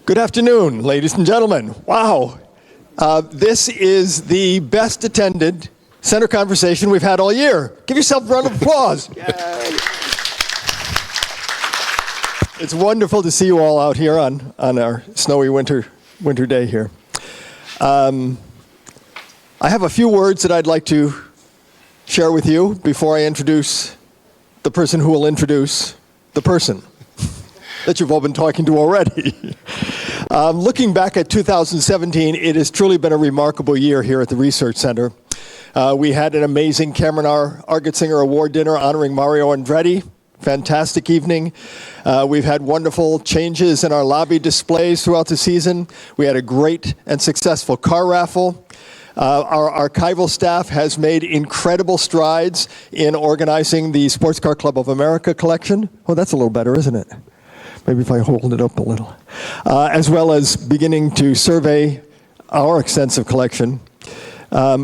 Good afternoon, ladies and gentlemen. Wow. This is the best attended center conversation we've had all year. Give yourself a round of applause. Yay. It's wonderful to see you all out here on our snowy winter day here. I have a few words that I'd like to share with you before I introduce the person who will introduce the person that you've all been talking to already. Looking back at 2017, it has truly been a remarkable year here at the Research Center. We had an amazing Cameron R. Argetsinger Award dinner honoring Mario Andretti. Fantastic evening. We've had wonderful changes in our lobby displays throughout the season. We had a great and successful car raffle. Our archival staff has made incredible strides in organizing the Sports Car Club of America collection. Oh, that's a little better, isn't it? Maybe if I hold it up a little. As well as beginning to survey our extensive collection.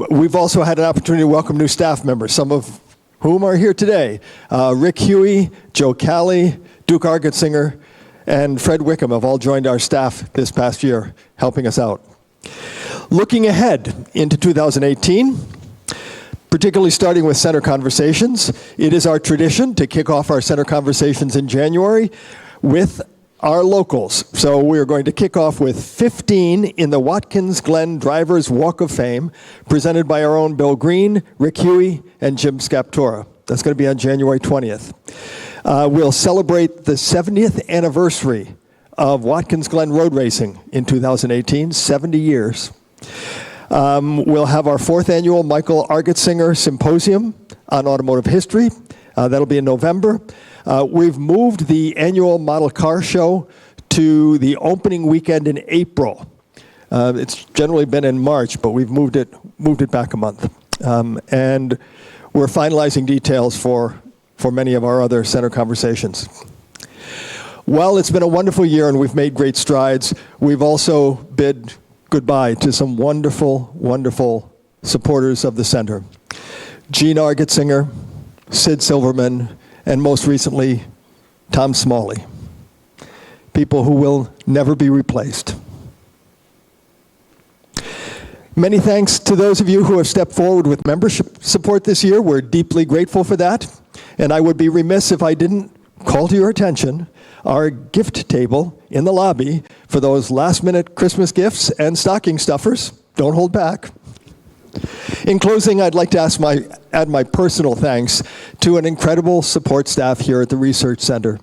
We've also had an opportunity to welcome new staff members, some of whom are here today. Rick Huey, Joe Calley, Duke Argetsinger, and Fred Wickham have all joined our staff this past year, helping us out. Looking ahead into 2018, particularly starting with Center Conversations, it is our tradition to kick off our Center Conversations in January with our locals. So we're going to kick off with 15 in the Watkins Glen Drivers Walk of Fame, presented by our own Bill Green, Rick Huey, and Jim Scaptora. That's going to be on January 20th. We'll celebrate the 70th anniversary of Watkins Glen Road Racing in 2018, 70 years. We'll have our 4th annual Michael Argetsinger Symposium on Automotive History. That'll be in November. We've moved the annual Model Car Show to the opening weekend in April. It's generally been in March, but we've moved it back a month. And we're finalizing details for many of our other center conversations. Well, it's been a wonderful year and we've made great strides. We've also bid goodbye to some wonderful, wonderful supporters of the center. Gene Argetsinger, Sid Silverman, and most recently, Tom Smalley. People who will never be replaced. Many thanks to those of you who have stepped forward with membership support this year. We're deeply grateful for that. And I would be remiss if I didn't call to your attention our gift table in the lobby for those last-minute Christmas gifts and stocking stuffers. Don't hold back. In closing, I'd like to add my personal thanks to an incredible support staff here at the Research Center.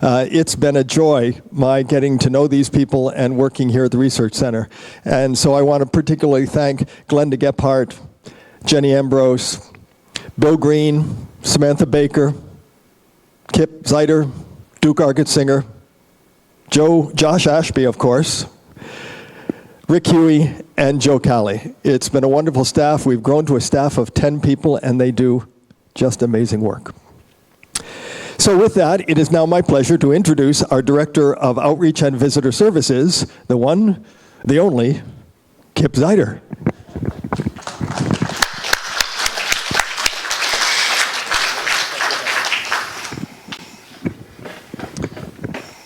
It's been a joy, my getting to know these people and working here at the Research Center. And so I want to particularly thank Glenda Gephardt, Jenny Ambrose, Bill Green, Samantha Baker, Kip Zeiter, Duke Argetsinger, Josh Ashby, of course, Rick Huey, and Joe Calley. It's been a wonderful staff. We've grown to a staff of 10 people, and they do just amazing work. So with that, it is now my pleasure to introduce our Director of Outreach and Visitor Services, the one, the only, Kip Zeiter.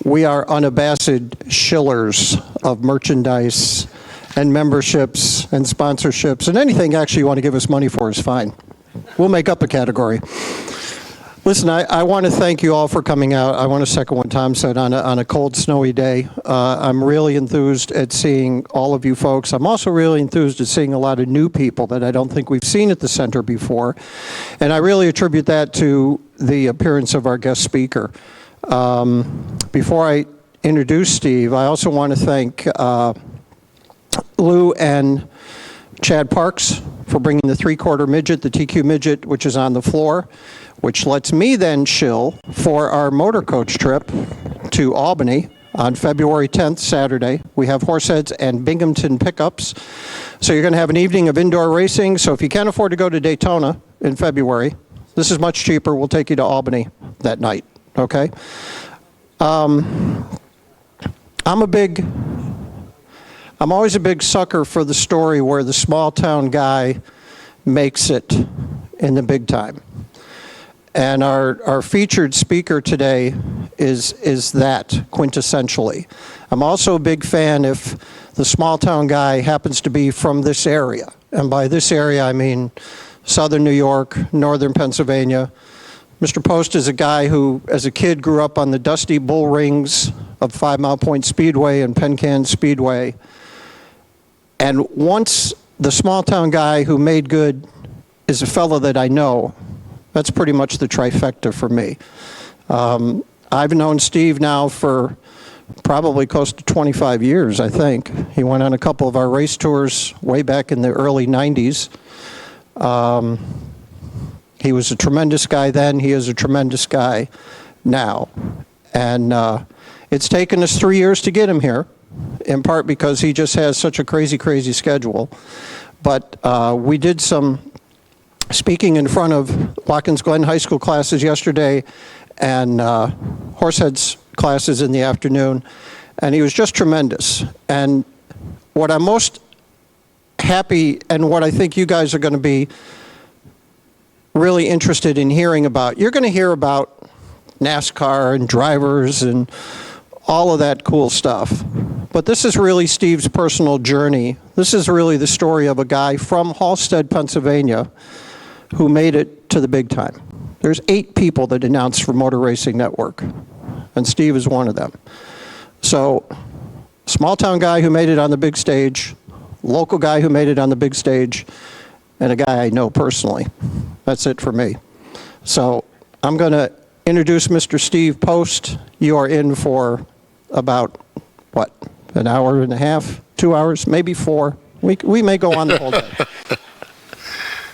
We are unabashed shillers of merchandise and memberships and sponsorships, and anything actually you want to give us money for is fine. We'll make up a category. Listen, I want to thank you all for coming out. I want to second what Tom said on a cold, snowy day. I'm really enthused at seeing all of you folks. I'm also really enthused at seeing a lot of new people that I don't think we've seen at the center before. And I really attribute that to the appearance of our guest speaker. Before I introduce Steve, I also want to thank Lou and Chad Parks for bringing the 3/4 midget, the TQ midget, which is on the floor, which lets me then shill for our motor coach trip to Albany on February 10th, Saturday. We have Horseheads and Binghamton pickups. So you're going to have an evening of indoor racing. So if you can't afford to go to Daytona in February, this is much cheaper. We'll take you to Albany that night. Okay? I'm always a big sucker for the story where the small town guy makes it in the big time. And our featured speaker today is that, quintessentially. I'm also a big fan if the small-town guy happens to be from this area. And by this area, I mean southern New York, northern Pennsylvania. Mr. Post is a guy who, as a kid, grew up on the dusty bull rings of 5 Mile Point Speedway and Penn Can Speedway. And once the small-town guy who made good is a fellow that I know, that's pretty much the trifecta for me. I've known Steve now for probably close to 25 years, I think. He went on a couple of our race tours way back in the early 90s. He was a tremendous guy then. He is a tremendous guy now. And it's taken us 3 years to get him here, in part because he just has such a crazy, crazy schedule. But we did some speaking in front of Watkins Glen High School classes yesterday and Horseheads classes in the afternoon, and he was just tremendous. And what I'm most happy, and what I think you guys are going to be really interested in hearing about, you're going to hear about NASCAR and drivers and all of that cool stuff. But this is really Steve's personal journey. This is really the story of a guy from Halstead, Pennsylvania, who made it to the big time. There's 8 people that announced for Motor Racing Network, and Steve is one of them. So, small-town guy who made it on the big stage, local guy who made it on the big stage, and a guy I know personally. That's it for me. So, I'm going to introduce Mr. Steve Post. You are in for about, what, an hour and a half, 2 hours, maybe 4. We may go on the whole day.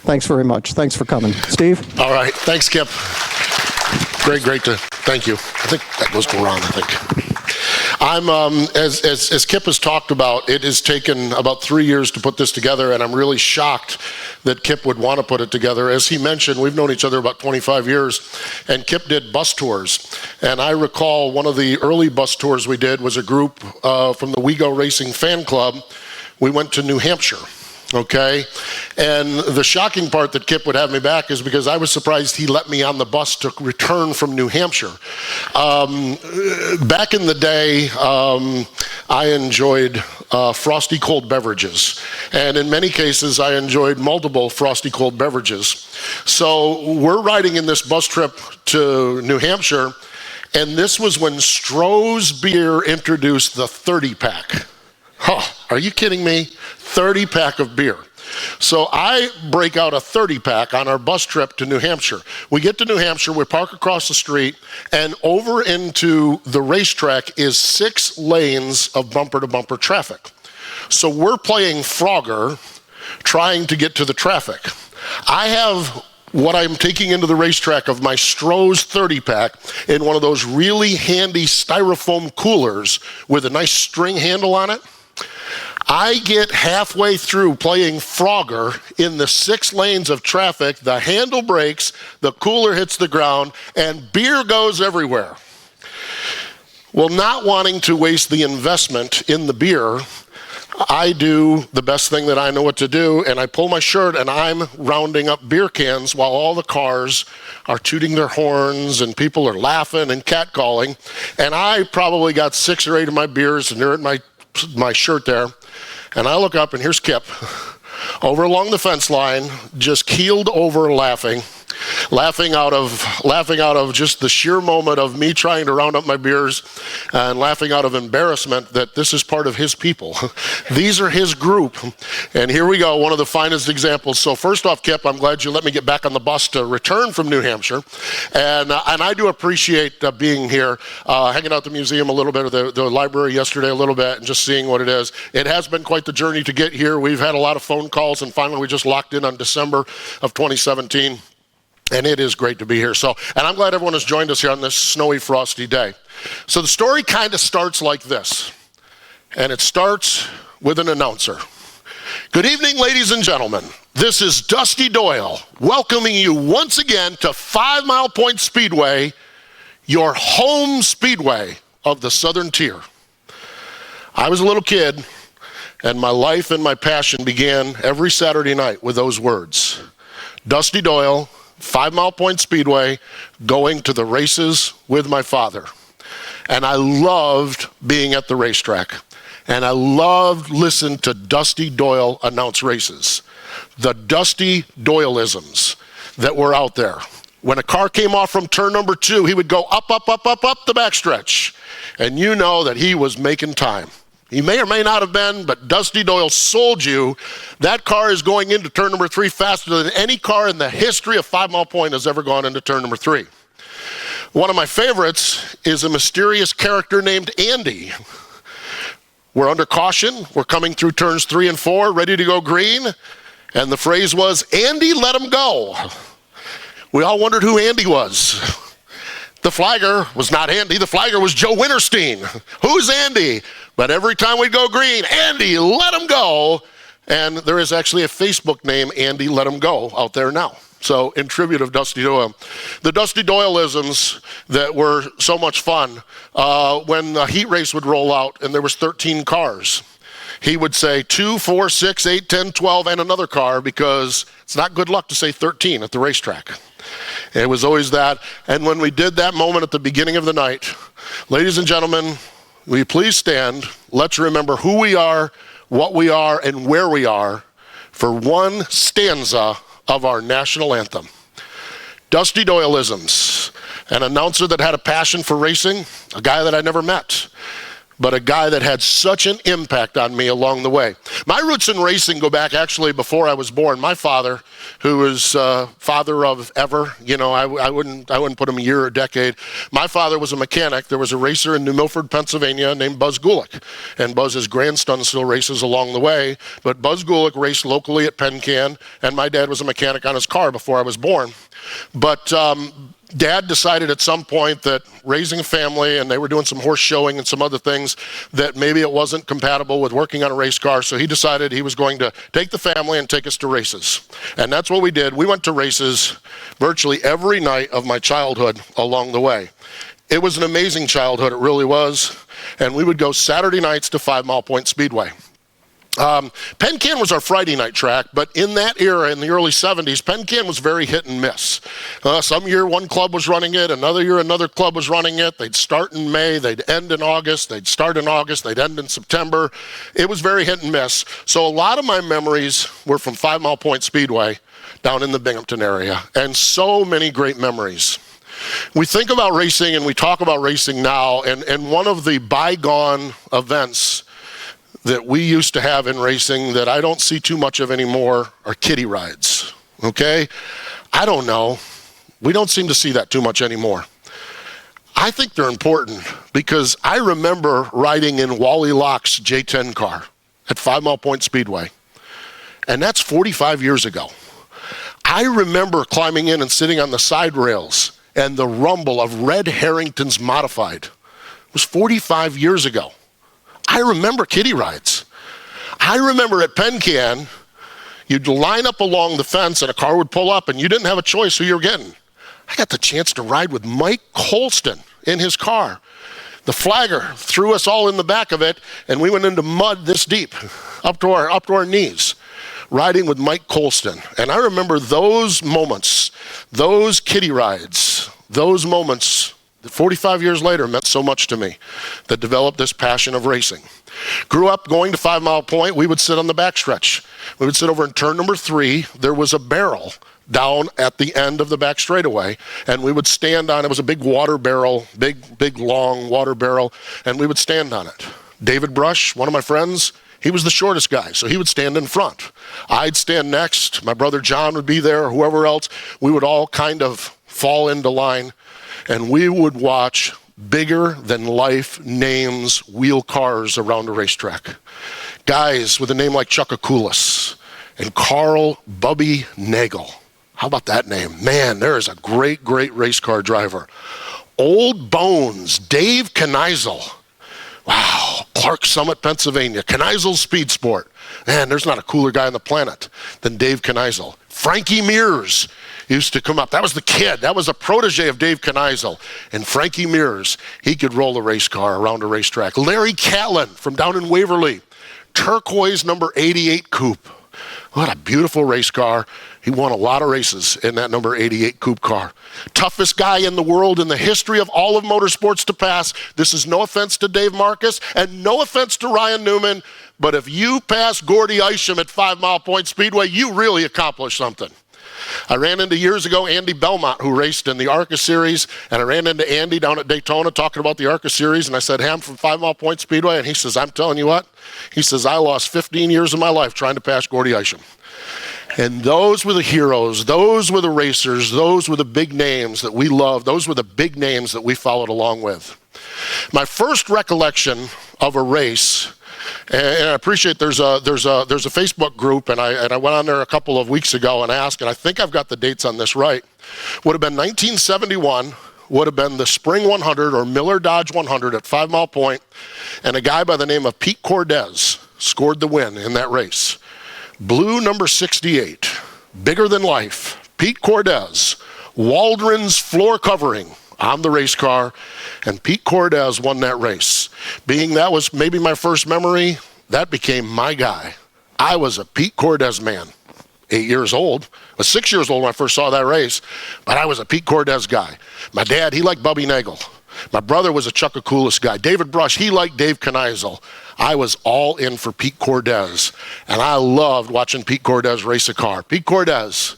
Thanks very much. Thanks for coming. Steve? All right. Thanks, Kip. Great to, thank you. I think that goes to Ron, I think. I'm, as Kip has talked about, it has taken about 3 years to put this together, and I'm really shocked that Kip would want to put it together. As he mentioned, we've known each other about 25 years, and Kip did bus tours. And I recall one of the early bus tours we did was a group from the We Go Racing fan club. We went to New Hampshire. Okay, and the shocking part that Kip would have me back is because I was surprised he let me on the bus to return from New Hampshire. Back in the day, I enjoyed frosty cold beverages, and in many cases I enjoyed multiple frosty cold beverages. So we're riding in this bus trip to New Hampshire, and this was when Stroh's Beer introduced the 30-pack. Huh, are you kidding me? 30-pack of beer. So I break out a 30-pack on our bus trip to New Hampshire. We get to New Hampshire, we park across the street, and over into the racetrack is 6 lanes of bumper-to-bumper traffic. So we're playing Frogger, trying to get to the traffic. I have what I'm taking into the racetrack of my Stroh's 30-pack in one of those really handy styrofoam coolers with a nice string handle on it. I get halfway through playing Frogger in the 6 lanes of traffic, the handle breaks, the cooler hits the ground, and beer goes everywhere. Well, not wanting to waste the investment in the beer, I do the best thing that I know what to do, and I pull my shirt and I'm rounding up beer cans while all the cars are tooting their horns and people are laughing and catcalling. And I probably got 6 or 8 of my beers, and they're in my shirt there. And I look up, and here's Kip over along the fence line, just keeled over laughing out of just the sheer moment of me trying to round up my beers and laughing out of embarrassment that this is part of his people. These are his group. And here we go, one of the finest examples. So first off, Kip, I'm glad you let me get back on the bus to return from New Hampshire. And I do appreciate being here, hanging out at the museum a little bit, or the library yesterday a little bit, and just seeing what it is. It has been quite the journey to get here. We've had a lot of phone calls, and finally we just locked in on December of 2017. And it is great to be here. So, and I'm glad everyone has joined us here on this snowy, frosty day. So the story kind of starts like this. And it starts with an announcer. Good evening, ladies and gentlemen. This is Dusty Doyle welcoming you once again to 5 Mile Point Speedway, your home speedway of the Southern Tier. I was a little kid, and my life and my passion began every Saturday night with those words. Dusty Doyle 5 Mile Point Speedway, going to the races with my father. And I loved being at the racetrack. And I loved listening to Dusty Doyle announce races. The Dusty Doyleisms that were out there. When a car came off from turn number 2, he would go up, up, up, up, up the backstretch. And you know that he was making time. He may or may not have been, but Dusty Doyle sold you. That car is going into turn number 3 faster than any car in the history of 5 Mile Point has ever gone into turn number 3. One of my favorites is a mysterious character named Andy. We're under caution. We're coming through turns 3 and 4, ready to go green. And the phrase was, Andy, let him go. We all wondered who Andy was. The flagger was not Andy. The flagger was Joe Winterstein. Who's Andy? But every time we'd go green, Andy, let him go. And there is actually a Facebook name, Andy, let him go, out there now. So in tribute of Dusty Doyle. The Dusty Doyleisms that were so much fun, when the heat race would roll out and there was 13 cars, he would say 2, 4, 6, 8, 10, 12, and another car, because it's not good luck to say 13 at the racetrack. It was always that. And when we did that moment at the beginning of the night, ladies and gentlemen, will you please stand? Let's remember who we are, what we are, and where we are for one stanza of our national anthem. Dusty Doyleisms, an announcer that had a passion for racing, a guy that I never met, but a guy that had such an impact on me along the way. My roots in racing go back actually before I was born. My father, who was father of ever, you know, I wouldn't put him a year or a decade. My father was a mechanic. There was a racer in New Milford, Pennsylvania named Buzz Gulick. And Buzz's grandson still races along the way. But Buzz Gulick raced locally at Penn Can, and my dad was a mechanic on his car before I was born. But Dad decided at some point that raising a family, and they were doing some horse showing and some other things, that maybe it wasn't compatible with working on a race car, so he decided he was going to take the family and take us to races. And that's what we did. We went to races virtually every night of my childhood along the way. It was an amazing childhood, it really was. And we would go Saturday nights to 5 Mile Point Speedway. Penn Can was our Friday night track, but in that era, in the early 70s, Penn Can was very hit and miss. Some year one club was running it, another year another club was running it. They'd start in May, they'd end in August, they'd start in August, they'd end in September. It was very hit and miss. So a lot of my memories were from 5 Mile Point Speedway down in the Binghamton area, and so many great memories. We think about racing and we talk about racing now, and one of the bygone events that we used to have in racing that I don't see too much of anymore are kiddie rides, okay? I don't know. We don't seem to see that too much anymore. I think they're important because I remember riding in Wally Locke's J10 car at 5 Mile Point Speedway, and that's 45 years ago. I remember climbing in and sitting on the side rails and the rumble of Red Harrington's Modified. It was 45 years ago. I remember kiddie rides. I remember at Penn Can, you'd line up along the fence and a car would pull up and you didn't have a choice who you were getting. I got the chance to ride with Mike Colston in his car. The flagger threw us all in the back of it and we went into mud this deep, up to our knees, riding with Mike Colston. And I remember those moments, those kiddie rides, those moments that 45 years later meant so much to me, that developed this passion of racing. Grew up going to 5 Mile Point, we would sit on the backstretch. We would sit over in turn number 3. There was a barrel down at the end of the back straightaway, and we would stand on it. It was a big water barrel, big long water barrel, and we would stand on it. David Brush, one of my friends, he was the shortest guy, so he would stand in front. I'd stand next. My brother John would be there, or whoever else. We would all kind of fall into line, and we would watch bigger than life names wheel cars around a racetrack. Guys with a name like Chuck Akulis and Carl Bubby Nagel. How about that name? Man, there is a great race car driver. Old Bones, Dave Kneisel. Wow, Clark Summit, Pennsylvania. Kneisel Speed Sport. Man, there's not a cooler guy on the planet than Dave Kneisel. Frankie Mears used to come up. That was the kid. That was a protege of Dave Kneisel. And Frankie Mears, he could roll a race car around a racetrack. Larry Catlin from down in Waverly. Turquoise number 88 coupe. What a beautiful race car. He won a lot of races in that number 88 coupe car. Toughest guy in the world in the history of all of motorsports to pass. This is no offense to Dave Marcus and no offense to Ryan Newman, but if you pass Gordy Isham at 5 Mile Point Speedway, you really accomplished something. I ran into years ago Andy Belmont, who raced in the ARCA Series, and I ran into Andy down at Daytona talking about the ARCA Series, and I said, hey, I'm from 5 Mile Point Speedway, and he says, I'm telling you what, he says, I lost 15 years of my life trying to pass Gordy Isham. And those were the heroes, those were the racers, those were the big names that we loved, those were the big names that we followed along with. My first recollection of a race, and I appreciate there's a Facebook group, and I went on there a couple of weeks ago and asked, and I think I've got the dates on this right. Would have been 1971, would have been the Spring 100 or Miller Dodge 100 at 5 Mile Point, and a guy by the name of Pete Cordes scored the win in that race. Blue number 68, bigger than life, Pete Cordes, Waldron's floor covering on the race car, and Pete Cordes won that race. Being that was maybe my first memory, that became my guy. I was a Pete Cordes man. 8 years old. I was 6 years old when I first saw that race, but I was a Pete Cordes guy. My dad, he liked Bubby Nagel. My brother was a Chuck Akulis guy. David Brush, he liked Dave Kneisel. I was all in for Pete Cordes, and I loved watching Pete Cordes race a car. Pete Cordes,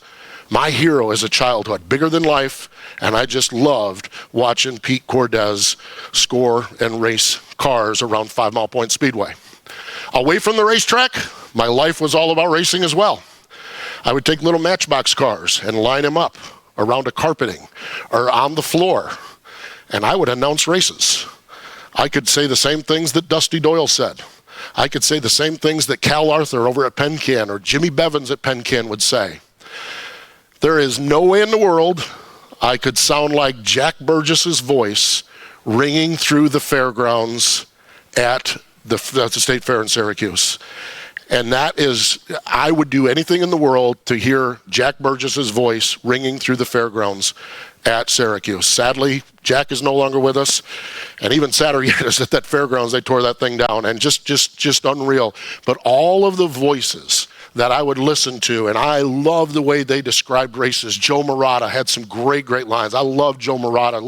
my hero as a childhood, bigger than life, and I just loved watching Pete Cordes score and race cars around 5 Mile Point Speedway. Away from the racetrack, my life was all about racing as well. I would take little Matchbox cars and line them up around a carpeting or on the floor, and I would announce races. I could say the same things that Dusty Doyle said. I could say the same things that Cal Arthur over at Penn Can or Jimmy Bevins at Penn Can would say. There is no way in the world I could sound like Jack Burgess's voice ringing through the fairgrounds at the State Fair in Syracuse. And that is, I would do anything in the world to hear Jack Burgess's voice ringing through the fairgrounds at Syracuse. Sadly, Jack is no longer with us, and even sadder yet is at that fairgrounds they tore that thing down, and just unreal. But all of the voices that I would listen to, and I love the way they described races. Joe Murata had some great lines. I love Joe Murata.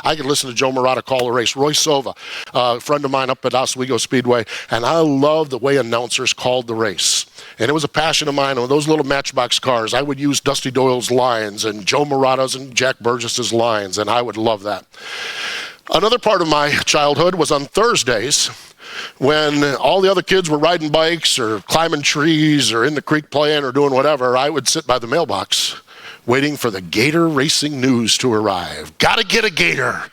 I could listen to Joe Murata call a race. Roy Sova, a friend of mine up at Oswego Speedway, and I love the way announcers called the race. And it was a passion of mine. On those little Matchbox cars, I would use Dusty Doyle's lines and Joe Murata's and Jack Burgess's lines, and I would love that. Another part of my childhood was on Thursdays, when all the other kids were riding bikes or climbing trees or in the creek playing or doing whatever. I would sit by the mailbox waiting for the Gator Racing News to arrive. Gotta get a Gator.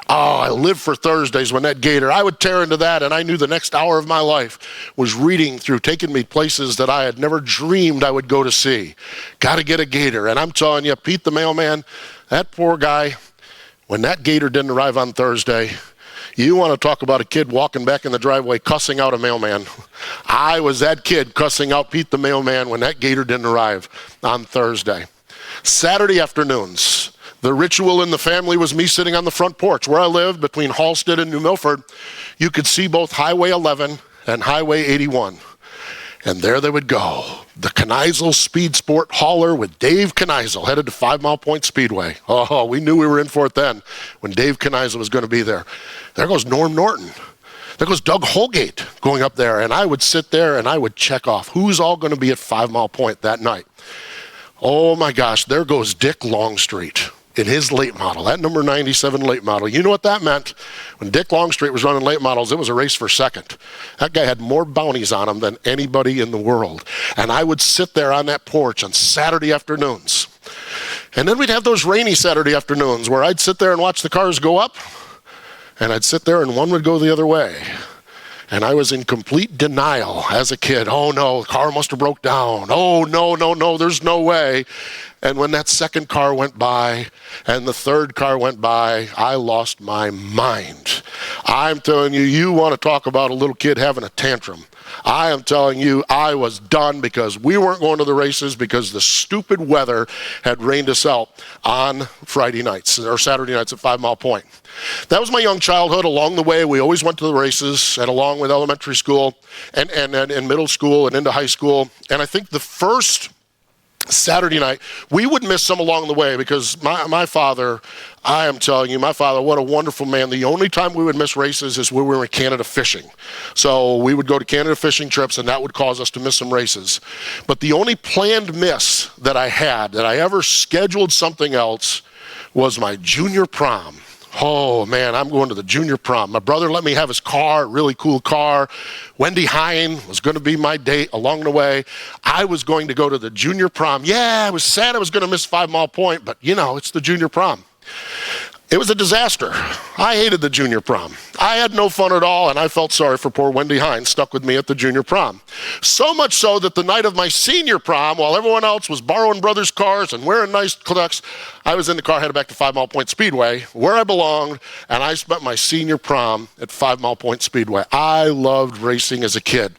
Oh, I lived for Thursdays when that Gator, I would tear into that, and I knew the next hour of my life was reading through, taking me places that I had never dreamed I would go to see. Gotta get a Gator. And I'm telling you, Pete the mailman, that poor guy, when that Gator didn't arrive on Thursday, you want to talk about a kid walking back in the driveway cussing out a mailman. I was that kid cussing out Pete the mailman when that Gator didn't arrive on Thursday. Saturday afternoons, the ritual in the family was me sitting on the front porch. Where I lived, between Halstead and New Milford, you could see both Highway 11 and Highway 81. And there they would go. The Kneisel Speed Sport hauler with Dave Kneisel headed to 5 Mile Point Speedway. Oh, we knew we were in for it then when Dave Kneisel was going to be there. There goes Norm Norton. There goes Doug Holgate going up there. And I would sit there and I would check off who's all going to be at 5 Mile Point that night. Oh my gosh, there goes Dick Longstreet in his late model, that number 97 late model. You know what that meant? When Dick Longstreet was running late models, it was a race for second. That guy had more bounties on him than anybody in the world. And I would sit there on that porch on Saturday afternoons. And then we'd have those rainy Saturday afternoons where I'd sit there and watch the cars go up, and I'd sit there and one would go the other way. And I was in complete denial as a kid. Oh no, the car must have broke down. Oh no, there's no way. And when that second car went by and the third car went by, I lost my mind. I'm telling you, you want to talk about a little kid having a tantrum. I am telling you, I was done because we weren't going to the races because the stupid weather had rained us out on Friday nights or Saturday nights at 5 Mile Point. That was my young childhood. Along the way, we always went to the races, and along with elementary school and middle school and into high school. And I think the first Saturday night, we would miss some along the way because my father, I am telling you, my father, what a wonderful man. The only time we would miss races is when we were in Canada fishing. So we would go to Canada fishing trips, and that would cause us to miss some races. But the only planned miss that I had, that I ever scheduled something else, was my junior prom. Oh, man, I'm going to the junior prom. My brother let me have his car, a really cool car. Wendy Hine was going to be my date along the way. I was going to go to the junior prom. Yeah, I was sad I was going to miss 5 Mile Point, but, you know, it's the junior prom. It was a disaster. I hated the junior prom. I had no fun at all, and I felt sorry for poor Wendy Hines stuck with me at the junior prom. So much so that the night of my senior prom, while everyone else was borrowing brothers' cars and wearing nice clocks, I was in the car headed back to 5 Mile Point Speedway, where I belonged, and I spent my senior prom at 5 Mile Point Speedway. I loved racing as a kid.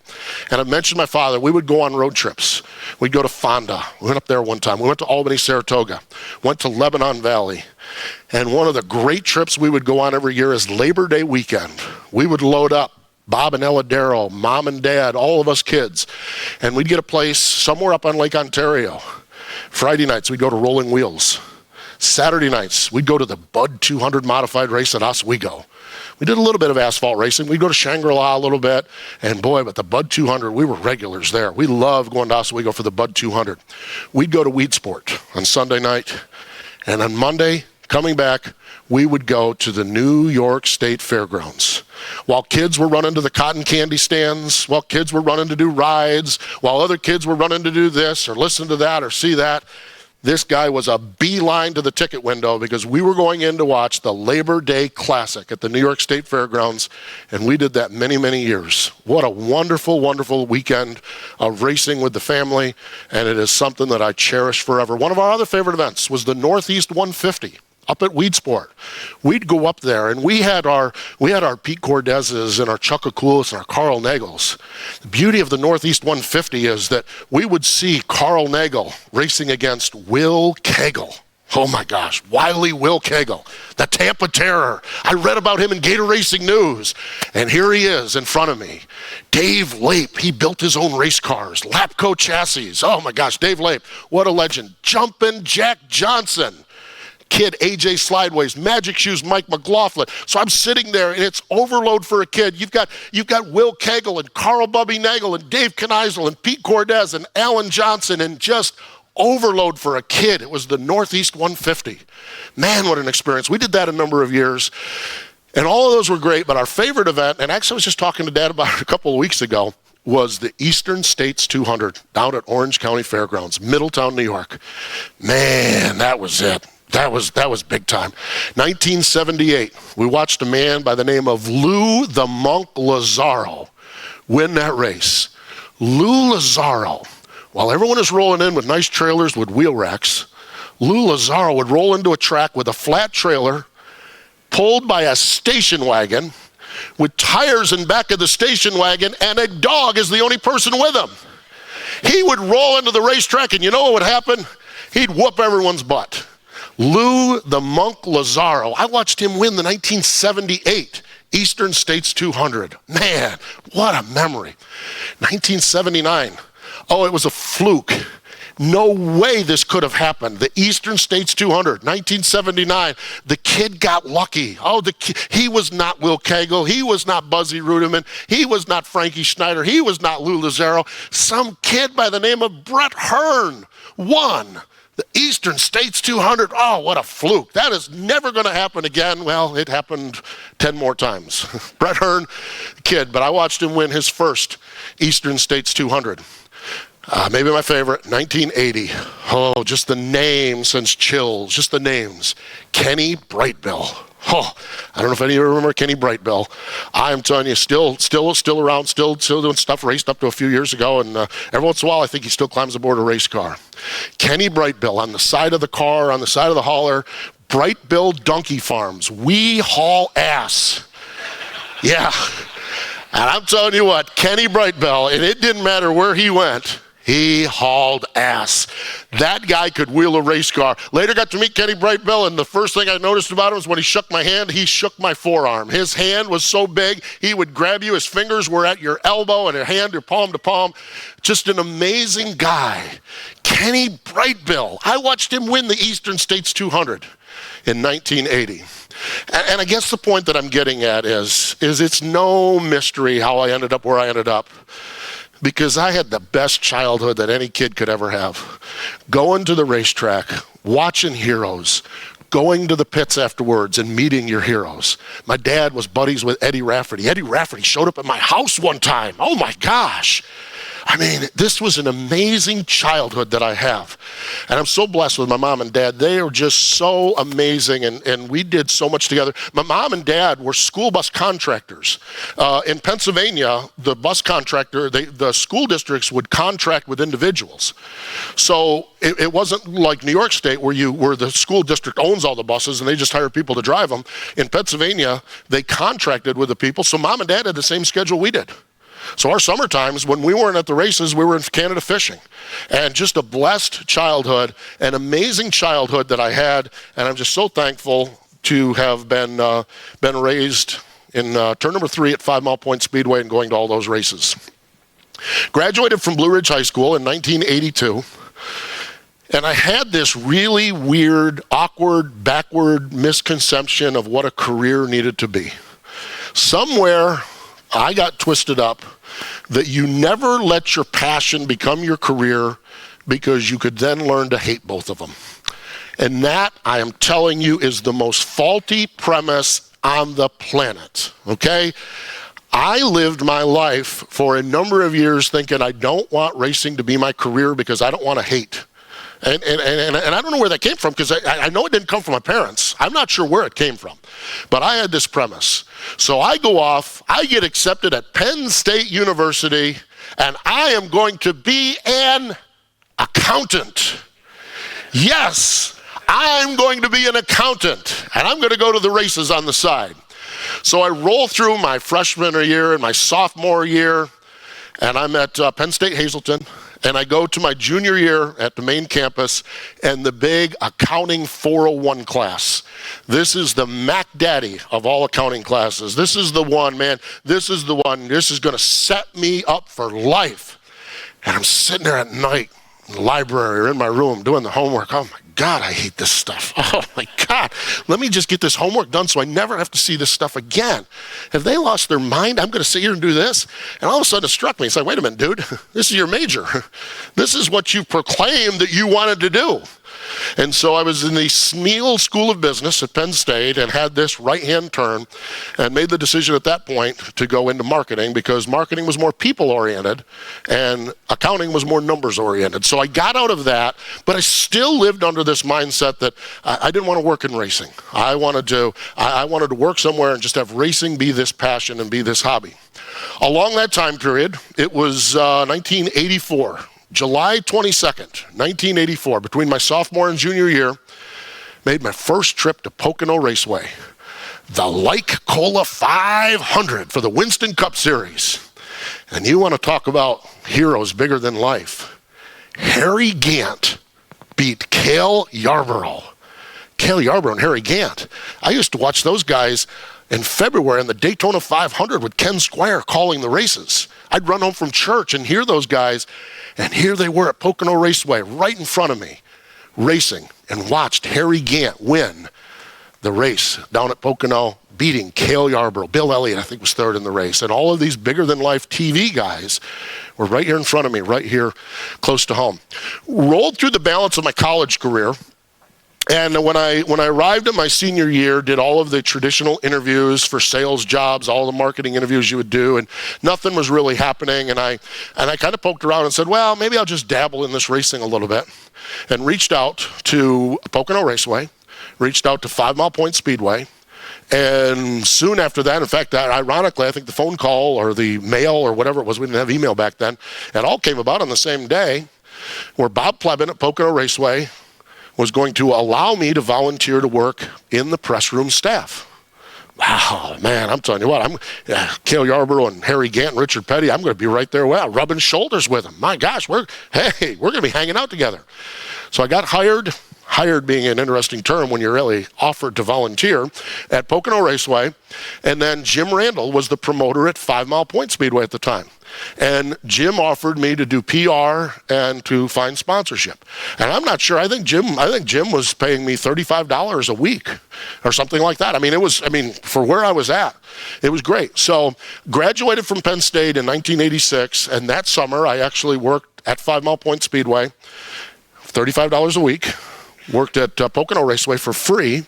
And I mentioned my father. We would go on road trips. We'd go to Fonda. We went up there one time. We went to Albany, Saratoga. Went to Lebanon Valley. And one of the great trips we would go on every year is Labor Day weekend. We would load up, Bob and Ella Darrow, Mom and Dad, all of us kids, and we'd get a place somewhere up on Lake Ontario. Friday nights, we'd go to Rolling Wheels. Saturday nights, we'd go to the Bud 200 modified race at Oswego. We did a little bit of asphalt racing. We'd go to Shangri-La a little bit, and boy, but the Bud 200, we were regulars there. We loved going to Oswego for the Bud 200. We'd go to Weed Sport on Sunday night, and on Monday, coming back, we would go to the New York State Fairgrounds. While kids were running to the cotton candy stands, while kids were running to do rides, while other kids were running to do this or listen to that or see that, this guy was a beeline to the ticket window because we were going in to watch the Labor Day Classic at the New York State Fairgrounds, and we did that many, many years. What a wonderful, wonderful weekend of racing with the family, and it is something that I cherish forever. One of our other favorite events was the Northeast 150. Up at Weed Sport. We'd go up there, and we had our Pete Cordez's and our Chuck Akulis and our Carl Nagels. The beauty of the Northeast 150 is that we would see Carl Nagel racing against Will Cagle. Oh my gosh, wily Will Cagle, the Tampa Terror. I read about him in Gator Racing News, and here he is in front of me. Dave Lape, he built his own race cars, Lapco chassis. Oh my gosh, Dave Lape, what a legend. Jumpin' Jack Johnson. Kid AJ Slideways, Magic Shoes Mike McLaughlin. So I'm sitting there and it's overload for a kid. You've got Will Cagle and Carl Bubby Nagel and Dave Kneisel and Pete Cordez and Alan Johnson, and just overload for a kid. It was the Northeast 150. Man, what an experience. We did that a number of years, and all of those were great, but our favorite event, and actually I was just talking to Dad about it a couple of weeks ago, was the Eastern States 200 down at Orange County Fairgrounds, Middletown, New York. Man, that was it. That was big time. 1978, we watched a man by the name of Lou the Monk Lazzaro win that race. Lou Lazzaro, while everyone is rolling in with nice trailers with wheel racks, Lou Lazzaro would roll into a track with a flat trailer pulled by a station wagon with tires in back of the station wagon, and a dog is the only person with him. He would roll into the racetrack, and you know what would happen? He'd whoop everyone's butt. Lou the Monk Lazzaro. I watched him win the 1978 Eastern States 200. Man, what a memory. 1979. Oh, it was a fluke. No way this could have happened. The Eastern States 200, 1979. The kid got lucky. Oh, he was not Will Cagle. He was not Buzzy Rudiman. He was not Frankie Schneider. He was not Lou Lazzaro. Some kid by the name of Brett Hearn won the Eastern States 200. Oh, what a fluke. That is never going to happen again. Well, it happened 10 more times. Brett Hearn, kid, but I watched him win his first Eastern States 200. Maybe my favorite, 1980. Oh, just the name sends chills, just the names. Kenny Brightbill. Oh, I don't know if any of you remember Kenny Brightbill. I am telling you, still around, still doing stuff, raced up to a few years ago, and every once in a while I think he still climbs aboard a race car. Kenny Brightbill on the side of the car, on the side of the hauler, Brightbill Donkey Farms. We haul ass. Yeah. And I'm telling you what, Kenny Brightbill, and it didn't matter where he went, he hauled ass. That guy could wheel a race car. Later got to meet Kenny Brightbill, and the first thing I noticed about him was when he shook my hand, he shook my forearm. His hand was so big, he would grab you. His fingers were at your elbow and your hand, your palm to palm. Just an amazing guy. Kenny Brightbill. I watched him win the Eastern States 200 in 1980. And I guess the point that I'm getting at is it's no mystery how I ended up where I ended up. Because I had the best childhood that any kid could ever have. Going to the racetrack, watching heroes, going to the pits afterwards and meeting your heroes. My dad was buddies with Eddie Rafferty. Eddie Rafferty showed up at my house one time. Oh my gosh. I mean, this was an amazing childhood that I have. And I'm so blessed with my mom and dad. They are just so amazing, and we did so much together. My mom and dad were school bus contractors. In Pennsylvania, the bus contractor, the school districts would contract with individuals. So it wasn't like New York State where the school district owns all the buses and they just hire people to drive them. In Pennsylvania, they contracted with the people. So mom and dad had the same schedule we did. So our summer times, when we weren't at the races, we were in Canada fishing. And just a blessed childhood, an amazing childhood that I had, and I'm just so thankful to have been raised in turn number 3 at 5 Mile Point Speedway and going to all those races. Graduated from Blue Ridge High School in 1982, and I had this really weird, awkward, backward misconception of what a career needed to be. Somewhere I got twisted up that you never let your passion become your career because you could then learn to hate both of them. And that, I am telling you, is the most faulty premise on the planet, okay? I lived my life for a number of years thinking I don't want racing to be my career because I don't want to hate. And I don't know where that came from because I know it didn't come from my parents. I'm not sure where it came from. But I had this premise. So I go off, I get accepted at Penn State University, and I am going to be an accountant. Yes, I'm going to be an accountant, and I'm going to go to the races on the side. So I roll through my freshman year and my sophomore year, and I'm at Penn State Hazleton. And I go to my junior year at the main campus and the big accounting 401 class. This is the Mac Daddy of all accounting classes. This is the one, man. This is the one. This is going to set me up for life. And I'm sitting there at night in the library or in my room doing the homework. Oh my God, I hate this stuff. Oh my God. Let me just get this homework done so I never have to see this stuff again. Have they lost their mind? I'm going to sit here and do this? And all of a sudden it struck me. It's like, wait a minute, dude. This is your major. This is what you proclaimed that you wanted to do. And so I was in the Smeal School of Business at Penn State and had this right-hand turn and made the decision at that point to go into marketing because marketing was more people-oriented and accounting was more numbers-oriented. So I got out of that, but I still lived under this mindset that I didn't want to work in racing. I wanted to work somewhere and just have racing be this passion and be this hobby. Along that time period, it was 1984. July 22nd, 1984, between my sophomore and junior year, made my first trip to Pocono Raceway. The Like Cola 500 for the Winston Cup Series. And you want to talk about heroes bigger than life. Harry Gant beat Cale Yarborough. Cale Yarborough and Harry Gant. I used to watch those guys in February in the Daytona 500 with Ken Squire calling the races. I'd run home from church and hear those guys, and here they were at Pocono Raceway right in front of me, racing, and watched Harry Gant win the race down at Pocono, beating Cale Yarborough. Bill Elliott, I think, was third in the race. And all of these bigger-than-life TV guys were right here in front of me, right here close to home. Rolled through the balance of my college career. And when I arrived at my senior year, did all of the traditional interviews for sales jobs, all the marketing interviews you would do, and nothing was really happening. And I kind of poked around and said, well, maybe I'll just dabble in this racing a little bit. And reached out to Pocono Raceway, reached out to 5 Mile Point Speedway, And soon after that, in fact, ironically, I think the phone call or the mail or whatever it was, we didn't have email back then, it all came about on the same day, where Bob Plebin at Pocono Raceway was going to allow me to volunteer to work in the press room staff. Wow, man, I'm telling you what, Cale Yarborough and Harry Gant and Richard Petty, I'm going to be right there, rubbing shoulders with them. My gosh, we're going to be hanging out together. So I got hired being an interesting term when you're really offered to volunteer, at Pocono Raceway. And then Jim Randall was the promoter at 5 Mile Point Speedway at the time. And Jim offered me to do PR and to find sponsorship. And I'm not sure, I think Jim was paying me $35 a week or something like that. For where I was at, it was great. So graduated from Penn State in 1986, and that summer I actually worked at 5 Mile Point Speedway, $35 a week. Worked at Pocono Raceway for free.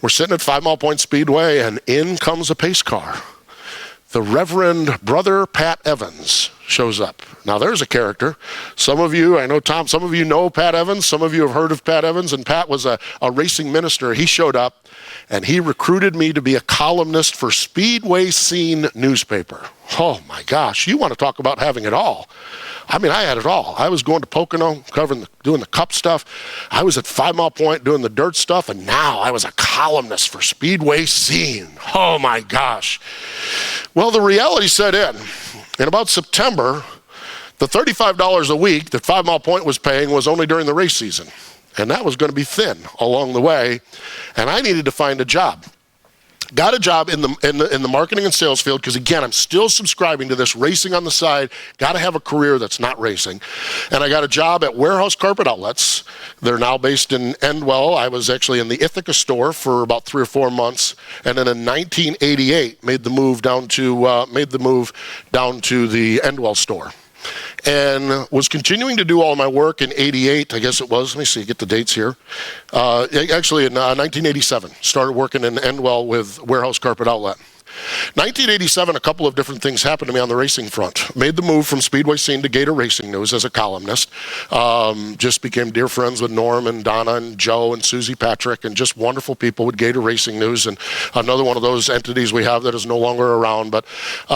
We're sitting at 5 Mile Point Speedway, and in comes a pace car. The Reverend Brother Pat Evans shows up. Now there's a character. Some of you, I know Tom, some of you know Pat Evans. Some of you have heard of Pat Evans, and Pat was a racing minister. He showed up, and he recruited me to be a columnist for Speedway Scene newspaper. Oh my gosh, you want to talk about having it all. I had it all. I was going to Pocono, doing the cup stuff. I was at 5 Mile Point doing the dirt stuff, and now I was a columnist for Speedway Scene. Oh my gosh. Well, the reality set in. In about September, the $35 a week that 5 Mile Point was paying was only during the race season. And that was going to be thin along the way, and I needed to find a job. Got a job in the marketing and sales field, because again, I'm still subscribing to this racing on the side. Got to have a career that's not racing. And I got a job at Warehouse Carpet Outlets. They're now based in Endwell. I was actually in the Ithaca store for about 3 or 4 months, and then in 1988 made the move down to the Endwell store. And was continuing to do all my work in 88, I guess it was. Let me see, get the dates here. Actually, in 1987, started working in Endwell with Warehouse Carpet Outlet. 1987, a couple of different things happened to me on the racing front. Made the move from Speedway Scene to Gator Racing News as a columnist. Just became dear friends with Norm and Donna and Joe and Susie Patrick, and just wonderful people with Gator Racing News, and another one of those entities we have that is no longer around. But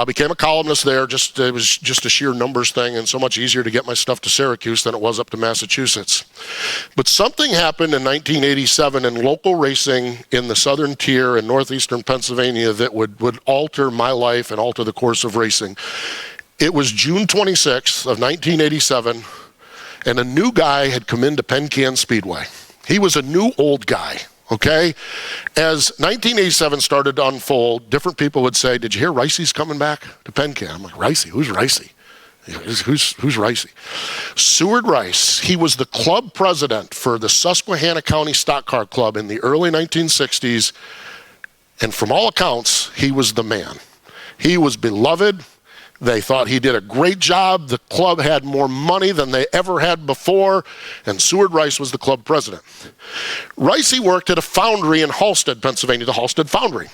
became a columnist there. It was just a sheer numbers thing, and so much easier to get my stuff to Syracuse than it was up to Massachusetts. But something happened in 1987 in local racing in the southern tier in northeastern Pennsylvania that would alter my life and alter the course of racing. It was June 26th of 1987, and a new guy had come into Penn Can Speedway. He was a new old guy, okay? As 1987 started to unfold, different people would say, "Did you hear Ricey's coming back to Penn Can?" I'm like, "Ricey? Who's Ricey? Who's Ricey?" Seward Rice. He was the club president for the Susquehanna County Stock Car Club in the early 1960s. And from all accounts, he was the man. He was beloved. They thought he did a great job. The club had more money than they ever had before, and Seward Rice was the club president. Ricey worked at a foundry in Halstead, Pennsylvania, the Halstead Foundry.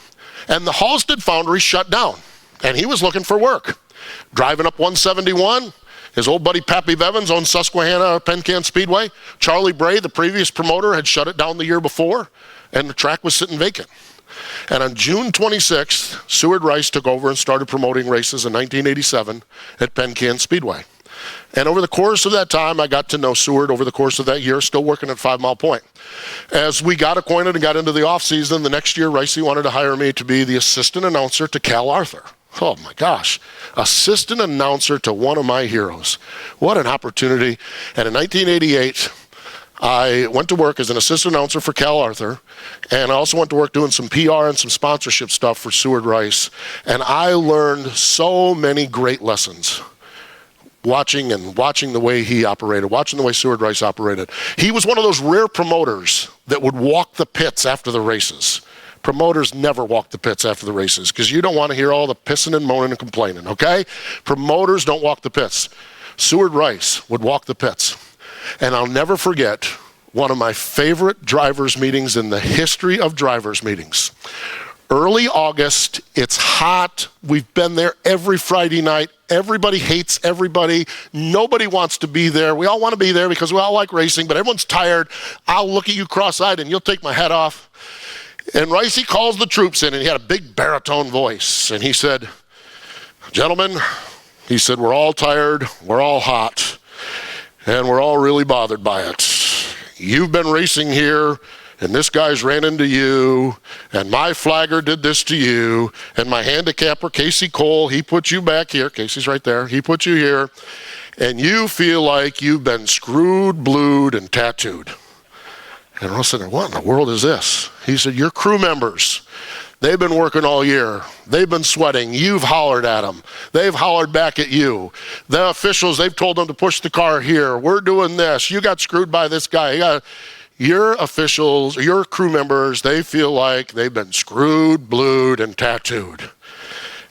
And the Halstead Foundry shut down, and he was looking for work. Driving up 171, his old buddy Pappy Bevins owned Susquehanna Penn Can Speedway. Charlie Bray, the previous promoter, had shut it down the year before, and the track was sitting vacant. And on June 26th, Seward Rice took over and started promoting races in 1987 at Penn Can Speedway. And over the course of that time, I got to know Seward over the course of that year, still working at 5 Mile Point. As we got acquainted and got into the off season, the next year, Ricey wanted to hire me to be the assistant announcer to Cal Arthur. Oh my gosh, assistant announcer to one of my heroes. What an opportunity. And in 1988, I went to work as an assistant announcer for Cal Arthur, and I also went to work doing some PR and some sponsorship stuff for Seward Rice. And I learned so many great lessons watching the way he operated, watching the way Seward Rice operated. He was one of those rare promoters that would walk the pits after the races. Promoters never walk the pits after the races because you don't want to hear all the pissing and moaning and complaining, okay? Promoters don't walk the pits. Seward Rice would walk the pits. And I'll never forget one of my favorite drivers' meetings in the history of drivers' meetings. Early August, it's hot. We've been there every Friday night. Everybody hates everybody. Nobody wants to be there. We all want to be there because we all like racing, but everyone's tired. I'll look at you cross-eyed and you'll take my hat off. And Ricey calls the troops in, and he had a big baritone voice. And he said, gentlemen, he said, we're all tired, we're all hot, and we're all really bothered by it. You've been racing here, and this guy's ran into you, and my flagger did this to you, and my handicapper, Casey Cole, he put you back here. Casey's right there. He put you here, and you feel like you've been screwed, blued, and tattooed. And I said, what in the world is this? He said, your crew members, they've been working all year. They've been sweating. You've hollered at them. They've hollered back at you. The officials, they've told them to push the car here. We're doing this. You got screwed by this guy. Your officials, your crew members, they feel like they've been screwed, blued, and tattooed.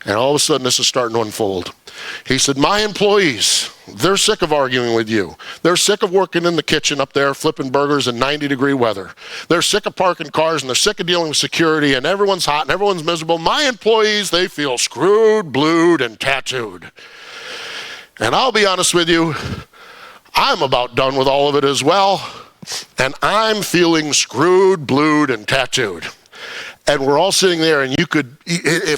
And all of a sudden, this is starting to unfold. He said, my employees, they're sick of arguing with you. They're sick of working in the kitchen up there flipping burgers in 90-degree weather. They're sick of parking cars, and they're sick of dealing with security, and everyone's hot and everyone's miserable. My employees, they feel screwed, blued, and tattooed. And I'll be honest with you, I'm about done with all of it as well, and I'm feeling screwed, blued, and tattooed. And we're all sitting there, and you could,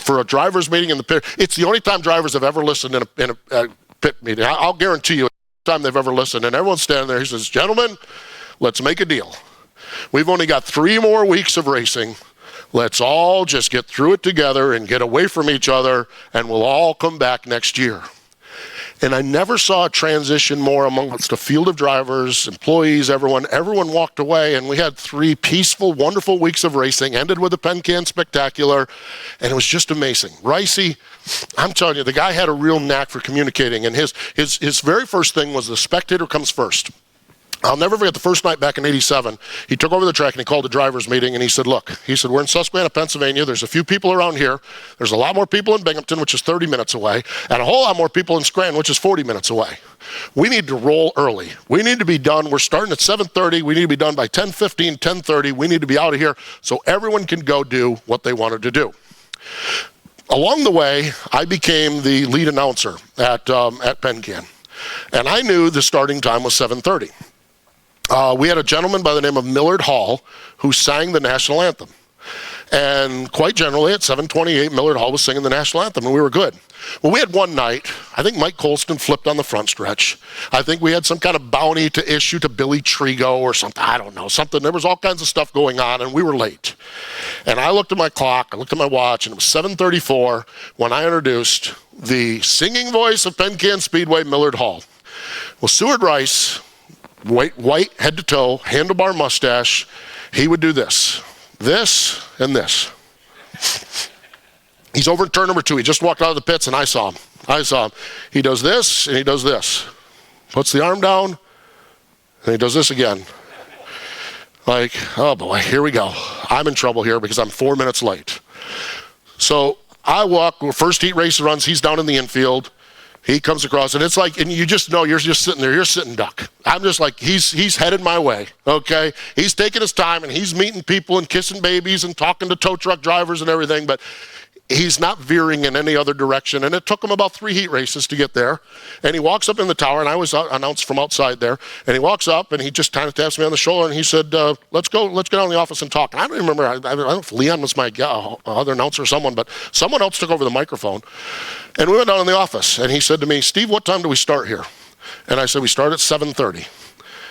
for a driver's meeting in the pit, it's the only time drivers have ever listened in a pit meeting. I'll guarantee you, it's the time they've ever listened. And everyone's standing there. He says, gentlemen, let's make a deal. We've only got 3 more weeks of racing. Let's all just get through it together and get away from each other, and we'll all come back next year. And I never saw a transition more amongst the field of drivers, employees, everyone. Everyone walked away, and we had 3 peaceful, wonderful weeks of racing, ended with a Pen Can Spectacular, and it was just amazing. Ricey, I'm telling you, the guy had a real knack for communicating, and his very first thing was the spectator comes first. I'll never forget the first night back in '87, he took over the track and he called a driver's meeting and he said, look, he said, we're in Susquehanna, Pennsylvania. There's a few people around here. There's a lot more people in Binghamton, which is 30 minutes away, and a whole lot more people in Scranton, which is 40 minutes away. We need to roll early. We need to be done. We're starting at 7:30. We need to be done by 10:15, 10:30. We need to be out of here so everyone can go do what they wanted to do. Along the way, I became the lead announcer at Pen Can, and I knew the starting time was 7:30. We had a gentleman by the name of Millard Hall who sang the national anthem. And quite generally, at 7:28, Millard Hall was singing the national anthem, and we were good. Well, we had one night, I think Mike Colston flipped on the front stretch. I think we had some kind of bounty to issue to Billy Trigo or something. I don't know, something. There was all kinds of stuff going on, and we were late. And I looked at my clock, I looked at my watch, and it was 7:34 when I introduced the singing voice of Pen Can Speedway, Millard Hall. Well, Seward Rice, white head to toe, handlebar mustache, he would do this, and this. He's over at turn number 2. He just walked out of the pits and I saw him. He does this and he does this. Puts the arm down and he does this again. Like, oh boy, here we go. I'm in trouble here because I'm 4 minutes late. So I walk, first heat race runs, he's down in the infield. He comes across, and it's like, and you just know, you're just sitting there, you're sitting duck. I'm just like, he's headed my way, okay? He's taking his time, and he's meeting people and kissing babies and talking to tow truck drivers and everything, but he's not veering in any other direction. And it took him about 3 heat races to get there. And he walks up in the tower, and I was announced from outside there. And he walks up, and he just kind of taps me on the shoulder, and he said, let's get down in the office and talk. And I don't remember, I don't know if Leon was my other announcer or someone, but someone else took over the microphone. And we went down in the office, and he said to me, Steve, what time do we start here? And I said, we start at 7:30.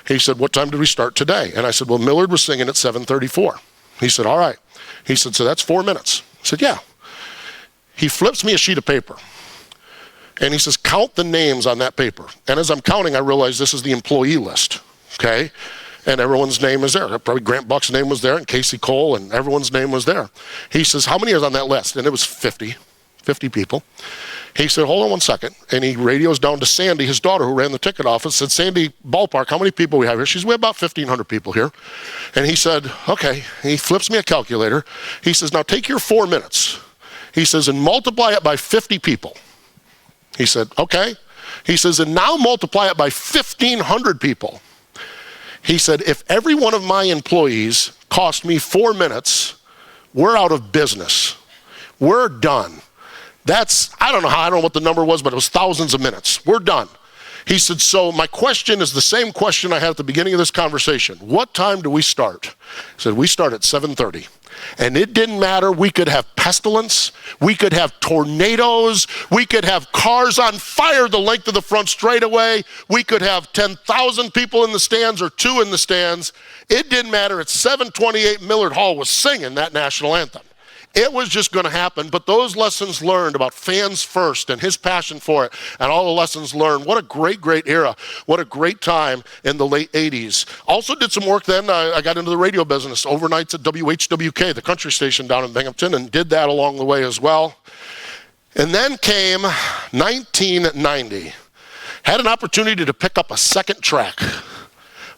He said, what time did we start today? And I said, well, Millard was singing at 7:34. He said, all right. He said, so that's 4 minutes. I said, yeah. He flips me a sheet of paper, and he says, count the names on that paper. And as I'm counting, I realize this is the employee list, okay? And everyone's name is there. Probably Grant Buck's name was there, and Casey Cole, and everyone's name was there. He says, how many is on that list? And it was 50 people. He said, hold on one second. And he radios down to Sandy, his daughter, who ran the ticket office, said, Sandy, ballpark, how many people we have here? She's, we have about 1,500 people here. And he said, okay. And he flips me a calculator. He says, now take your 4 minutes. He says, and multiply it by 50 people. He said, okay. He says, and now multiply it by 1,500 people. He said, if every one of my employees cost me 4 minutes, we're out of business. We're done. I don't know what the number was, but it was thousands of minutes. We're done. He said, so my question is the same question I had at the beginning of this conversation. What time do we start? He said, we start at 7:30. And it didn't matter. We could have pestilence. We could have tornadoes. We could have cars on fire the length of the front straightaway. We could have 10,000 people in the stands or 2 in the stands. It didn't matter. At 728, Millard Hall was singing that national anthem. It was just going to happen, but those lessons learned about fans first and his passion for it and all the lessons learned, what a great, great era. What a great time in the late 80s. Also did some work then. I got into the radio business, overnights at WHWK, the country station down in Binghamton, and did that along the way as well. And then came 1990. Had an opportunity to pick up a second track,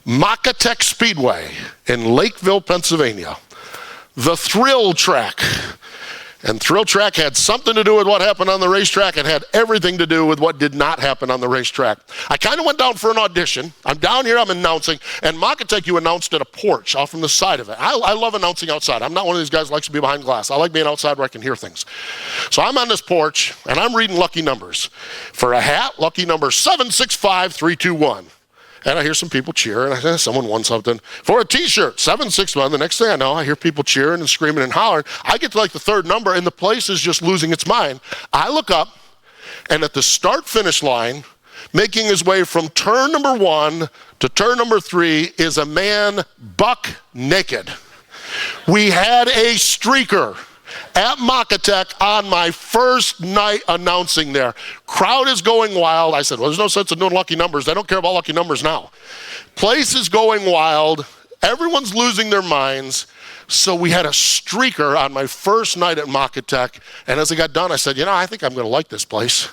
MAVTV Speedway in Lakeville, Pennsylvania. The Thrill Track. And Thrill Track had something to do with what happened on the racetrack. It had everything to do with what did not happen on the racetrack. I kind of went down for an audition. I'm down here, I'm announcing, and MAVTV, you announced at a porch off from the side of it. I love announcing outside. I'm not one of these guys who likes to be behind glass. I like being outside where I can hear things. So I'm on this porch, and I'm reading lucky numbers. For a hat, lucky number 765321. And I hear some people cheer, and I say, someone won something. For a t-shirt, 761. The next thing I know, I hear people cheering and screaming and hollering. I get to like the third number, and the place is just losing its mind. I look up, and at the start-finish line, making his way from turn number 1 to turn number 3 is a man buck naked. We had a streaker at MAVTV on my first night announcing there. Crowd is going wild. I said, well, there's no sense in doing lucky numbers. They don't care about lucky numbers now. Place is going wild. Everyone's losing their minds. So we had a streaker on my first night at MAVTV. And as I got done, I said, I think I'm going to like this place.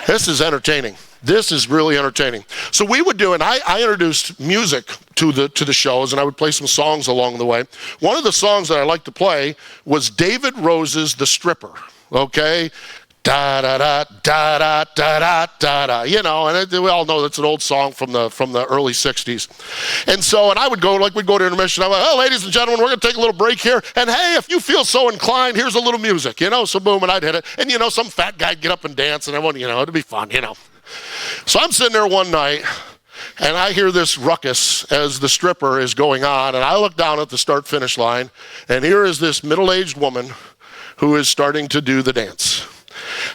This is entertaining. This is really entertaining. So we would do, and I introduced music to the shows, and I would play some songs along the way. One of the songs that I liked to play was David Rose's The Stripper, okay? Da-da-da, da-da, da-da, da-da, and we all know that's an old song from the early 60s. And I would go, we'd go to intermission. I'm like, oh, ladies and gentlemen, we're going to take a little break here. And hey, if you feel so inclined, here's a little music, So boom, and I'd hit it. And, some fat guy'd get up and dance, and everyone, it'd be fun, So I'm sitting there one night, and I hear this ruckus as the stripper is going on, and I look down at the start-finish line, and here is this middle-aged woman who is starting to do the dance.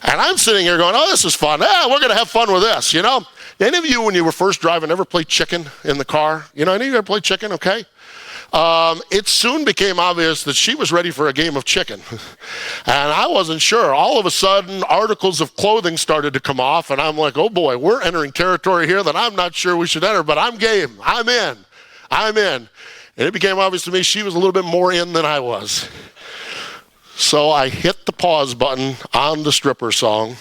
And I'm sitting here going, oh, this is fun. We're going to have fun with this, Any of you, when you were first driving, ever played chicken in the car? Any of you ever played chicken, okay? It soon became obvious that she was ready for a game of chicken. And I wasn't sure. All of a sudden, articles of clothing started to come off, and I'm like, oh boy, we're entering territory here that I'm not sure we should enter, but I'm game. I'm in. And it became obvious to me she was a little bit more in than I was. So I hit the pause button on the stripper song.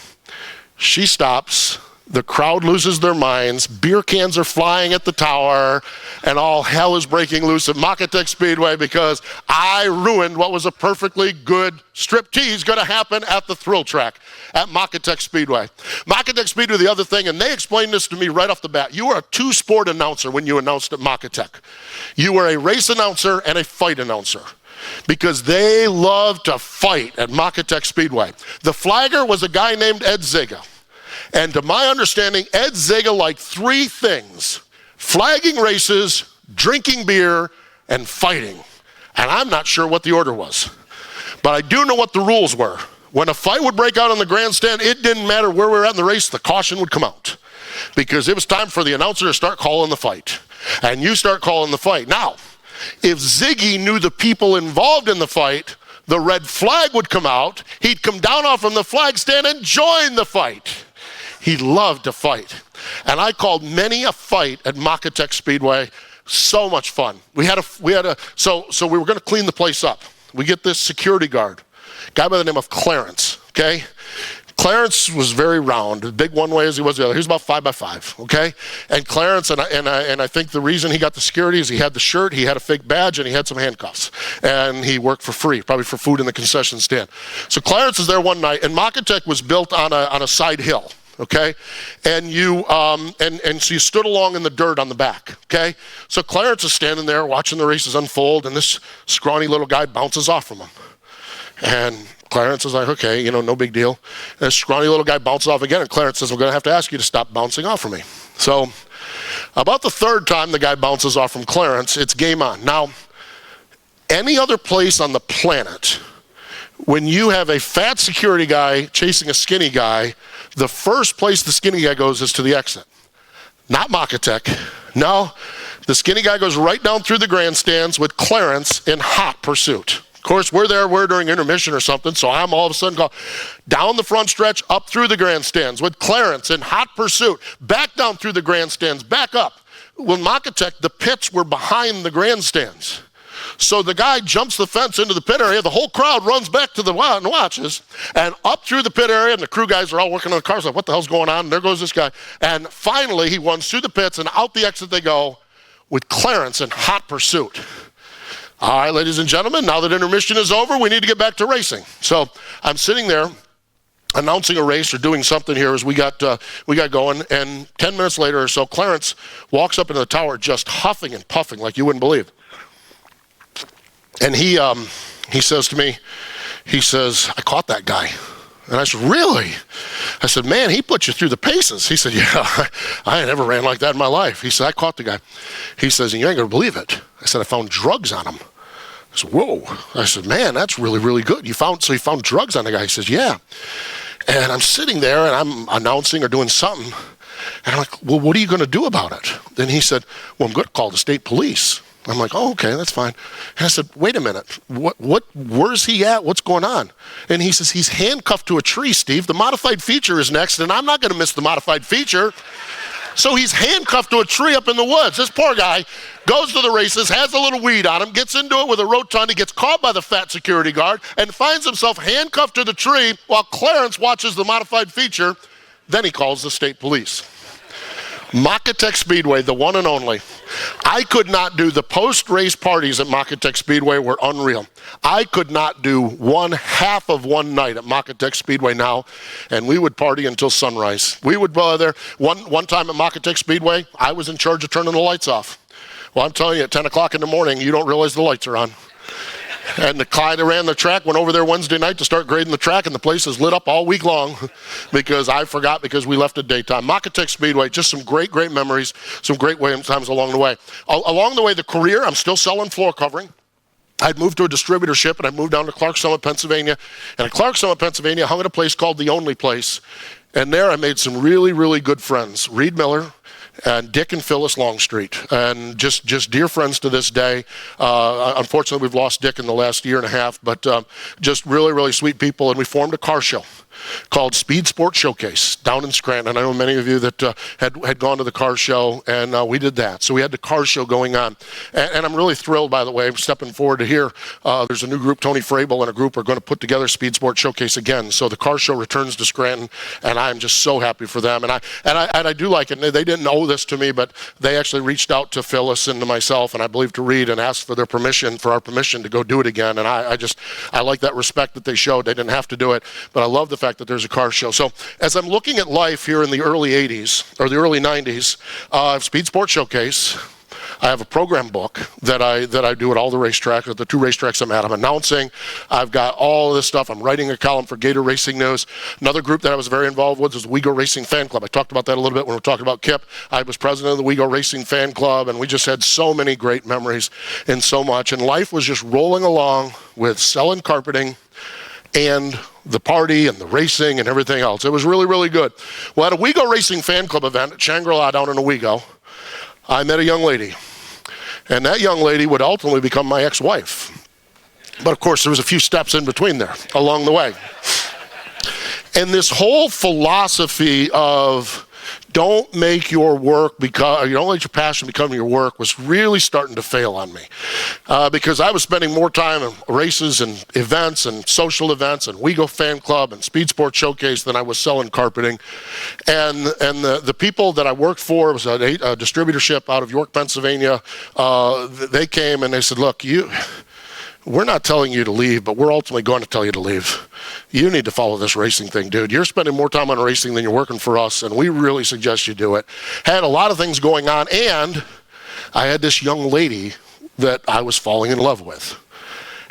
She stops. The crowd loses their minds. Beer cans are flying at the tower, and all hell is breaking loose at MAVTV Speedway because I ruined what was a perfectly good striptease going to happen at the Thrill Track at MAVTV Speedway. MAVTV Speedway, the other thing, and they explained this to me right off the bat. You were a two-sport announcer when you announced at MAVTV. You were a race announcer and a fight announcer, because they love to fight at MAVTV Speedway. The flagger was a guy named Ed Ziga. And to my understanding, Ed Ziga liked 3 things: flagging races, drinking beer, and fighting. And I'm not sure what the order was. But I do know what the rules were. When a fight would break out on the grandstand, it didn't matter where we were at in the race, the caution would come out. Because it was time for the announcer to start calling the fight. And you start calling the fight. Now, if Ziggy knew the people involved in the fight, the red flag would come out. He'd come down off from the flag stand and join the fight. He loved to fight. And I called many a fight at MAVTV Speedway. So much fun. So we were going to clean the place up. We get this security guard, guy by the name of Clarence, okay? Clarence was very round, big one way as he was the other. He was about 5'5", okay? And Clarence, and I think the reason he got the security is he had the shirt, he had a fake badge, and he had some handcuffs. And he worked for free, probably for food in the concession stand. So Clarence is there one night, and MAVTV was built on a side hill. Okay, and so you stood along in the dirt on the back. Okay, so Clarence is standing there watching the races unfold, and this scrawny little guy bounces off from him. And Clarence is like, okay, no big deal. And this scrawny little guy bounces off again, and Clarence says, "I'm going to have to ask you to stop bouncing off from me." So about the third time the guy bounces off from Clarence, it's game on. Now, Any other place on the planet, when you have a fat security guy chasing a skinny guy, the first place the skinny guy goes is to the exit. Not Makatech. No, the skinny guy goes right down through the grandstands with Clarence in hot pursuit. Of course, we're during intermission or something, so I'm all of a sudden going down the front stretch, up through the grandstands with Clarence in hot pursuit, back down through the grandstands, back up. With Makatech, the pits were behind the grandstands. So the guy jumps the fence into the pit area, the whole crowd runs back to the watches, and up through the pit area, and the crew guys are all working on the cars, like, what the hell's going on? And there goes this guy. And finally, he runs through the pits, and out the exit they go with Clarence in hot pursuit. All right, ladies and gentlemen, now that intermission is over, we need to get back to racing. So I'm sitting there announcing a race or doing something here as we got going, and 10 minutes later or so, Clarence walks up into the tower just huffing and puffing like you wouldn't believe. And he says to me, he says, I caught that guy. And I said, really? I said, man, he put you through the paces. He said, yeah, I never ran like that in my life. He said, I caught the guy. He says, and you ain't gonna believe it. I said, I found drugs on him. I said, whoa. I said, man, that's really, really good. So you found drugs on the guy? He says, yeah. And I'm sitting there and I'm announcing or doing something. And I'm like, well, what are you gonna do about it? Then he said, well, I'm gonna call the state police. I'm like, oh, okay, that's fine. And I said, wait a minute, where's he at? What's going on? And he says, he's handcuffed to a tree, Steve. The modified feature is next, and I'm not gonna miss the modified feature. So he's handcuffed to a tree up in the woods. This poor guy goes to the races, has a little weed on him, gets into it with a rotund, he gets caught by the fat security guard, and finds himself handcuffed to the tree while Clarence watches the modified feature. Then he calls the state police. Makatech Speedway, the one and only. I could not do the post-race parties at Makatech Speedway were unreal. I could not do one half of one night at Makatech Speedway now, and we would party until sunrise. We would go there. One time at Makatech Speedway, I was in charge of turning the lights off. Well, I'm telling you, at 10 o'clock in the morning, you don't realize the lights are on. And the guy that ran the track went over there Wednesday night to start grading the track, and the place is lit up all week long because I forgot because we left at daytime. Makatech Speedway, just some great, great memories, some great times along the way. Along the way, the career, I'm still selling floor covering. I'd moved to a distributorship, and I moved down to Clark Summit, Pennsylvania. And at Clark Summit, Pennsylvania, I hung at a place called The Only Place. And there I made some really, really good friends. Reed Miller, and Dick and Phyllis Longstreet, and just dear friends to this day. Unfortunately, we've lost Dick in the last year and a half, but just really, really sweet people. And we formed a car show called Speed Sports Showcase down in Scranton. I know many of you that had gone to the car show, and we did that. So we had the car show going on. And I'm really thrilled, by the way, I'm stepping forward to here. There's a new group, Tony Frabel and a group are going to put together Speed Sports Showcase again. So the car show returns to Scranton, and I'm just so happy for them. And I do like it. They didn't owe this to me, but they actually reached out to Phyllis and to myself, and I believe to Reed, and asked for our permission to go do it again. And I like that respect that they showed. They didn't have to do it, but I love the fact that there's a car show. So as I'm looking at life here in the early 80s or the early 90s, Speed Sports Showcase, I have a program book that I do at all the racetracks, at the two racetracks I'm at. I'm announcing. I've got all of this stuff. I'm writing a column for Gator Racing News. Another group that I was very involved with was the WeGo Racing Fan Club. I talked about that a little bit when we were talking about Kip. I was president of the WeGo Racing Fan Club, and we just had so many great memories and so much. And life was just rolling along with selling carpeting and the party and the racing and everything else. It was really, really good. Well, at a WeGo Racing Fan Club event at Shangri-La down in Owego, I met a young lady. And that young lady would ultimately become my ex-wife. But of course, there was a few steps in between there along the way. And this whole philosophy of don't make your work don't let your passion become your work was really starting to fail on me. Because I was spending more time in races and events and social events and WeGo Fan Club and Speed Sports Showcase than I was selling carpeting. And the people that I worked for, it was a distributorship out of York, Pennsylvania. They came and they said, look, we're not telling you to leave, but we're ultimately going to tell you to leave. You need to follow this racing thing, dude. You're spending more time on racing than you're working for us, and we really suggest you do it. Had a lot of things going on, and I had this young lady that I was falling in love with.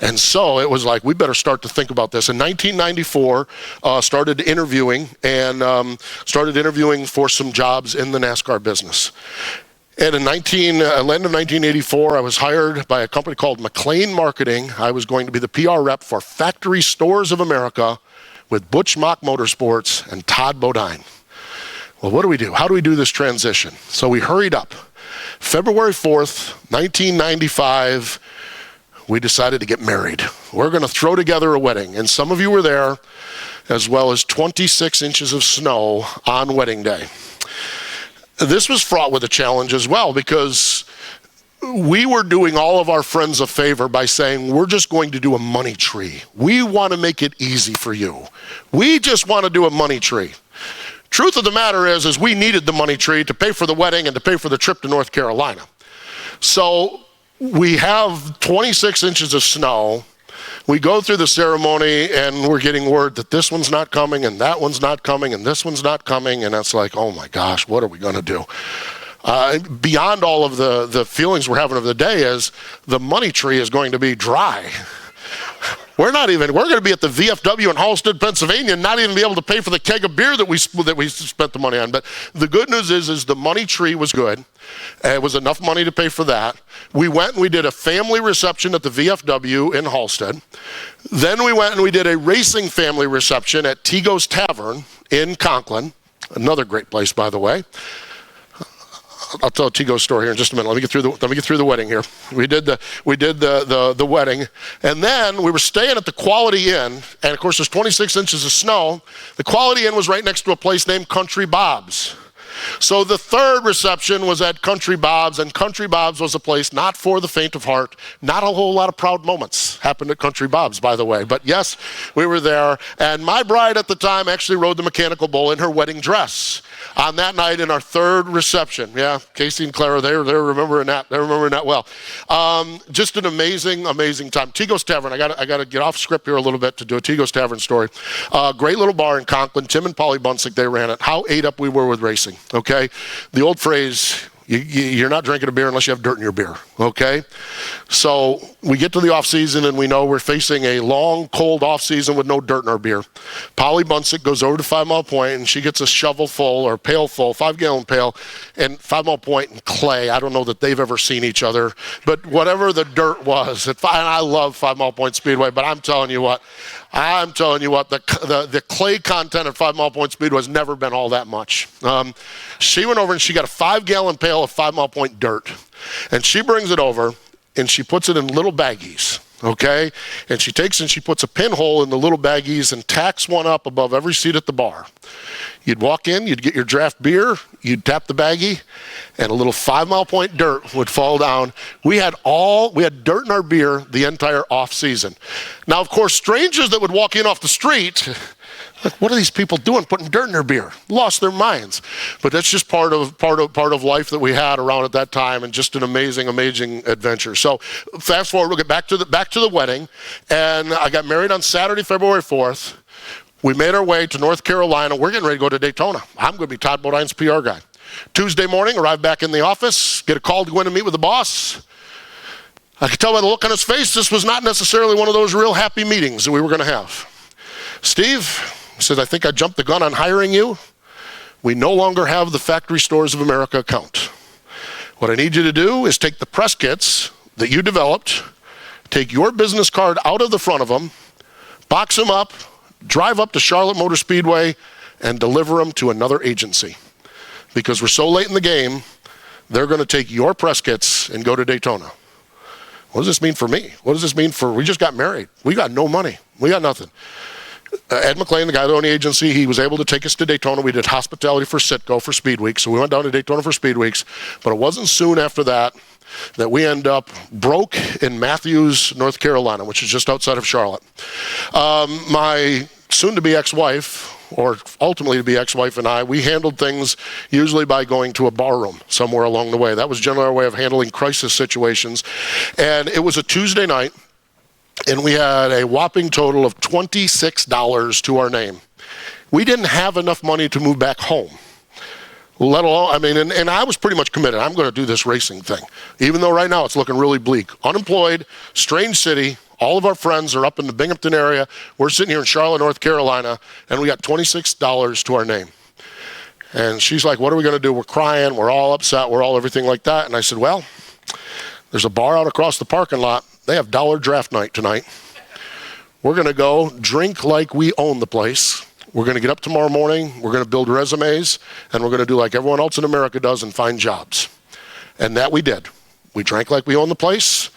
And so it was like, we better start to think about this. In 1994, started interviewing for some jobs in the NASCAR business. And in end of 1984, I was hired by a company called McLean Marketing. I was going to be the PR rep for Factory Stores of America with Butch Mock Motorsports and Todd Bodine. Well, what do we do? How do we do this transition? So we hurried up. February 4th, 1995, we decided to get married. We're going to throw together a wedding. And some of you were there, as well as 26 inches of snow on wedding day. This was fraught with a challenge as well, because we were doing all of our friends a favor by saying, we're just going to do a money tree. We want to make it easy for you. We just want to do a money tree. Truth of the matter is we needed the money tree to pay for the wedding and to pay for the trip to North Carolina. So we have 26 inches of snow. We go through the ceremony and we're getting word that this one's not coming and that one's not coming and this one's not coming. And it's like, oh my gosh, what are we going to do? Beyond all of the feelings we're having of the day is the money tree is going to be dry. We're going to be at the VFW in Halstead, Pennsylvania, and not even be able to pay for the keg of beer that we spent the money on. But the good news is the money tree was good. It was enough money to pay for that. We went and we did a family reception at the VFW in Halstead. Then we went and we did a racing family reception at Tigo's Tavern in Conklin. Another great place, by the way. I'll tell Tigo's story here in just a minute. Let me get through the wedding here. We did the wedding, and then we were staying at the Quality Inn, and of course there's 26 inches of snow. The Quality Inn was right next to a place named Country Bob's. So the third reception was at Country Bob's, and Country Bob's was a place not for the faint of heart. Not a whole lot of proud moments happened at Country Bob's, by the way. But yes, we were there, and my bride at the time actually rode the mechanical bull in her wedding dress on that night in our third reception. Yeah, Casey and Clara, they're remembering that. They're remembering that well. Just an amazing, amazing time. Tigo's Tavern. I got to get off script here a little bit to do a Tigo's Tavern story. Great little bar in Conklin. Tim and Polly Bunsick, they ran it. How ate up we were with racing. Okay, the old phrase, you're not drinking a beer unless you have dirt in your beer, okay? So we get to the off season and we know we're facing a long, cold off season with no dirt in our beer. Polly Bunsick goes over to 5 Mile Point and she gets a shovel full or pail full, 5-gallon pail, and 5 Mile Point and clay. I don't know that they've ever seen each other, but whatever the dirt was, and I love 5 Mile Point Speedway, but I'm telling you what, the clay content at 5 Mile Point Speedway has never been all that much. She went over and she got a 5-gallon pail of 5 Mile Point dirt. And she brings it over and she puts it in little baggies, okay? And she takes and she puts a pinhole in the little baggies and tacks one up above every seat at the bar. You'd walk in, you'd get your draft beer, you'd tap the baggie, and a little 5 Mile Point dirt would fall down. We had dirt in our beer the entire off season. Now, of course, strangers that would walk in off the street, like, what are these people doing putting dirt in their beer? Lost their minds. But that's just part of life that we had around at that time, and just an amazing, amazing adventure. So fast forward, we'll get back to the wedding, and I got married on Saturday, February 4th. We made our way to North Carolina. We're getting ready to go to Daytona. I'm going to be Todd Bodine's PR guy. Tuesday morning, arrive back in the office, get a call to go in and meet with the boss. I could tell by the look on his face, this was not necessarily one of those real happy meetings that we were going to have. Steve, he says, I think I jumped the gun on hiring you. We no longer have the Factory Stores of America account. What I need you to do is take the press kits that you developed, take your business card out of the front of them, box them up, drive up to Charlotte Motor Speedway, and deliver them to another agency. Because we're so late in the game, they're going to take your press kits and go to Daytona. What does this mean for me? What does this mean for, we just got married. We got no money. We got nothing. Ed McLean, the guy that owned the agency, he was able to take us to Daytona. We did hospitality for Citgo for Speed Weeks. So we went down to Daytona for Speed Weeks. But it wasn't soon after that we end up broke in Matthews, North Carolina, which is just outside of Charlotte. My soon-to-be ex-wife, or ultimately to be ex-wife, and I, we handled things usually by going to a bar room somewhere along the way. That was generally our way of handling crisis situations. And it was a Tuesday night, and we had a whopping total of $26 to our name. We didn't have enough money to move back home. Let alone, and I was pretty much committed. I'm going to do this racing thing, even though right now it's looking really bleak. Unemployed, strange city. All of our friends are up in the Binghamton area. We're sitting here in Charlotte, North Carolina, and we got $26 to our name. And she's like, what are we going to do? We're crying. We're all upset. We're all everything like that. And I said, well, there's a bar out across the parking lot. They have dollar draft night tonight. We're going to go drink like we own the place. We're going to get up tomorrow morning. We're going to build resumes. And we're going to do like everyone else in America does and find jobs. And that we did. We drank like we owned the place,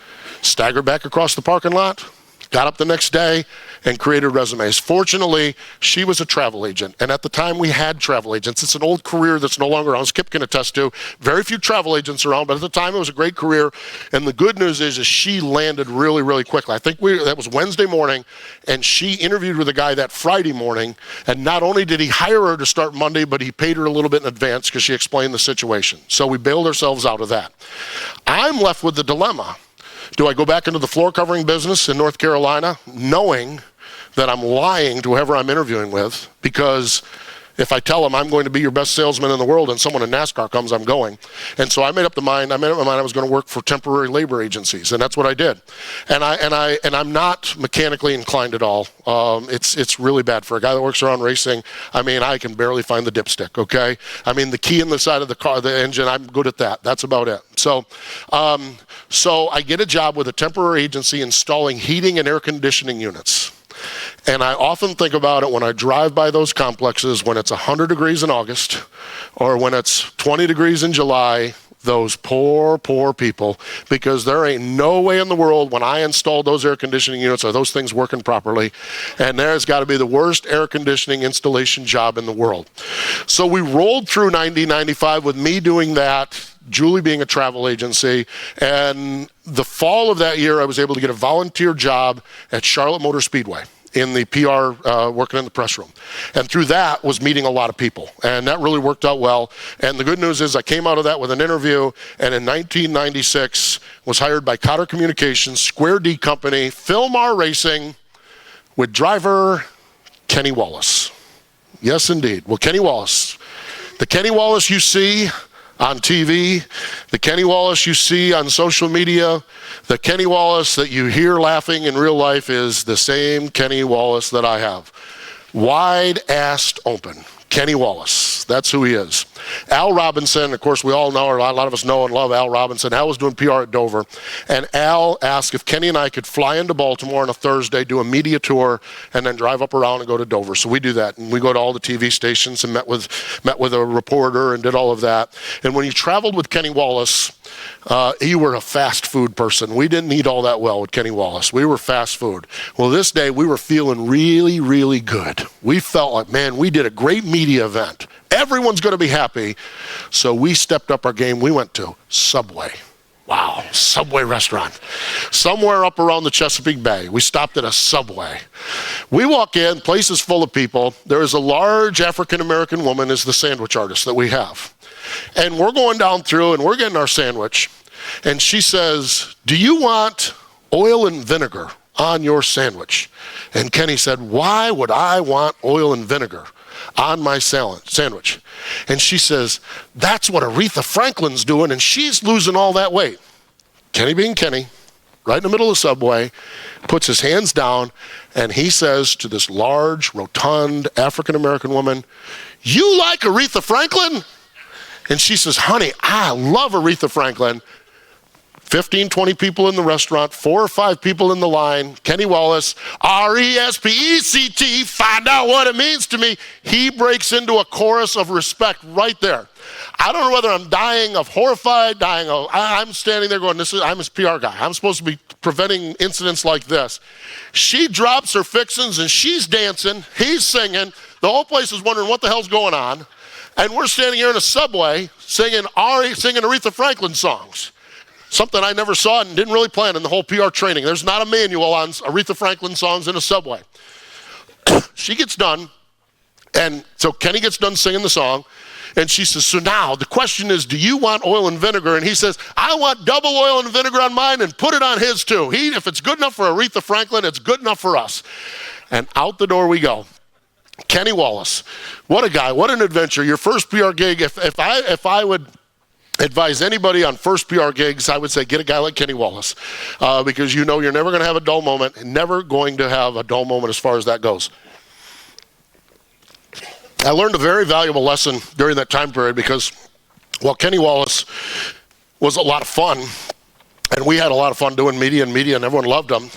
staggered back across the parking lot, got up the next day, and created resumes. Fortunately, she was a travel agent, and at the time we had travel agents. It's an old career that's no longer around. Skip can attest to. Very few travel agents around, but at the time it was a great career. And the good news is she landed really, really quickly. I think that was Wednesday morning, and she interviewed with a guy that Friday morning, and not only did he hire her to start Monday, but he paid her a little bit in advance because she explained the situation. So we bailed ourselves out of that. I'm left with the dilemma. Do I go back into the floor covering business in North Carolina, knowing that I'm lying to whoever I'm interviewing with? Because if I tell them I'm going to be your best salesman in the world and someone in NASCAR comes, I'm going. And so I made up my mind I was going to work for temporary labor agencies, and that's what I did. And I'm not mechanically inclined at all. It's really bad for a guy that works around racing. I mean, I can barely find the dipstick, okay? I mean, the key in the side of the car, the engine, I'm good at that. That's about it. So I get a job with a temporary agency installing heating and air conditioning units. And I often think about it when I drive by those complexes when it's 100 degrees in August or when it's 20 degrees in July, those poor, poor people, because there ain't no way in the world when I installed those air conditioning units are those things working properly. And there's got to be the worst air conditioning installation job in the world. So we rolled through 1995 with me doing that, Julie being a travel agency, and the fall of that year I was able to get a volunteer job at Charlotte Motor Speedway in the PR, working in the press room. And through that was meeting a lot of people, and that really worked out well. And the good news is I came out of that with an interview, and in 1996 was hired by Cotter Communications, Square D Company, Philmar Racing, with driver Kenny Wallace. Yes, indeed. Well, Kenny Wallace. The Kenny Wallace you see on TV, the Kenny Wallace you see on social media, the Kenny Wallace that you hear laughing in real life is the same Kenny Wallace that I have. Wide-assed open. Kenny Wallace. That's who he is. Al Robinson, of course, we all know, or a lot of us know and love Al Robinson. Al was doing PR at Dover, and Al asked if Kenny and I could fly into Baltimore on a Thursday, do a media tour, and then drive up around and go to Dover. So we do that, and we go to all the TV stations and met with a reporter and did all of that. And when you traveled with Kenny Wallace, you were a fast food person. We didn't eat all that well with Kenny Wallace. We were fast food. Well, this day we were feeling really, really good. We felt like, man, we did a great media event. Everyone's going to be happy. So we stepped up our game. We went to Subway. Wow, Subway restaurant. Somewhere up around the Chesapeake Bay. We stopped at a Subway. We walk in, place is full of people. There is a large African-American woman as the sandwich artist that we have. And we're going down through and we're getting our sandwich. And she says, do you want oil and vinegar on your sandwich? And Kenny said, why would I want oil and vinegar on my sandwich? And she says, that's what Aretha Franklin's doing, and she's losing all that weight. Kenny being Kenny, right in the middle of the Subway, puts his hands down, and he says to this large, rotund African-American woman, you like Aretha Franklin? And she says, honey, I love Aretha Franklin. 15, 20 people in the restaurant, 4 or 5 people in the line. Kenny Wallace, R-E-S-P-E-C-T, find out what it means to me. He breaks into a chorus of respect right there. I don't know whether I'm dying of horrified, I'm standing there going, I'm his PR guy. I'm supposed to be preventing incidents like this. She drops her fixins and she's dancing, he's singing. The whole place is wondering what the hell's going on. And we're standing here in a Subway singing Aretha Franklin songs. Something I never saw and didn't really plan in the whole PR training. There's not a manual on Aretha Franklin songs in a Subway. She gets done, and so Kenny gets done singing the song, and she says, so now the question is, do you want oil and vinegar? And he says, I want double oil and vinegar on mine and put it on his too. If it's good enough for Aretha Franklin, it's good enough for us. And out the door we go. Kenny Wallace, what a guy, what an adventure. Your first PR gig, if I would advise anybody on first PR gigs, I would say get a guy like Kenny Wallace, because you know you're never going to have a dull moment, never going to have a dull moment as far as that goes. I learned a very valuable lesson during that time period because while Kenny Wallace was a lot of fun, and we had a lot of fun doing media, and everyone loved them,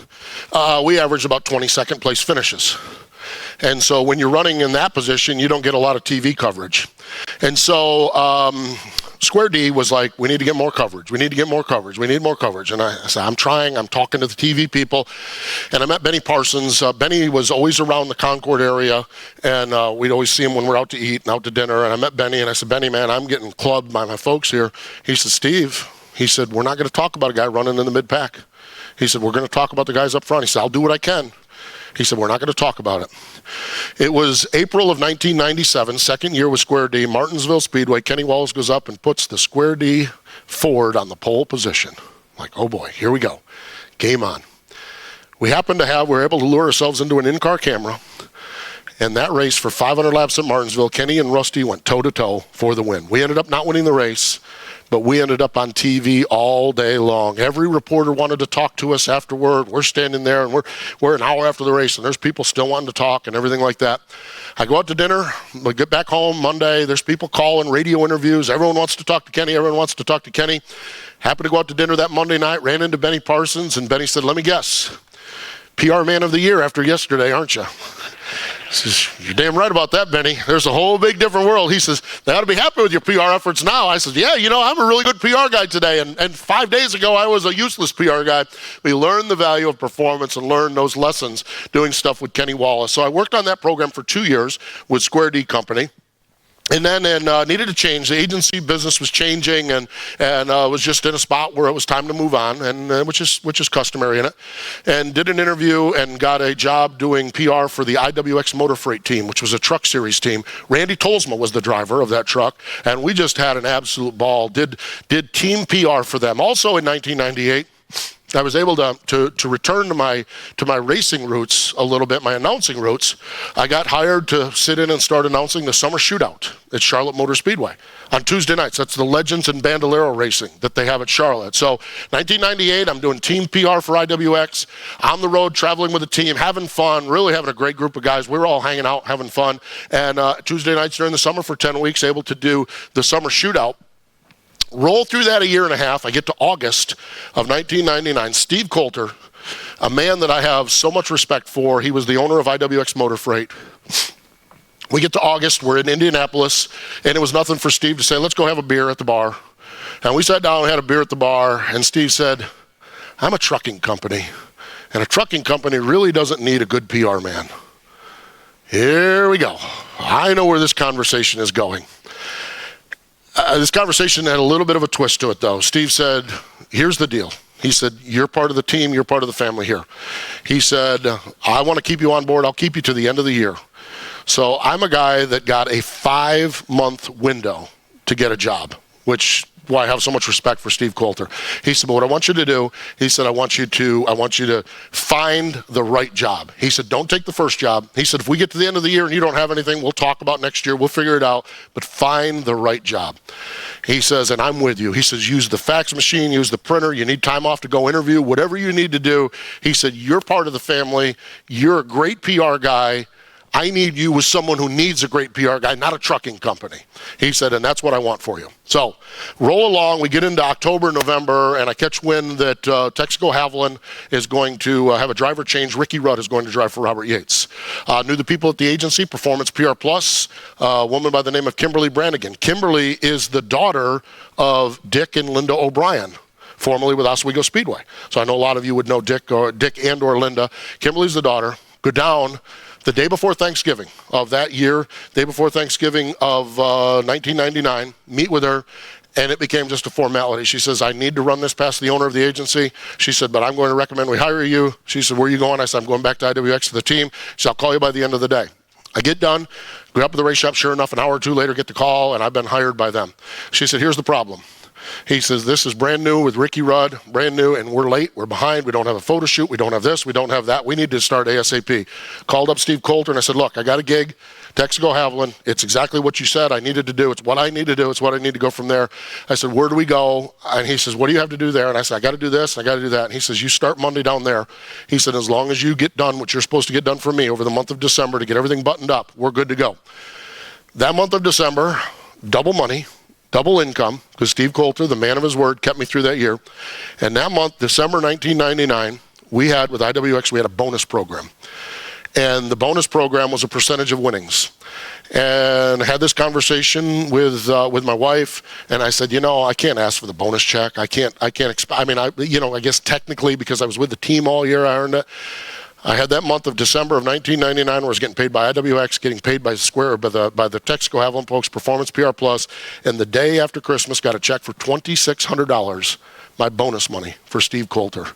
we averaged about 22nd place finishes. And so when you're running in that position, you don't get a lot of TV coverage. And so Square D was like, we need to get more coverage. We need to get more coverage. We need more coverage. And I said, I'm trying. I'm talking to the TV people. And I met Benny Parsons. Benny was always around the Concord area, and we'd always see him when we're out to eat and out to dinner. And I met Benny, and I said, Benny, man, I'm getting clubbed by my folks here. He said, Steve, he said, we're not going to talk about a guy running in the mid-pack. He said, we're going to talk about the guys up front. He said, I'll do what I can. He said, we're not going to talk about it. It was April of 1997, second year with Square D, Martinsville Speedway. Kenny Wallace goes up and puts the Square D Ford on the pole position. I'm like, oh boy, here we go. Game on. We were able to lure ourselves into an in-car camera. And that race for 500 laps at Martinsville, Kenny and Rusty went toe-to-toe for the win. We ended up not winning the race, but we ended up on TV all day long. Every reporter wanted to talk to us afterward. We're standing there, and we're an hour after the race, and there's people still wanting to talk and everything like that. I go out to dinner. We get back home Monday. There's people calling, radio interviews. Everyone wants to talk to Kenny. Everyone wants to talk to Kenny. Happened to go out to dinner that Monday night, ran into Benny Parsons, and Benny said, let me guess, PR Man of the Year after yesterday, aren't you? He says, you're damn right about that, Benny. There's a whole big different world. He says, they ought to be happy with your PR efforts now. I said, yeah, I'm a really good PR guy today. And 5 days ago, I was a useless PR guy. We learned the value of performance and learned those lessons doing stuff with Kenny Wallace. So I worked on that program for 2 years with Square D Company. And then needed to change. The agency business was changing, and was just in a spot where it was time to move on, and which is customary in it. And did an interview and got a job doing PR for the IWX Motor Freight team, which was a truck series team. Randy Tolsma was the driver of that truck, and we just had an absolute ball. Did team PR for them. Also in 1998. I was able to return to my racing roots a little bit, my announcing roots. I got hired to sit in and start announcing the Summer Shootout at Charlotte Motor Speedway on Tuesday nights. That's the Legends and Bandolero racing that they have at Charlotte. So 1998, I'm doing team PR for IWX, on the road, traveling with the team, having fun, really having a great group of guys. We were all hanging out, having fun. And Tuesday nights during the summer for 10 weeks, able to do the Summer Shootout. Roll through that a year and a half. I get to August of 1999. Steve Coulter, a man that I have so much respect for. He was the owner of IWX Motor Freight. We get to August. We're in Indianapolis, and it was nothing for Steve to say, let's go have a beer at the bar. And we sat down and had a beer at the bar, and Steve said, I'm a trucking company, and a trucking company really doesn't need a good PR man. Here we go. I know where this conversation is going. This conversation had a little bit of a twist to it, though. Steve said, here's the deal. He said, you're part of the team. You're part of the family here. He said, I want to keep you on board. I'll keep you to the end of the year. So I'm a guy that got a 5-month window to get a job, which why I have so much respect for Steve Coulter. He said, but what I want you to do, he said, I want you to find the right job. He said, don't take the first job. He said, if we get to the end of the year and you don't have anything, we'll talk about next year. We'll figure it out, but find the right job. He says, and I'm with you. He says, use the fax machine, use the printer. You need time off to go interview, whatever you need to do. He said, you're part of the family. You're a great PR guy. I need you with someone who needs a great PR guy, not a trucking company. He said, and that's what I want for you. So roll along. We get into October, November, and I catch wind that Texaco Haviland is going to have a driver change. Ricky Rudd is going to drive for Robert Yates. Knew the people at the agency, Performance PR Plus, a woman by the name of Kimberly Brannigan. Kimberly is the daughter of Dick and Linda O'Brien, formerly with Oswego Speedway. So I know a lot of you would know Dick and or Linda. Kimberly's the daughter. Go down. The day before Thanksgiving of that year, day before Thanksgiving of 1999, meet with her, and it became just a formality. She says, I need to run this past the owner of the agency. She said, but I'm going to recommend we hire you. She said, where are you going? I said, I'm going back to IWX to the team. She said, I'll call you by the end of the day. I get done, go up to the race shop. Sure enough, an hour or two later, get the call, and I've been hired by them. She said, here's the problem. He says, this is brand new with Ricky Rudd, brand new, and we're late, we're behind, we don't have a photo shoot, we don't have this, we don't have that, we need to start ASAP. Called up Steve Coulter and I said, look, I got a gig, Texaco Haviland, it's exactly what you said I needed to do, it's what I need to do, it's what I need to go from there. I said, where do we go? And he says, what do you have to do there? And I said, I got to do this, I got to do that. And he says, you start Monday down there. He said, as long as you get done what you're supposed to get done for me over the month of December to get everything buttoned up, we're good to go. That month of December, double money, double income, because Steve Coulter, the man of his word, kept me through that year. And that month, December 1999, with IWX, we had a bonus program. And the bonus program was a percentage of winnings. And I had this conversation with my wife, and I said, I can't ask for the bonus check. I guess technically, because I was with the team all year, I earned it. I had that month of December of 1999 where I was getting paid by IWX, getting paid by the Texaco Haviland folks, Performance PR Plus, and the day after Christmas got a check for $2,600, my bonus money for Steve Coulter.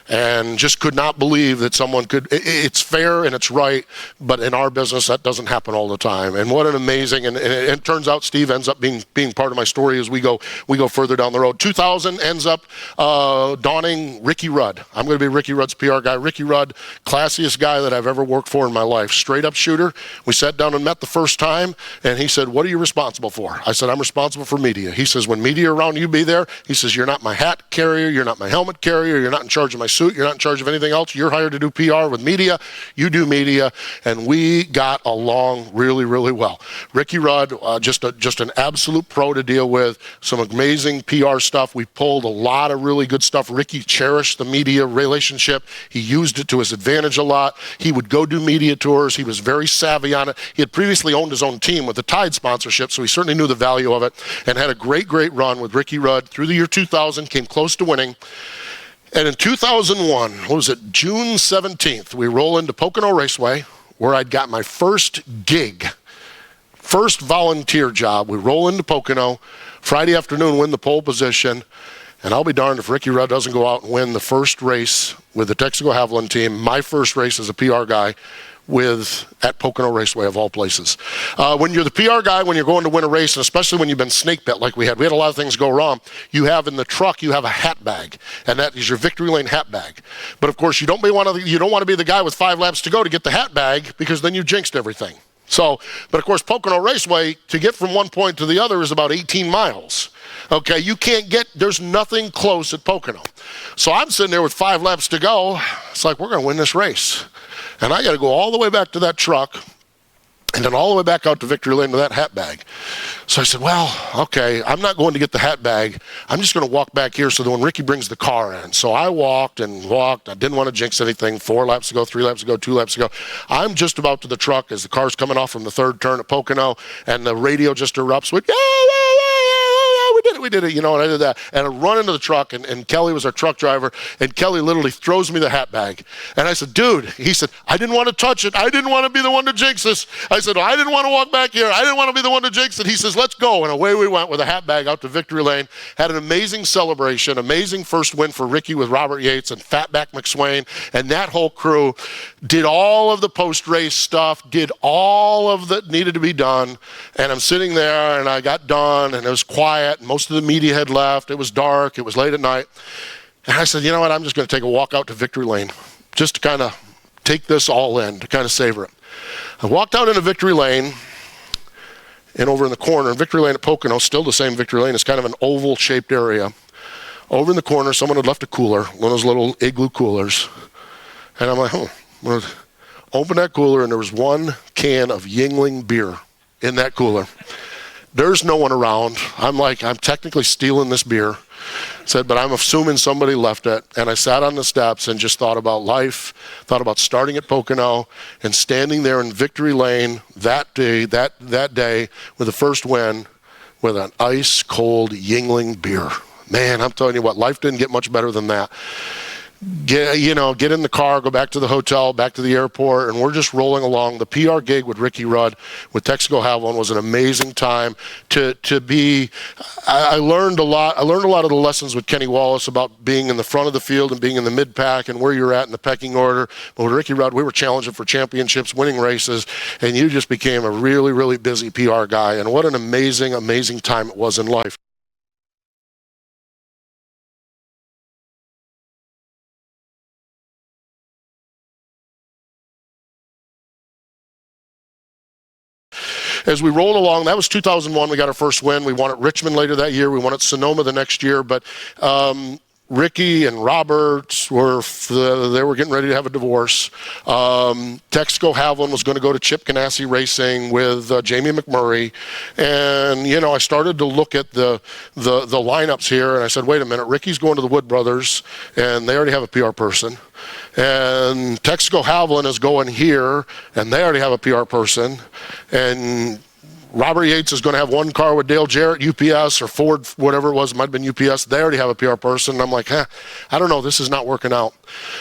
And just could not believe that someone could. It's fair and it's right, but in our business that doesn't happen all the time. And what an amazing, and it turns out Steve ends up being part of my story as we go further down the road. 2000 ends up dawning Ricky Rudd. I'm going to be Ricky Rudd's PR guy. Ricky Rudd, classiest guy that I've ever worked for in my life. Straight up shooter. We sat down and met the first time, and he said, "What are you responsible for?" I said, "I'm responsible for media." He says, "When media around you be there," he says, "you're not my hat carrier, you're not my helmet carrier, you're not in charge of my suit, you're not in charge of anything else. You're hired to do PR with media. You do media." And we got along really, really well. Ricky Rudd, just an absolute pro to deal with. Some amazing PR stuff. We pulled a lot of really good stuff. Ricky cherished the media relationship. He used it to his advantage a lot. He would go do media tours. He was very savvy on it. He had previously owned his own team with the Tide sponsorship, so he certainly knew the value of it, and had a great, great run with Ricky Rudd through the year 2000, came close to winning. And in 2001, June 17th, we roll into Pocono Raceway, where I'd got my first gig, first volunteer job. We roll into Pocono, Friday afternoon, win the pole position, and I'll be darned if Ricky Rudd doesn't go out and win the first race with the Texaco Haviland team, my first race as a PR guy, at Pocono Raceway of all places. When you're the PR guy, when you're going to win a race, and especially when you've been snake bit like we had a lot of things go wrong. You have in the truck, you have a hat bag, and that is your victory lane hat bag. But of course, you don't want to be the guy with 5 laps to go to get the hat bag, because then you jinxed everything. So, but of course, Pocono Raceway, to get from one point to the other is about 18 miles. Okay, there's nothing close at Pocono. So I'm sitting there with 5 laps to go. It's like, we're going to win this race. And I got to go all the way back to that truck, and then all the way back out to victory lane with that hat bag. So I said, well, okay, I'm not going to get the hat bag. I'm just going to walk back here so that when Ricky brings the car in. So I walked and walked. I didn't want to jinx anything. 4 laps to go, 3 laps to go, 2 laps to go. I'm just about to the truck as the car's coming off from the third turn at Pocono, and the radio just erupts with, we did it, and I did that. And I run into the truck, and Kelly was our truck driver, and Kelly literally throws me the hat bag. And I said, dude, he said, I didn't want to touch it. I didn't want to be the one to jinx this. I said, I didn't want to walk back here. I didn't want to be the one to jinx it. He says, let's go. And away we went with a hat bag out to victory lane. Had an amazing celebration, amazing first win for Ricky with Robert Yates and Fatback McSwain, and that whole crew did all of the post-race stuff, did all of that needed to be done. And I'm sitting there, and I got done, and it was quiet, and most of the media had left. It was dark. It was late at night. And I said, you know what? I'm just going to take a walk out to victory lane just to kind of take this all in, to kind of savor it. I walked out into victory lane, and over in the corner, victory lane at Pocono, still the same victory lane. It's kind of an oval-shaped area. Over in the corner, someone had left a cooler, one of those little igloo coolers. And I'm like, I'm going to open that cooler, and there was 1 can of Yuengling beer in that cooler. There's no one around. I'm technically stealing this beer. Said, but I'm assuming somebody left it. And I sat on the steps and just thought about life, thought about starting at Pocono and standing there in victory lane that day with the first win with an ice cold Yuengling beer. Man, I'm telling you what, life didn't get much better than that. Get in the car, go back to the hotel, back to the airport, and we're just rolling along. The PR gig with Ricky Rudd with Texaco Haviland was an amazing time to be. I learned a lot. I learned a lot of the lessons with Kenny Wallace about being in the front of the field and being in the mid-pack and where you're at in the pecking order. But with Ricky Rudd, we were challenging for championships, winning races, and you just became a really, really busy PR guy. And what an amazing, amazing time it was in life. As we rolled along, that was 2001, we got our first win. We won at Richmond later that year. We won at Sonoma the next year. But Ricky and Robert they were getting ready to have a divorce. Texaco Haviland was going to go to Chip Ganassi Racing with Jamie McMurray. And, you know, I started to look at the lineups here, and I said, wait a minute, Ricky's going to the Wood Brothers, and they already have a PR person. And Texaco Haviland is going here, and they already have a PR person. And Robert Yates is going to have one car with Dale Jarrett, UPS, or Ford, whatever it was, it might have been UPS. They already have a PR person. And I'm like, I don't know, this is not working out.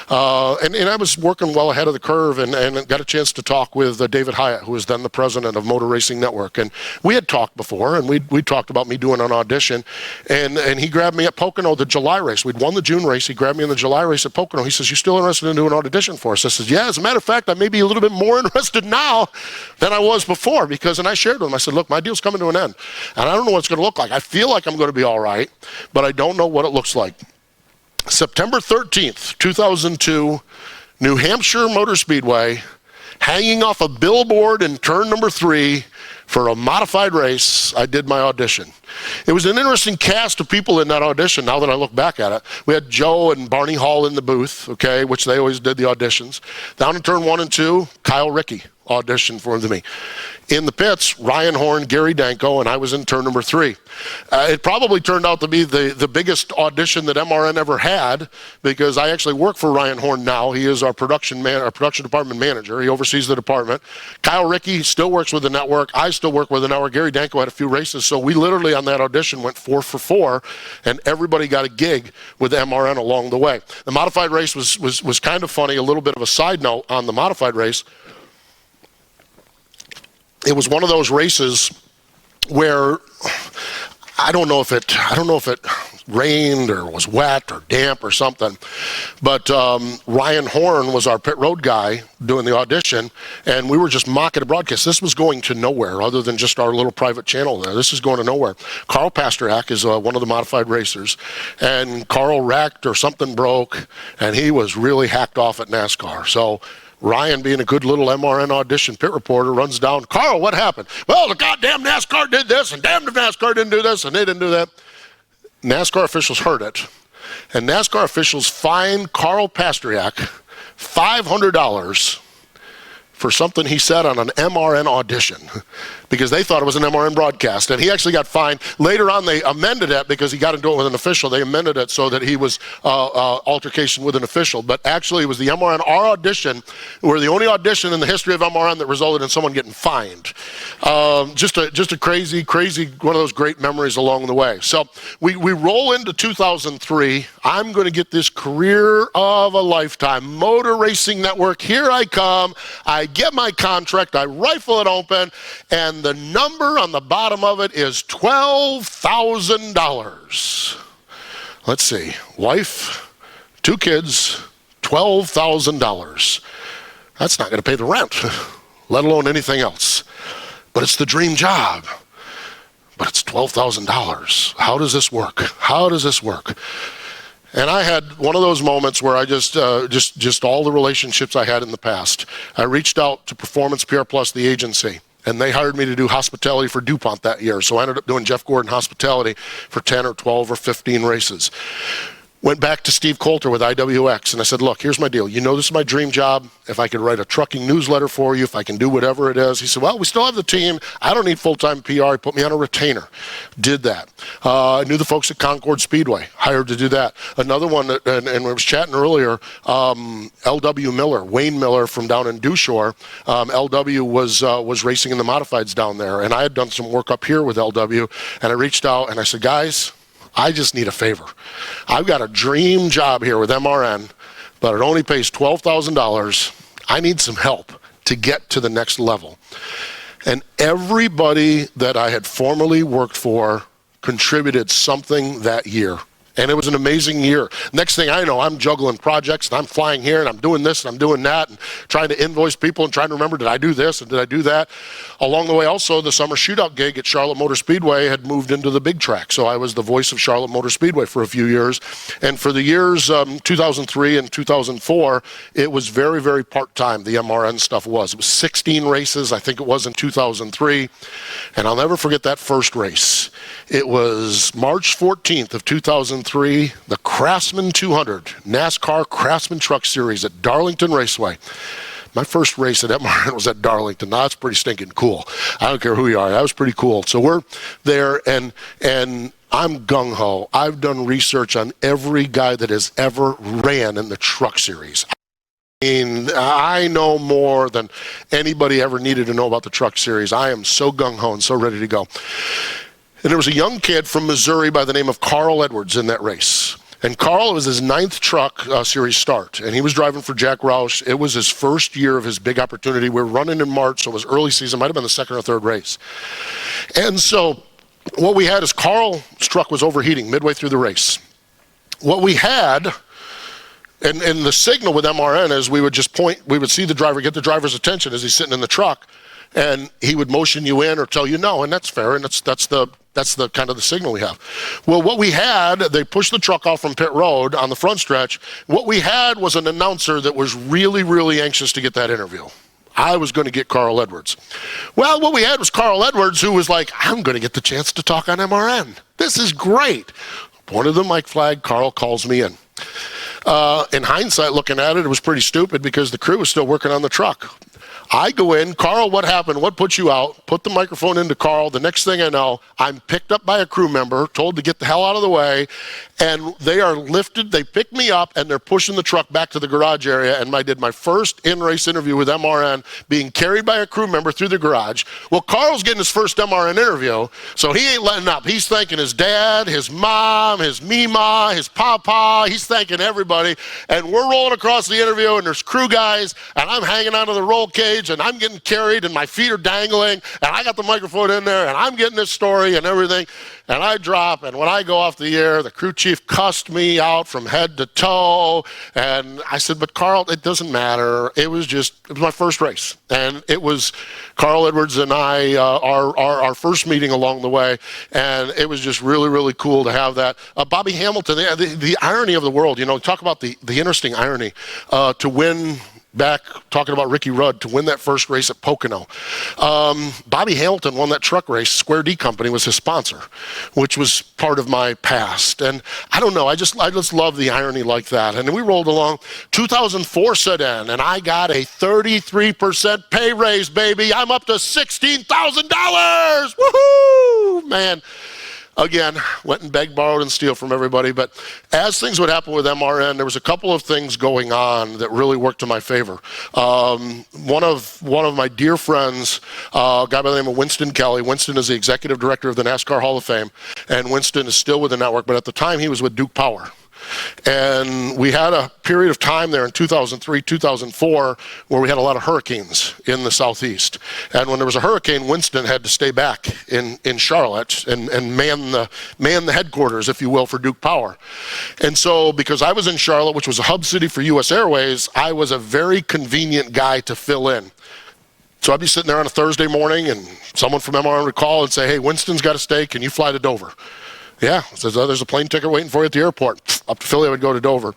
And I was working well ahead of the curve and got a chance to talk with David Hyatt, who was then the president of Motor Racing Network. And we had talked before, and we talked about me doing an audition. And he grabbed me at Pocono, the July race. We'd won the June race. He grabbed me in the July race at Pocono. He says, you still interested in doing an audition for us? I said, yeah, as a matter of fact, I may be a little bit more interested now than I was before, and I shared with him, I said, look, my deal's coming to an end, and I don't know what it's going to look like. I feel like I'm going to be all right, but I don't know what it looks like. September 13th, 2002, New Hampshire Motor Speedway, hanging off a billboard in turn number 3 for a modified race. I did my audition. It was an interesting cast of people in that audition, now that I look back at it. We had Joe and Barney Hall in the booth, okay, which they always did the auditions. Down in turn 1 and 2, Kyle Rickey auditioned for me. In the pits, Ryan Horn, Gary Danko, and I was in turn number 3. It probably turned out to be the biggest audition that MRN ever had, because I actually work for Ryan Horn now. He is our production department manager. He oversees the department. Kyle Rickey still works with the network. I still work with the network. Gary Danko had a few races, so we literally on that audition went 4 for 4, and everybody got a gig with MRN along the way. The modified race was kind of funny. A little bit of a side note on the modified race. It was one of those races where I don't know if it rained or was wet or damp or something, but Ryan Horn was our pit road guy doing the audition, and we were just mocking a broadcast. This was going to nowhere other than just our little private channel there. This is going to nowhere. Carl Pasternak is one of the modified racers, and Carl wrecked or something broke, and he was really hacked off at NASCAR. So Ryan, being a good little MRN audition pit reporter, runs down, Carl, what happened? Well, the goddamn NASCAR did this, and damn if NASCAR didn't do this, and they didn't do that. NASCAR officials heard it, and NASCAR officials fined Carl Pasternak $500 for something he said on an MRN audition, because they thought it was an MRN broadcast. And he actually got fined. Later on, they amended it because he got into it with an official. They amended it so that he was altercation with an official. But actually, it was the MRN, our audition. We're the only audition in the history of MRN that resulted in someone getting fined. Just a crazy, one of those great memories along the way. So we roll into 2003. I'm going to get this career of a lifetime. Motor Racing Network, here I come. I get my contract, I rifle it open, and the number on the bottom of it is $12,000. Let's see, wife, 2 kids, $12,000. That's not going to pay the rent, let alone anything else. But it's the dream job. But it's $12,000. How does this work? How does this work? And I had one of those moments where I just all the relationships I had in the past. I reached out to Performance PR Plus, the agency, and they hired me to do hospitality for DuPont that year. So I ended up doing Jeff Gordon hospitality for 10 or 12 or 15 races. Went back to Steve Coulter with IWX, and I said, look, here's my deal. You know this is my dream job. If I could write a trucking newsletter for you, if I can do whatever it is. He said, well, we still have the team. I don't need full-time PR. He put me on a retainer. Did that. I knew the folks at Concord Speedway, hired to do that. Another one, and we were chatting earlier, LW Miller, Wayne Miller from down in Dewshore. LW was racing in the modifieds down there, and I had done some work up here with LW, and I reached out, and I said, guys, I just need a favor. I've got a dream job here with MRN, but it only pays $12,000. I need some help to get to the next level. And everybody that I had formerly worked for contributed something that year. And it was an amazing year. Next thing I know, I'm juggling projects, and I'm flying here, and I'm doing this, and I'm doing that, and trying to invoice people, and trying to remember, did I do this, and did I do that? Along the way, also, the Summer Shootout gig at Charlotte Motor Speedway had moved into the big track. So I was the voice of Charlotte Motor Speedway for a few years. And for the years 2003 and 2004, it was very, very part-time, the MRN stuff was. It was 16 races, I think it was in 2003. And I'll never forget that first race. It was March 14th of 2003, the Craftsman 200, NASCAR Craftsman Truck Series at Darlington Raceway. My first race at MRN was at Darlington. Now, that's pretty stinking cool. I don't care who you are. That was pretty cool. So we're there, and I'm gung-ho. I've done research on every guy that has ever ran in the Truck Series. I mean, I know more than anybody ever needed to know about the Truck Series. I am so gung-ho and so ready to go. And there was a young kid from Missouri by the name of Carl Edwards in that race. And Carl, it was his 9th Truck Series start, and he was driving for Jack Roush. It was his first year of his big opportunity. We were running in March, so it was early season. Might have been the second or third race. And so what we had is Carl's truck was overheating midway through the race. What we had, and the signal with MRN is we would just point, we would see the driver, get the driver's attention as he's sitting in the truck, and he would motion you in or tell you no, and that's fair, and that's the kind of the signal we have. Well, what we had, they pushed the truck off from pit road on the front stretch. What we had was an announcer that was really, really anxious to get that interview. I was going to get Carl Edwards. Well, what we had was Carl Edwards, who was like, I'm going to get the chance to talk on MRN. This is great. Pointed the mic flag, Carl calls me in. In hindsight, looking at it, it was pretty stupid because the crew was still working on the truck. I go in, Carl, what happened? What put you out? Put the microphone into Carl. The next thing I know, I'm picked up by a crew member, told to get the hell out of the way, and they are lifted, they pick me up, and they're pushing the truck back to the garage area, and I did my first in-race interview with MRN, being carried by a crew member through the garage. Well, Carl's getting his first MRN interview, so he ain't letting up. He's thanking his dad, his mom, his Mima, his papa. He's thanking everybody, and we're rolling across the interview, and there's crew guys, and I'm hanging onto the roll cage, and I'm getting carried, and my feet are dangling, and I got the microphone in there, and I'm getting this story and everything, and I drop, and when I go off the air, the crew chief cussed me out from head to toe, and I said, but Carl, it doesn't matter. It was my first race, and it was Carl Edwards and I, our first meeting along the way, and it was just really, really cool to have that. Bobby Hamilton, the irony of the world, you know, talk about the interesting irony, to win back talking about Ricky Rudd, to win that first race at Pocono. Bobby Hamilton won that truck race. Square D Company was his sponsor, which was part of my past. And I don't know, I just love the irony like that. And then we rolled along. 2004 set in, and I got a 33% pay raise, baby. I'm up to $16,000. Woohoo! Man. Again, went and begged, borrowed, and steal from everybody. But as things would happen with MRN, there was a couple of things going on that really worked to my favor. One of my dear friends, a guy by the name of Winston Kelly. Winston is the executive director of the NASCAR Hall of Fame, and Winston is still with the network, but at the time he was with Duke Power. And we had a period of time there in 2003, 2004, where we had a lot of hurricanes in the southeast. And when there was a hurricane, Winston had to stay back in Charlotte and man the headquarters, if you will, for Duke Power. And so because I was in Charlotte, which was a hub city for US Airways, I was a very convenient guy to fill in. So I'd be sitting there on a Thursday morning, and someone from MRN would call and say, hey, Winston's got to stay, can you fly to Dover? Yeah, says, oh, there's a plane ticket waiting for you at the airport. Up to Philly, I would go to Dover.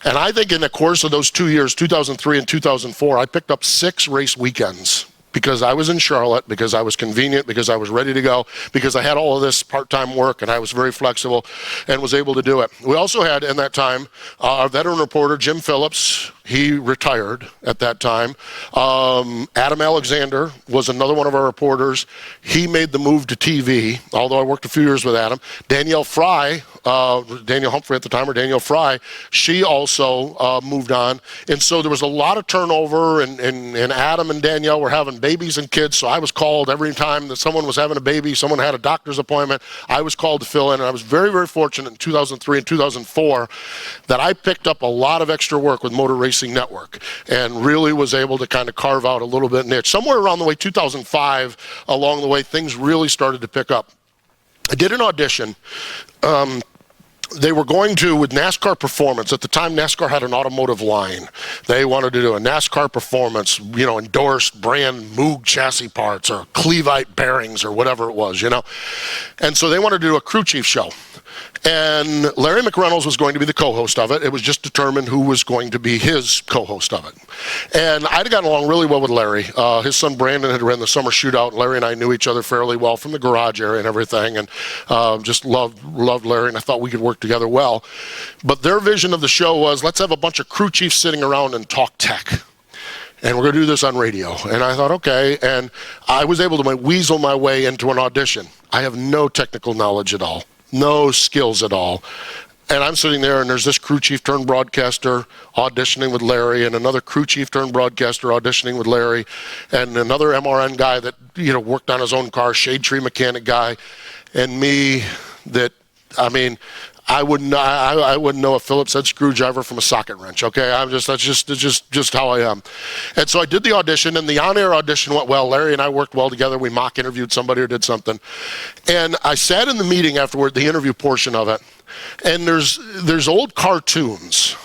And I think in the course of those 2 years, 2003 and 2004, I picked up 6 race weekends because I was in Charlotte, because I was convenient, because I was ready to go, because I had all of this part-time work, and I was very flexible and was able to do it. We also had, in that time, our veteran reporter, Jim Phillips. He retired at that time. Adam Alexander was another one of our reporters. He made the move to TV, although I worked a few years with Adam. Danielle Fry, Danielle Humphrey at the time, or Danielle Fry, she also moved on. And so there was a lot of turnover, and Adam and Danielle were having babies and kids, so I was called every time that someone was having a baby, someone had a doctor's appointment, I was called to fill in, and I was very, very fortunate in 2003 and 2004 that I picked up a lot of extra work with Motor Racing Network and really was able to kind of carve out a little bit niche. Somewhere around the way 2005, along the way, things really started to pick up. I did an audition they were going to, with NASCAR Performance, at the time NASCAR had an automotive line. They wanted to do a NASCAR Performance, endorsed brand Moog chassis parts or Clevite bearings or whatever it was, And so they wanted to do a crew chief show. And Larry McReynolds was going to be the co-host of it. It was just determined who was going to be his co-host of it. And I'd gotten along really well with Larry. His son Brandon had ran the Summer Shootout. Larry and I knew each other fairly well from the garage area and everything, and just loved Larry, and I thought we could work together well. But their vision of the show was, let's have a bunch of crew chiefs sitting around and talk tech. And we're going to do this on radio. And I thought, okay. And I was able to weasel my way into an audition. I have no technical knowledge at all. No skills at all. And I'm sitting there, and there's this crew chief turned broadcaster auditioning with Larry, and another crew chief turned broadcaster auditioning with Larry, and another MRN guy that worked on his own car, shade tree mechanic guy, and me that, I wouldn't know a Phillips head screwdriver from a socket wrench. Okay, that's just how I am. And so I did the audition, and the on-air audition went well. Larry and I worked well together. We mock interviewed somebody or did something, and I sat in the meeting afterward, the interview portion of it, and there's old cartoons.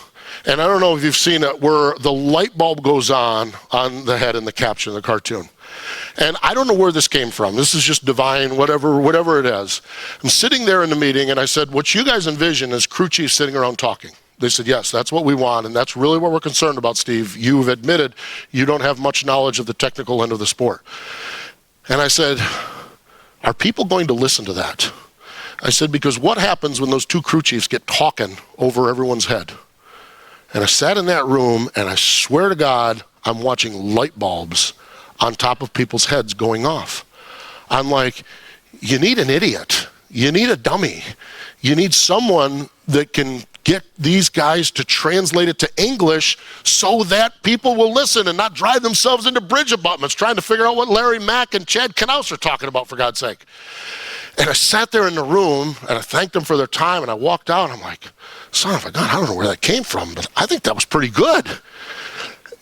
And I don't know if you've seen it, where the light bulb goes on the head in the caption of the cartoon. And I don't know where this came from. This is just divine, whatever it is. I'm sitting there in the meeting, and I said, what you guys envision is crew chiefs sitting around talking. They said, yes, that's what we want, and that's really what we're concerned about, Steve. You've admitted you don't have much knowledge of the technical end of the sport. And I said, are people going to listen to that? I said, because what happens when those two crew chiefs get talking over everyone's head? And I sat in that room, and I swear to God, I'm watching light bulbs on top of people's heads going off. I'm like, you need an idiot. You need a dummy. You need someone that can get these guys to translate it to English so that people will listen and not drive themselves into bridge abutments trying to figure out what Larry Mack and Chad Knaus are talking about, for God's sake. And I sat there in the room, and I thanked them for their time, and I walked out, and I'm like, son of a gun, I don't know where that came from, but I think that was pretty good.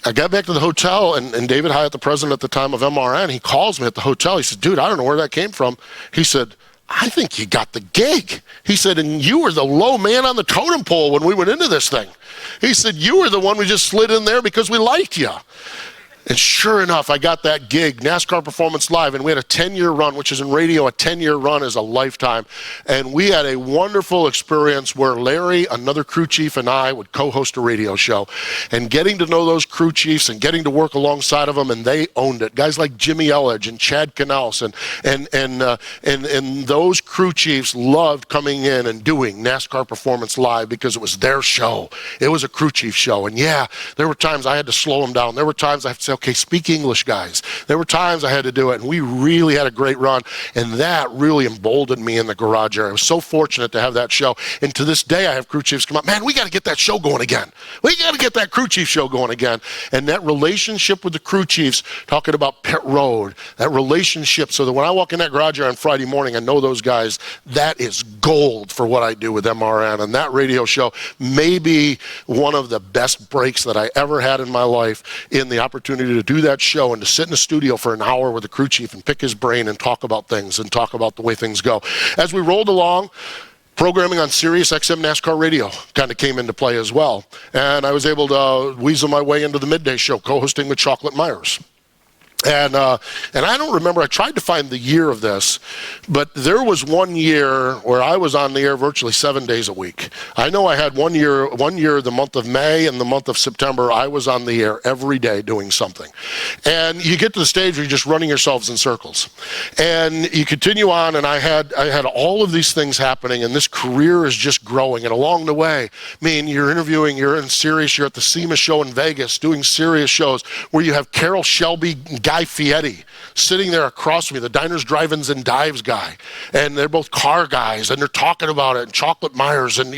I got back to the hotel, and David Hyatt, the president at the time of MRN, he calls me at the hotel. He said, dude, I don't know where that came from. He said, I think you got the gig. He said, and you were the low man on the totem pole when we went into this thing. He said, you were the one we just slid in there because we liked you. And sure enough, I got that gig, NASCAR Performance Live, and we had a 10-year run, which is in radio, a 10-year run is a lifetime. And we had a wonderful experience where Larry, another crew chief, and I would co-host a radio show. And getting to know those crew chiefs and getting to work alongside of them, and they owned it. Guys like Jimmy Elledge and Chad Knaus, and those crew chiefs loved coming in and doing NASCAR Performance Live because it was their show. It was a crew chief show. And yeah, there were times I had to slow them down. There were times I had to say, okay, speak English, guys. There were times I had to do it, and we really had a great run, and that really emboldened me in the garage area. I was so fortunate to have that show, and to this day I have crew chiefs come up, man, we got to get that show going again. We got to get that crew chief show going again. And that relationship with the crew chiefs, talking about pit road, that relationship, so that when I walk in that garage area on Friday morning, I know those guys, that is gold for what I do with MRN. And that radio show may be one of the best breaks that I ever had in my life, in the opportunity to do that show and to sit in the studio for an hour with the crew chief and pick his brain and talk about things and talk about the way things go. As we rolled along, programming on Sirius XM NASCAR radio kind of came into play as well. And I was able to weasel my way into the midday show, co-hosting with Charlotte Myers. And I don't remember, I tried to find the year of this, but there was one year where I was on the air virtually 7 days a week. I know I had one year, the month of May and the month of September, I was on the air every day doing something. And you get to the stage where you're just running yourselves in circles. And you continue on, and I had all of these things happening, and this career is just growing. And along the way, you're interviewing, you're in Sirius, you're at the SEMA show in Vegas, doing Sirius shows where you have Carol Shelby, Guy Fieri sitting there across from me, the diners, drive-ins, and dives guy, and they're both car guys, and they're talking about it, and Chocolate Myers, and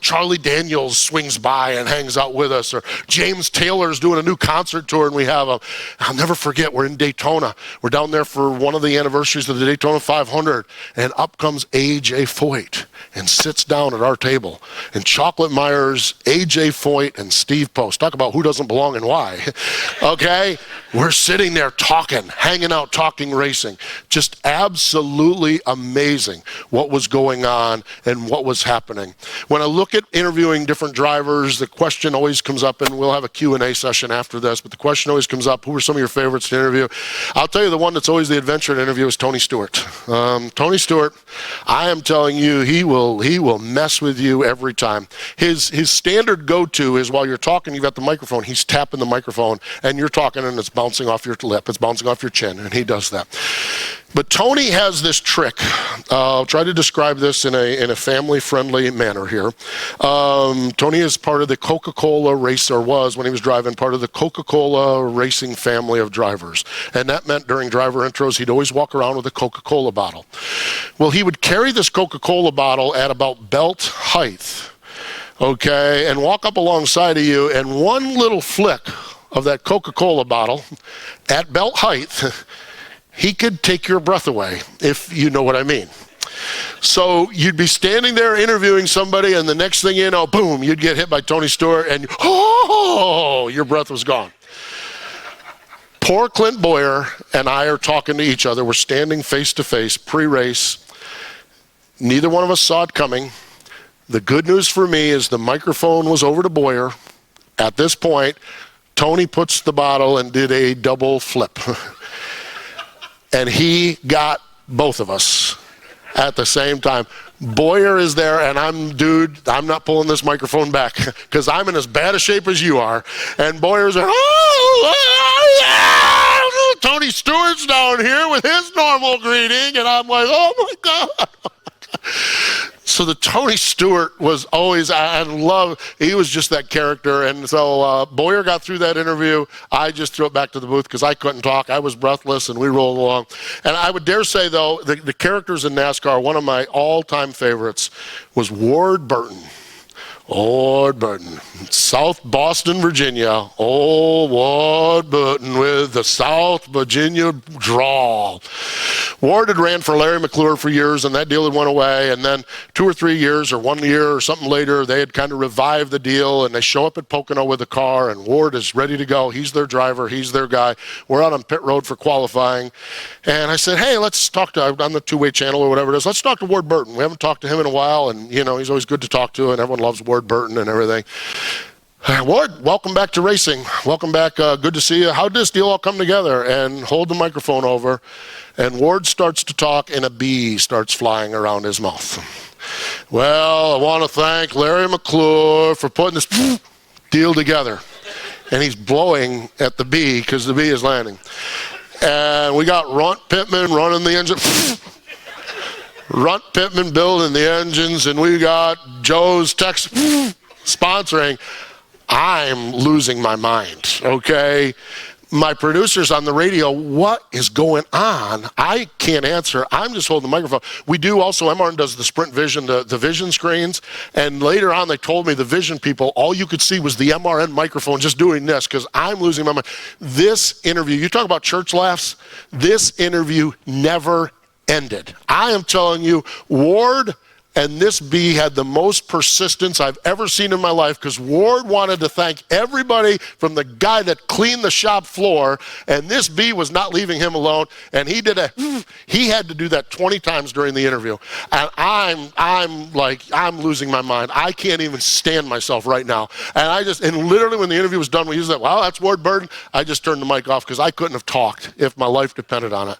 Charlie Daniels swings by and hangs out with us, or James Taylor's doing a new concert tour, and we have I'll never forget, we're in Daytona, we're down there for one of the anniversaries of the Daytona 500, and up comes A.J. Foyt and sits down at our table, and Chocolate Myers, A.J. Foyt, and Steve Post, talk about who doesn't belong and why, okay? We're sitting there talking, hanging out, talking racing. Just absolutely amazing what was going on and what was happening. When I look at interviewing different drivers, the question always comes up, and we'll have a Q&A session after this, but the question always comes up, who are some of your favorites to interview? I'll tell you the one that's always the adventure to interview is Tony Stewart. Tony Stewart, I am telling you, he will mess with you every time. His standard go-to is while you're talking, you've got the microphone, he's tapping the microphone, and you're talking and it's bouncing off your lip, it's bouncing off your chin, and he does that. But Tony has this trick. I'll try to describe this in a family-friendly manner here. Tony is part of the Coca-Cola race, or was when he was driving, part of the Coca-Cola racing family of drivers. And that meant during driver intros, he'd always walk around with a Coca-Cola bottle. Well, he would carry this Coca-Cola bottle at about belt height, okay, and walk up alongside of you, and one little flick of that Coca-Cola bottle at belt height, he could take your breath away, if you know what I mean. So you'd be standing there interviewing somebody, and the next thing you know, boom, you'd get hit by Tony Stewart, and your breath was gone. Poor Clint Boyer and I are talking to each other. We're standing face to face, pre-race. Neither one of us saw it coming. The good news for me is the microphone was over to Boyer. At this point, Tony puts the bottle and did a double flip. And he got both of us at the same time. Boyer is there, and I'm not pulling this microphone back because I'm in as bad a shape as you are. And Boyer's there, Tony Stewart's down here with his normal greeting, and I'm like, oh my God. So the Tony Stewart was always, he was just that character. And so Boyer got through that interview. I just threw it back to the booth because I couldn't talk. I was breathless, and we rolled along. And I would dare say, though, the characters in NASCAR, one of my all-time favorites was Ward Burton. Ward Burton, South Boston, Virginia. Oh, Ward Burton with the South Virginia drawl. Ward had ran for Larry McClure for years, and that deal had went away. And then 2 or 3 years or 1 year or something later, they had kind of revived the deal, and they show up at Pocono with a car, and Ward is ready to go. He's their driver. He's their guy. We're out on pit road for qualifying. And I said, hey, let's talk to, on the two-way channel or whatever it is, let's talk to Ward Burton. We haven't talked to him in a while, and, you know, he's always good to talk to, and everyone loves Ward Burton and everything. Ward, welcome back to racing. Welcome back. Good to see you. How did this deal all come together? And hold the microphone over. And Ward starts to talk, and a bee starts flying around his mouth. Well, I want to thank Larry McClure for putting this deal together. And he's blowing at the bee because the bee is landing. And we got Runt Pittman running the engine. Runt Pittman building the engines, and we got Joe's Tex sponsoring. I'm losing my mind, okay? My producer's on the radio, what is going on? I can't answer. I'm just holding the microphone. We do also, MRN does the Sprint Vision, the vision screens, and later on they told me the vision people, all you could see was the MRN microphone just doing this because I'm losing my mind. This interview, you talk about church laughs, this interview never ended. I am telling you, Ward and this bee had the most persistence I've ever seen in my life because Ward wanted to thank everybody from the guy that cleaned the shop floor, and this bee was not leaving him alone, and he had to do that 20 times during the interview. And I'm losing my mind. I can't even stand myself right now. And literally when the interview was done, we used that, well, that's Ward Burton. I just turned the mic off because I couldn't have talked if my life depended on it.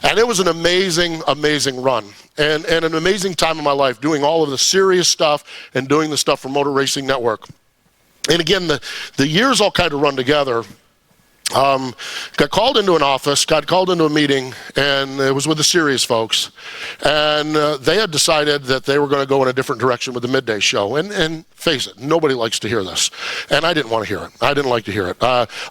And it was an amazing, amazing run. And an amazing time in my life doing all of the serious stuff and doing the stuff for Motor Racing Network. And again, the years all kind of run together. Got called into an office, got called into a meeting, and it was with the Sirius folks. And they had decided that they were going to go in a different direction with the midday show. And face it, nobody likes to hear this. And I didn't want to hear it. I didn't like to hear it.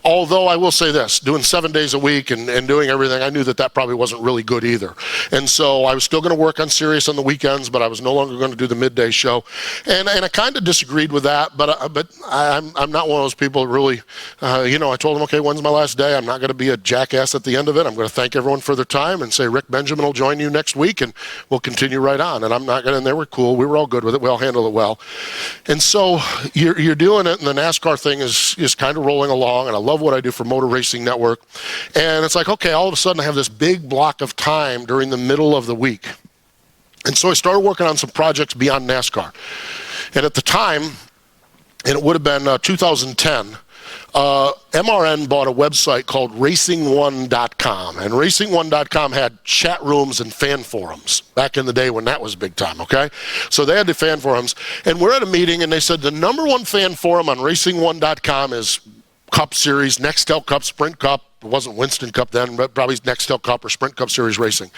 Although I will say this, doing 7 days a week and doing everything, I knew that probably wasn't really good either. And so I was still going to work on Sirius on the weekends, but I was no longer going to do the midday show. And I kind of disagreed with that, but I'm not one of those people that really, I told them, okay, when's my last day. I'm not going to be a jackass at the end of it. I'm going to thank everyone for their time and say, Rick Benjamin will join you next week, and we'll continue right on. And I'm not going to, and they were cool. We were all good with it. We all handled it well. And so you're doing it, and the NASCAR thing is kind of rolling along, and I love what I do for Motor Racing Network. And it's like, okay, all of a sudden I have this big block of time during the middle of the week. And so I started working on some projects beyond NASCAR. And at the time, and it would have been 2010, MRN bought a website called racing1.com, and racing1.com had chat rooms and fan forums back in the day when that was big time, okay? So they had the fan forums, and we're at a meeting, and they said the #1 fan forum on racing1.com is Cup Series, Nextel Cup, Sprint Cup. It wasn't Winston Cup then, but probably Nextel Cup or Sprint Cup Series racing.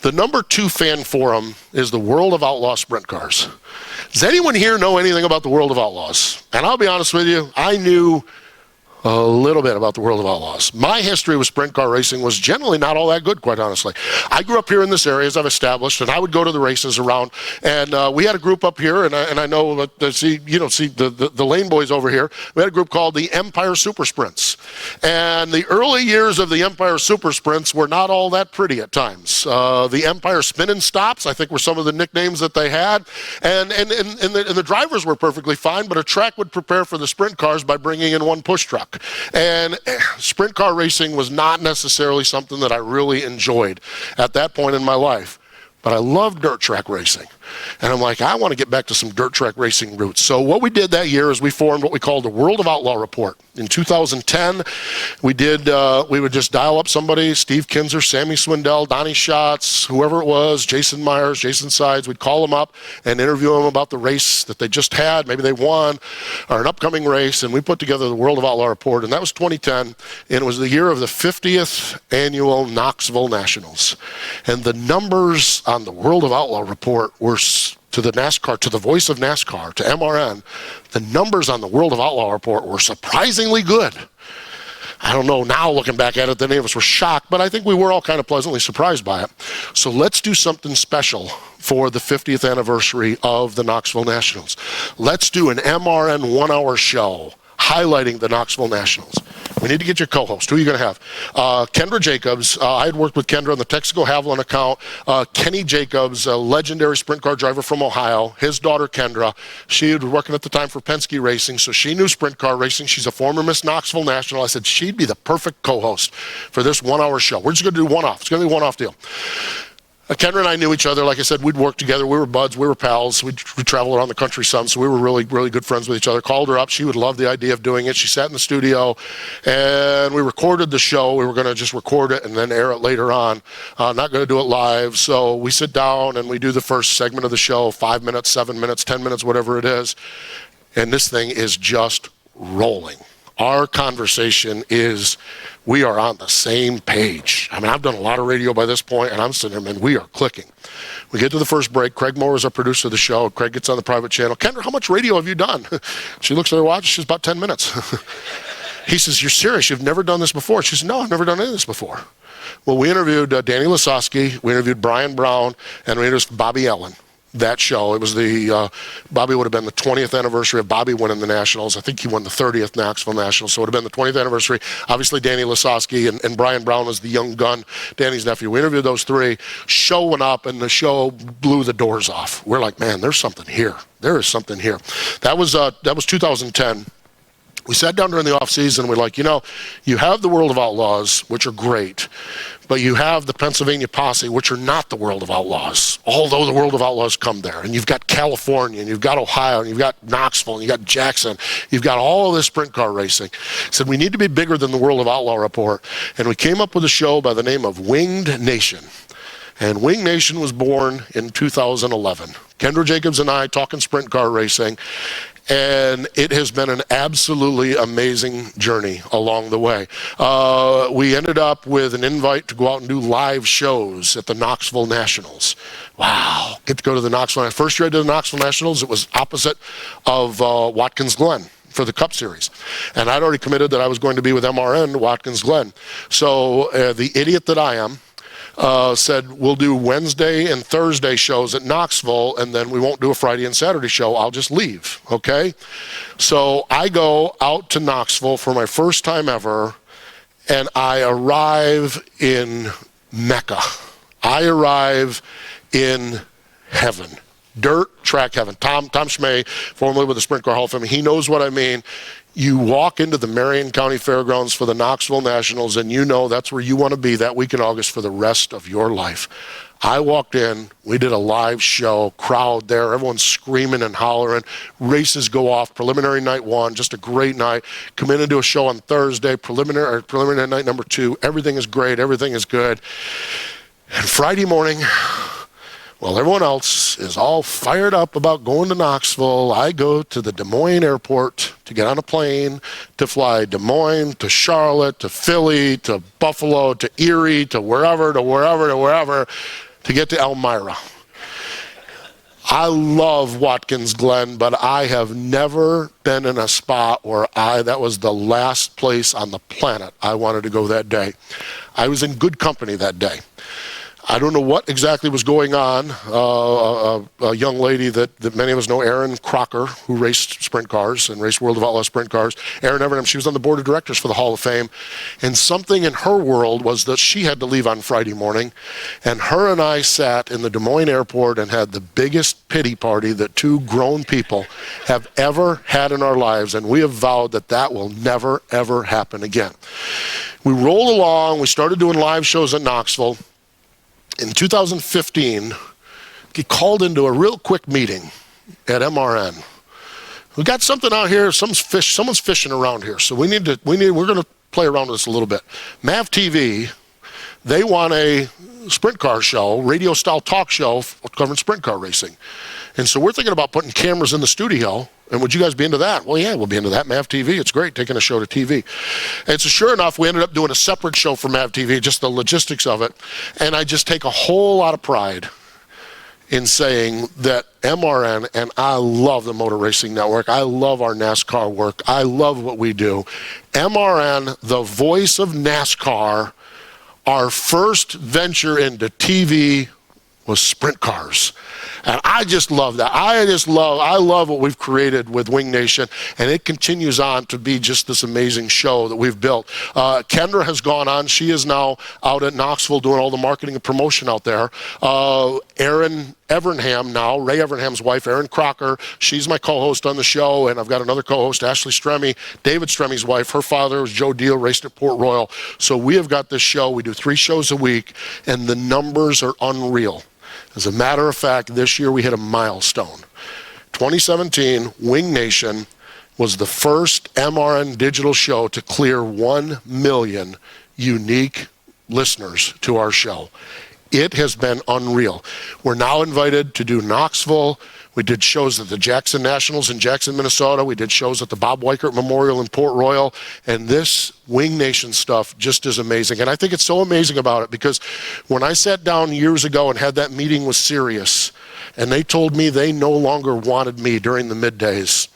The #2 fan forum is the World of Outlaw Sprint Cars. Does anyone here know anything about the World of Outlaws? And I'll be honest with you, I knew a little bit about the World of Outlaws. My history with sprint car racing was generally not all that good, quite honestly. I grew up here in this area, as I've established, and I would go to the races around. And we had a group up here, and I know the Lane boys over here. We had a group called the Empire Super Sprints, and the early years of the Empire Super Sprints were not all that pretty at times. The Empire Spinning Stops, I think, were some of the nicknames that they had, and the drivers were perfectly fine, but a track would prepare for the sprint cars by bringing in one push truck. And sprint car racing was not necessarily something that I really enjoyed at that point in my life. But I loved dirt track racing. And I'm like, I want to get back to some dirt track racing roots. So what we did that year is we formed what we called the World of Outlaw Report. In 2010, we would just dial up somebody, Steve Kinzer, Sammy Swindell, Donnie Schatz, whoever it was, Jason Myers, Jason Sides. We'd call them up and interview them about the race that they just had. Maybe they won, or an upcoming race. And we put together the World of Outlaw Report. And that was 2010. And it was the year of the 50th annual Knoxville Nationals. And the numbers on the World of Outlaw Report were, to the NASCAR, to the voice of NASCAR, to MRN, the numbers on the World of Outlaw Report were surprisingly good. I don't know now, looking back at it, that any of us were shocked, but I think we were all kind of pleasantly surprised by it. So let's do something special for the 50th anniversary of the Knoxville Nationals. Let's do an MRN 1-hour show highlighting the Knoxville Nationals. We need to get your co-host. Who are you going to have? Kendra Jacobs. I had worked with Kendra on the Texaco Haviland account. Kenny Jacobs, a legendary sprint car driver from Ohio. His daughter, Kendra. She was working at the time for Penske Racing, so she knew sprint car racing. She's a former Miss Knoxville National. I said she'd be the perfect co-host for this 1-hour show. We're just going to do one-off. It's going to be a one-off deal. Kendra and I knew each other. Like I said, we'd work together. We were buds. We were pals. We'd travel around the country some, so we were really, really good friends with each other. Called her up. She would love the idea of doing it. She sat in the studio, and we recorded the show. We were going to just record it and then air it later on. Not going to do it live. So we sit down, and we do the first segment of the show, 5 minutes, 7 minutes, 10 minutes, whatever it is. And this thing is just rolling. Our conversation is, we are on the same page. I mean, I've done a lot of radio by this point, and I'm sitting there, and we are clicking. We get to the first break. Craig Moore is our producer of the show. Craig gets on the private channel. Kendra, how much radio have you done? She looks at her watch. She's about 10 minutes. He says, you're serious? You've never done this before? She says, no, I've never done any of this before. Well, we interviewed Danny Lasowski. We interviewed Brian Brown, and we interviewed Bobby Ellen. That show. It was Bobby would have been the 20th anniversary of Bobby winning the Nationals. I think he won the 30th Knoxville Nationals, so it would have been the 20th anniversary. Obviously, Danny Lasowski and Brian Brown was the young gun, Danny's nephew. We interviewed those three. Show went up, and the show blew the doors off. We're like, man, there's something here. There is something here. That was 2010. We sat down during the off season. We're like, you have the World of Outlaws, which are great, but you have the Pennsylvania Posse, which are not the World of Outlaws, although the World of Outlaws come there. And you've got California, and you've got Ohio, and you've got Knoxville, and you've got Jackson. You've got all of this sprint car racing. Said we need to be bigger than the World of Outlaw Report. And we came up with a show by the name of Winged Nation. And Winged Nation was born in 2011. Kendra Jacobs and I talking sprint car racing. And it has been an absolutely amazing journey along the way. We ended up with an invite to go out and do live shows at the Knoxville Nationals. Wow, get to go to the Knoxville. First year I did the Knoxville Nationals, it was opposite of Watkins Glen for the Cup Series. And I'd already committed that I was going to be with MRN Watkins Glen. So the idiot that I am, said we'll do Wednesday and Thursday shows at Knoxville, and then we won't do a Friday and Saturday show. I'll just leave, okay? So I go out to Knoxville for my first time ever, and I arrive in Mecca. I arrive in heaven. Dirt track heaven. Tom Schmay, formerly with the Sprint Car Hall of Fame, he knows what I mean. You walk into the Marion County Fairgrounds for the Knoxville Nationals, and you know that's where you want to be that week in August for the rest of your life. I walked in, we did a live show, crowd there, everyone's screaming and hollering, races go off, preliminary night 1, just a great night. Come in and do a show on Thursday, preliminary night number 2, everything is great, everything is good. And Friday morning, while everyone else is all fired up about going to Knoxville, I go to the Des Moines airport to get on a plane to fly Des Moines to Charlotte to Philly to Buffalo to Erie to wherever to get to Elmira. I love Watkins Glen, but I have never been in a spot where that was the last place on the planet I wanted to go that day. I was in good company that day. I don't know what exactly was going on. A young lady that many of us know, Erin Crocker, who raced sprint cars and raced World of Outlaw sprint cars. Erin Evernham, she was on the board of directors for the Hall of Fame. And something in her world was that she had to leave on Friday morning. And her and I sat in the Des Moines airport and had the biggest pity party that two grown people have ever had in our lives. And we have vowed that that will never, ever happen again. We rolled along. We started doing live shows at Knoxville. In 2015, he called into a real quick meeting at MRN. We got something out here. Someone's fishing around here, so we're going to play around with this a little bit. MAVTV, they want a sprint car show, radio-style talk show covering sprint car racing. And so we're thinking about putting cameras in the studio. And would you guys be into that? Well, yeah, we'll be into that. MAVTV, it's great, taking a show to TV. And so sure enough, we ended up doing a separate show for MAVTV, just the logistics of it. And I just take a whole lot of pride in saying that MRN, and I love the Motor Racing Network, I love our NASCAR work, I love what we do. MRN, the voice of NASCAR, our first venture into TV was sprint cars. And I just love that. I love what we've created with Wing Nation, and it continues on to be just this amazing show that we've built. Kendra has gone on. She is now out at Knoxville doing all the marketing and promotion out there. Erin Evernham now, Ray Evernham's wife, Erin Crocker, she's my co-host on the show, and I've got another co-host, Ashley Stremme, David Stremme's wife. Her father was Joe Deal, raced at Port Royal. So we have got this show. We do 3 shows a week, and the numbers are unreal. As a matter of fact, this year we hit a milestone. 2017, Wing Nation was the first MRN digital show to clear 1 million unique listeners to our show. It has been unreal. We're now invited to do Knoxville. We did shows at the Jackson Nationals in Jackson, Minnesota. We did shows at the Bob Weichert Memorial in Port Royal. And this Wing Nation stuff just is amazing. And I think it's so amazing about it because when I sat down years ago and had that meeting with Sirius, and they told me they no longer wanted me during the middays,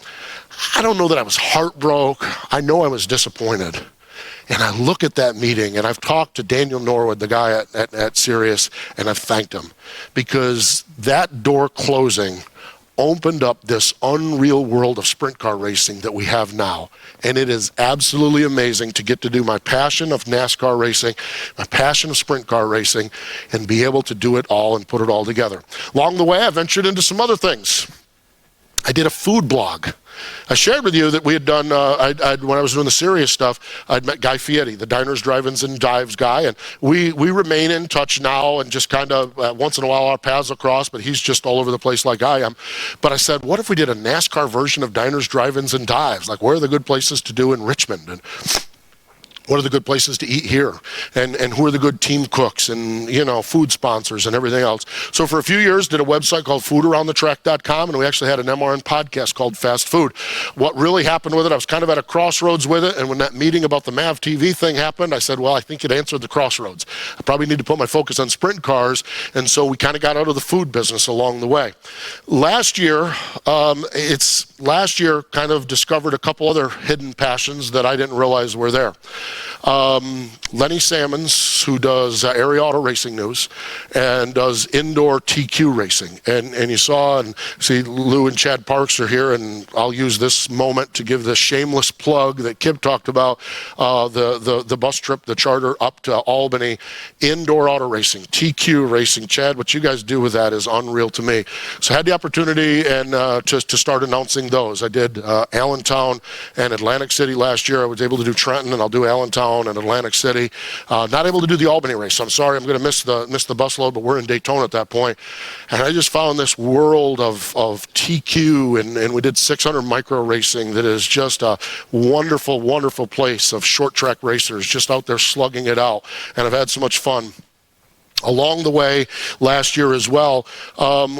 I don't know that I was heartbroken. I know I was disappointed. And I look at that meeting, and I've talked to Daniel Norwood, the guy at Sirius, and I've thanked him because that door closing opened up this unreal world of sprint car racing that we have now. And it is absolutely amazing to get to do my passion of NASCAR racing, my passion of sprint car racing, and be able to do it all and put it all together. Along the way, I ventured into some other things. I did a food blog. I shared with you that we had done, when I was doing the Sirius stuff, I'd met Guy Fieri, the Diners, Drive-Ins, and Dives guy, and we remain in touch now and just kind of, once in a while our paths will cross, but he's just all over the place like I am. But I said, what if we did a NASCAR version of Diners, Drive-Ins, and Dives? Like, where are the good places to do in Richmond? And what are the good places to eat here? And who are the good team cooks and, you know, food sponsors and everything else? So for a few years, did a website called foodaroundthetrack.com, and we actually had an MRN podcast called Fast Food. What really happened with it, I was kind of at a crossroads with it, and when that meeting about the MAVTV thing happened, I said, well, I think it answered the crossroads. I probably need to put my focus on sprint cars, and so we kind of got out of the food business along the way. Last year kind of discovered a couple other hidden passions that I didn't realize were there. Lenny Salmons, who does Area Auto Racing News and does indoor TQ racing. And you saw and see Lou and Chad Parks are here, and I'll use this moment to give the shameless plug that Kip talked about, the bus trip, the charter up to Albany, indoor auto racing, TQ racing. Chad, what you guys do with that is unreal to me. So I had the opportunity and to start announcing those. I did Allentown and Atlantic City last year. I was able to do Trenton, and I'll do Allentown and Atlantic City. Not able to do the Albany race. So I'm sorry, I'm going to miss the bus load, but we're in Daytona at that point. And I just found this world of TQ, and we did 600 micro racing that is just a wonderful, wonderful place of short track racers just out there slugging it out. And I've had so much fun. Along the way, last year as well,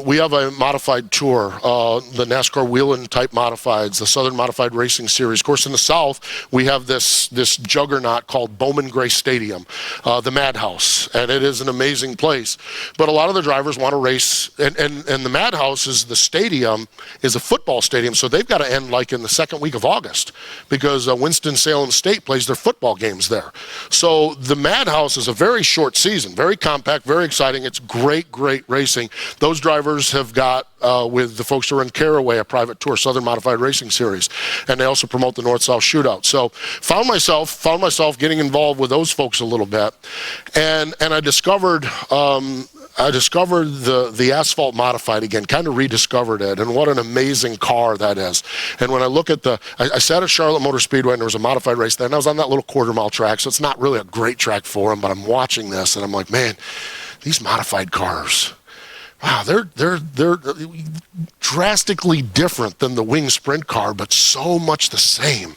we have a modified tour, the NASCAR Wheelin' type modifieds, the Southern Modified Racing Series. Of course, in the South, we have this juggernaut called Bowman Gray Stadium, the Madhouse, and it is an amazing place. But a lot of the drivers want to race, and the Madhouse is the stadium, is a football stadium, so they've got to end like in the second week of August because Winston-Salem State plays their football games there. So the Madhouse is a very short season, very compact, very exciting. It's great racing. Those drivers have got, with the folks who run Caraway, a private tour, Southern Modified Racing Series, and they also promote the North-South Shootout. So found myself getting involved with those folks a little bit, and I discovered the asphalt modified again, kind of rediscovered it, and what an amazing car that is. And when I look at I sat at Charlotte Motor Speedway, and there was a modified race there, and I was on that little quarter-mile track, so it's not really a great track for them, but I'm watching this, and I'm like, man, these modified cars, wow, they're drastically different than the wing sprint car, but so much the same.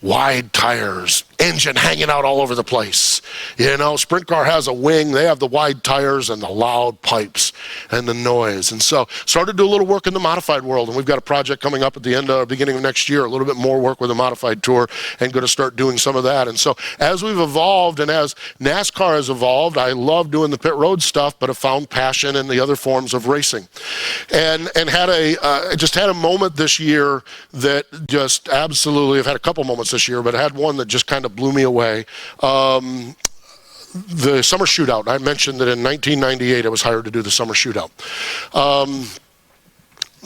Wide tires, engine hanging out all over the place. You know, sprint car has a wing, they have the wide tires and the loud pipes and the noise. And so started to do a little work in the modified world, and we've got a project coming up at the beginning of next year, a little bit more work with the modified tour, and going to start doing some of that. And so as we've evolved and as NASCAR has evolved, I love doing the pit road stuff, but have found passion in the other forms of racing. And just had a moment this year that just absolutely, I've had a couple moments this year, but I had one that just kind of blew me away. The Summer Shootout. I mentioned that in 1998 I was hired to do the Summer Shootout.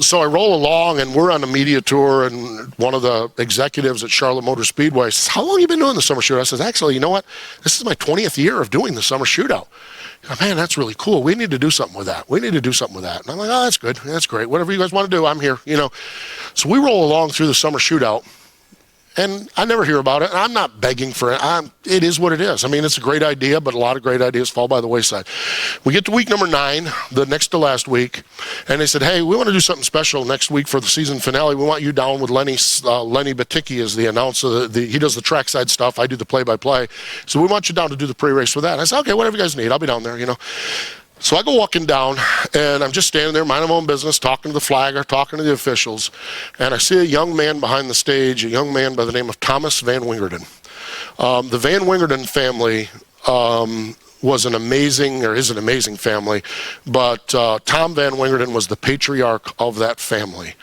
So I roll along, and we're on a media tour, and one of the executives at Charlotte Motor Speedway says, "How long have you been doing the Summer Shootout?" I says, "Actually, you know what? This is my 20th year of doing the Summer Shootout." "Man, that's really cool. We need to do something with that. We need to do something with that." And I'm like, "Oh, that's good. That's great. Whatever you guys want to do, I'm here." You know. So we roll along through the Summer Shootout, and I never hear about it. And I'm not begging for it. It is what it is. I mean, it's a great idea, but a lot of great ideas fall by the wayside. We get to week number 9, the next to last week, and they said, "Hey, we want to do something special next week for the season finale. We want you down with Lenny Baticki as the announcer. He does the trackside stuff. I do the play-by-play. So we want you down to do the pre-race with that." And I said, "Okay, whatever you guys need. I'll be down there, you know." So I go walking down, and I'm just standing there, minding my own business, talking to the flagger, talking to the officials, and I see a young man behind the stage, a young man by the name of Thomas Van Wingerden. The Van Wingerden family is an amazing family, but Tom Van Wingerden was the patriarch of that family.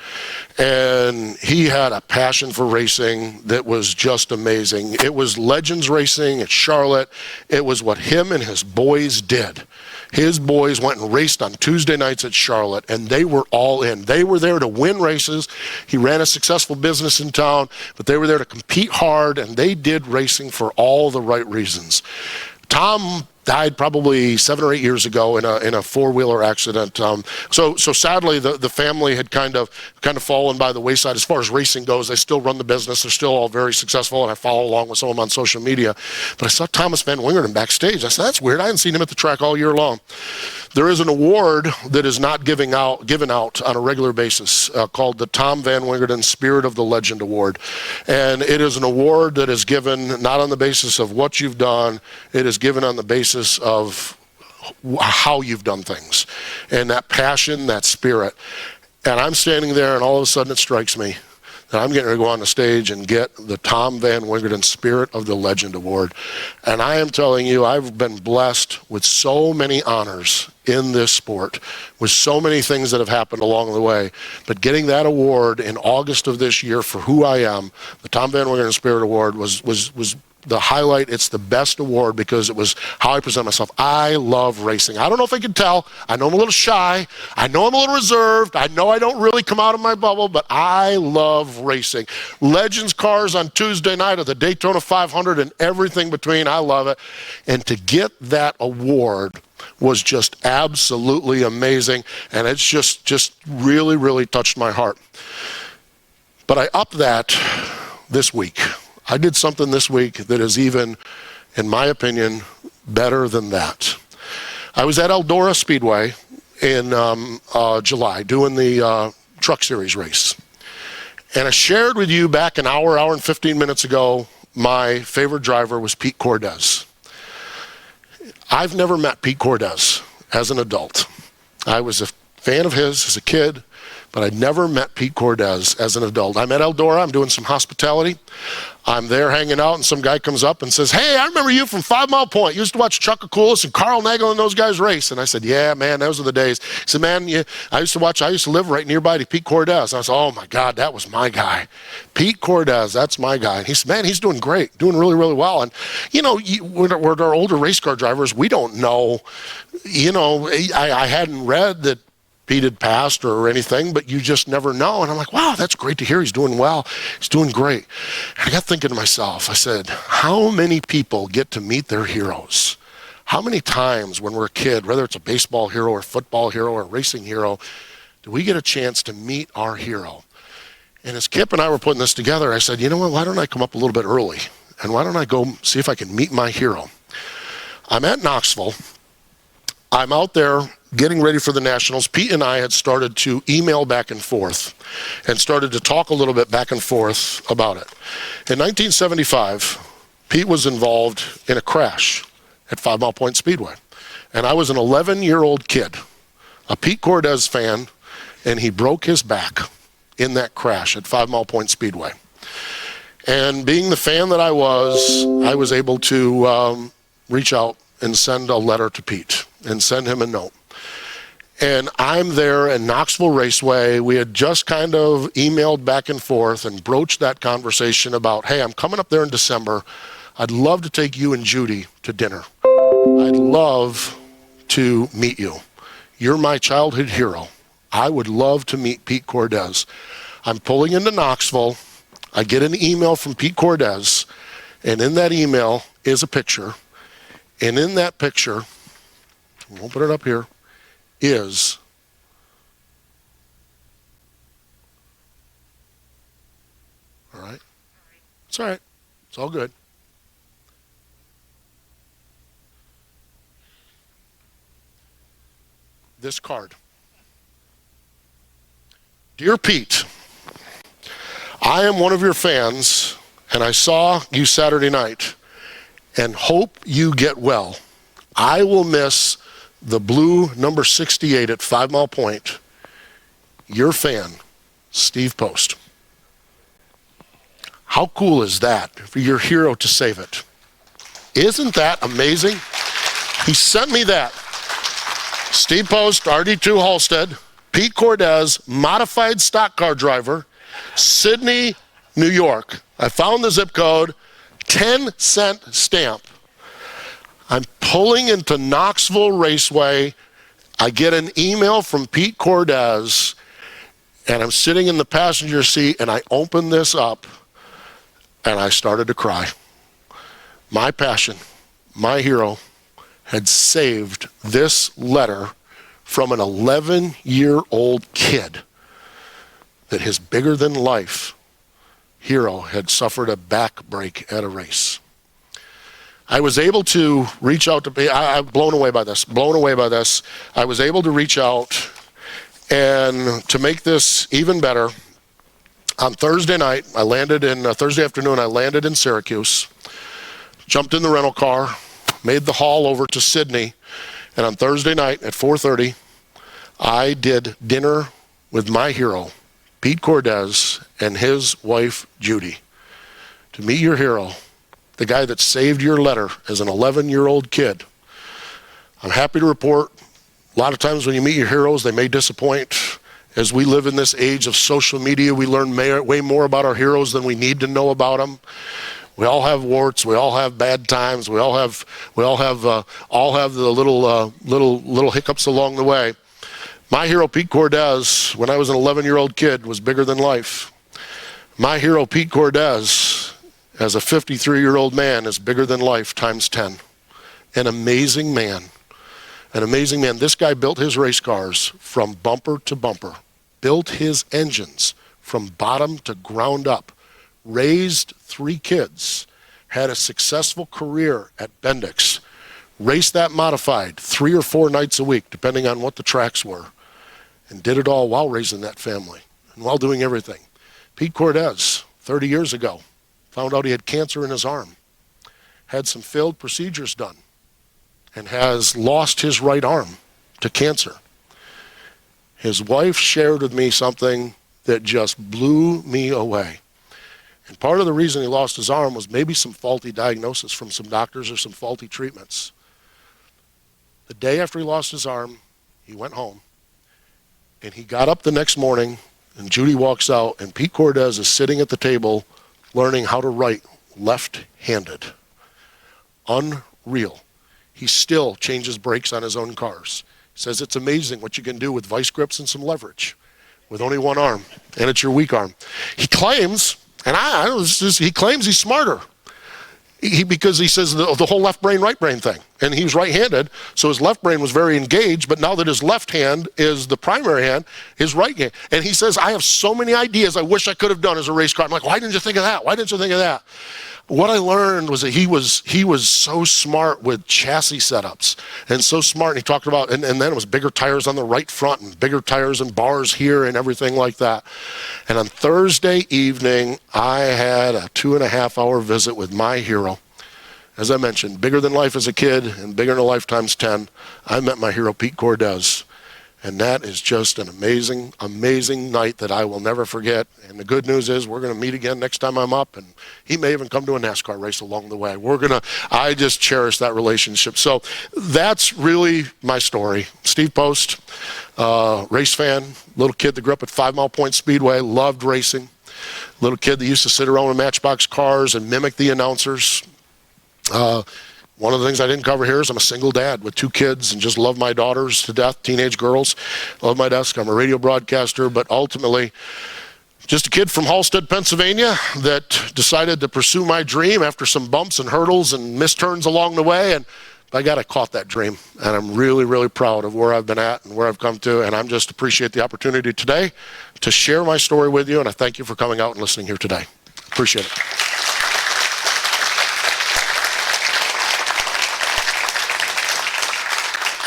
And he had a passion for racing that was just amazing. It was Legends Racing at Charlotte. It was what him and his boys did. His boys went and raced on Tuesday nights at Charlotte, and they were all in. They were there to win races. He ran a successful business in town, but they were there to compete hard, and they did racing for all the right reasons. Tom died probably 7 or 8 years ago in a four-wheeler accident. So sadly, the family had kind of fallen by the wayside as far as racing goes. They still run the business. They're still all very successful, and I follow along with some of them on social media. But I saw Thomas Van Wingerden backstage. I said, "That's weird. I hadn't seen him at the track all year long." There is an award that is not given out on a regular basis called the Tom Van Wingerden Spirit of the Legend Award. And it is an award that is given not on the basis of what you've done. It is given on the basis of how you've done things and that passion, that spirit. And I'm standing there, and all of a sudden it strikes me that I'm getting ready to go on the stage and get the Tom Van Wingerden Spirit of the Legend Award. And I am telling you, I've been blessed with so many honors in this sport, with so many things that have happened along the way. But getting that award in August of this year for who I am, the Tom Van Wingerden Spirit Award, was the highlight. It's the best award because it was how I present myself. I love racing. I don't know if I can tell. I know I'm a little shy. I know I'm a little reserved. I know I don't really come out of my bubble, but I love racing. Legends cars on Tuesday night of the Daytona 500 and everything between. I love it. And to get that award was just absolutely amazing. And it's just really, really touched my heart. But I upped that this week. I did something this week that is even, in my opinion, better than that. I was at Eldora Speedway in July doing the Truck Series race. And I shared with you back an hour and 15 minutes ago, my favorite driver was Pete Cordes. I've never met Pete Cordes as an adult. I was a fan of his as a kid, but I'd never met Pete Cordes as an adult. I'm at Eldora, I'm doing some hospitality. I'm there hanging out, and some guy comes up and says, hey, I remember you from 5 Mile Point. You used to watch Chuck Akulis and Carl Nagel and those guys race. And I said, yeah, man, those are the days. He said, man, I used to live right nearby to Pete Cordes. And I said, oh my God, that was my guy. Pete Cordes, that's my guy. And he said, man, he's doing great, doing really, really well. And, with our older race car drivers, we don't know, I hadn't read that Pete had passed or anything, but you just never know. And I'm like, wow, that's great to hear. He's doing well. He's doing great. And I got thinking to myself, I said, how many people get to meet their heroes? How many times when we're a kid, whether it's a baseball hero or football hero or racing hero, do we get a chance to meet our hero? And as Kip and I were putting this together, I said, you know what, why don't I come up a little bit early? And why don't I go see if I can meet my hero? I'm at Knoxville. I'm out there getting ready for the Nationals. Pete and I had started to email back and forth and started to talk a little bit back and forth about it. In 1975, Pete was involved in a crash at 5 Mile Point Speedway. And I was an 11-year-old kid, a Pete Cordes fan, and he broke his back in that crash at 5 Mile Point Speedway. And being the fan that I was able to reach out and send a letter to Pete and send him a note. And I'm there in Knoxville Raceway. We had just kind of emailed back and forth and broached that conversation about, hey, I'm coming up there in December. I'd love to take you and Judy to dinner. I'd love to meet you. You're my childhood hero. I would love to meet Pete Cordes. I'm pulling into Knoxville. I get an email from Pete Cordes, and in that email is a picture. And in that picture, I won't put it up here, is all right. It's all right. It's all good. This card. Dear Pete, I am one of your fans, and I saw you Saturday night, and hope you get well. I will miss the blue number 68 at 5 Mile Point. Your fan, Steve Post. How cool is that for your hero to save it? Isn't that amazing? He sent me that. Steve Post, RD2 Halstead, Pete Cordes, modified stock car driver, Sydney, New York. I found the zip code, 10-cent stamp. I'm pulling into Knoxville Raceway. I get an email from Pete Cordes, and I'm sitting in the passenger seat, and I open this up, and I started to cry. My passion, my hero, had saved this letter from an 11-year-old kid that his bigger-than-life hero had suffered a back break at a race. I was able to reach out to, I'm blown away by this. I was able to reach out, and to make this even better, on Thursday night, Thursday afternoon, I landed in Syracuse, jumped in the rental car, made the haul over to Sydney, and on Thursday night at 4:30, I did dinner with my hero, Pete Cordes, and his wife, Judy. To meet your hero, the guy that saved your letter as an 11-year-old kid. I'm happy to report, a lot of times when you meet your heroes, they may disappoint. As we live in this age of social media, we learn way more about our heroes than we need to know about them. We all have warts. We all have bad times. We all have the little hiccups along the way. My hero, Pete Cordes, when I was an 11-year-old kid, was bigger than life. My hero, Pete Cordes, as a 53-year-old man, is bigger than life times 10. An amazing man. An amazing man. This guy built his race cars from bumper to bumper, built his engines from bottom to ground up, raised 3 kids, had a successful career at Bendix, raced that modified 3 or 4 nights a week, depending on what the tracks were, and did it all while raising that family and while doing everything. Pete Cordes, 30 years ago, found out he had cancer in his arm, had some failed procedures done, and has lost his right arm to cancer. His wife shared with me something that just blew me away. And part of the reason he lost his arm was maybe some faulty diagnosis from some doctors or some faulty treatments. The day after he lost his arm, he went home, and he got up the next morning, and Judy walks out, and Pete Cordes is sitting at the table learning how to write left-handed. Unreal. He still changes brakes on his own cars. He says it's amazing what you can do with vice grips and some leverage with only one arm, and it's your weak arm. He claims, and he claims he's smarter. Because he says the whole left brain, right brain thing. And he was right-handed, so his left brain was very engaged, but now that his left hand is the primary hand, his right hand. And he says, I have so many ideas I wish I could have done as a race car. I'm like, why didn't you think of that? Why didn't you think of that? What I learned was that he was so smart with chassis setups and so smart. And he talked about, and then it was bigger tires on the right front and bigger tires and bars here and everything like that. And on Thursday evening, I had a 2.5-hour visit with my hero. As I mentioned, bigger than life as a kid and bigger than life times 10. I met my hero, Pete Cordes. And that is just an amazing, amazing night that I will never forget. And the good news is we're going to meet again next time I'm up. And he may even come to a NASCAR race along the way. I just cherish that relationship. So that's really my story. Steve Post, race fan, little kid that grew up at 5 Mile Point Speedway, loved racing. Little kid that used to sit around with Matchbox cars and mimic the announcers. One of the things I didn't cover here is I'm a single dad with 2 kids and just love my daughters to death, teenage girls. Love my desk. I'm a radio broadcaster, but ultimately just a kid from Halstead, Pennsylvania that decided to pursue my dream after some bumps and hurdles and misturns along the way. And by God, I caught that dream. And I'm really, really proud of where I've been at and where I've come to. And I'm just appreciate the opportunity today to share my story with you. And I thank you for coming out and listening here today. Appreciate it.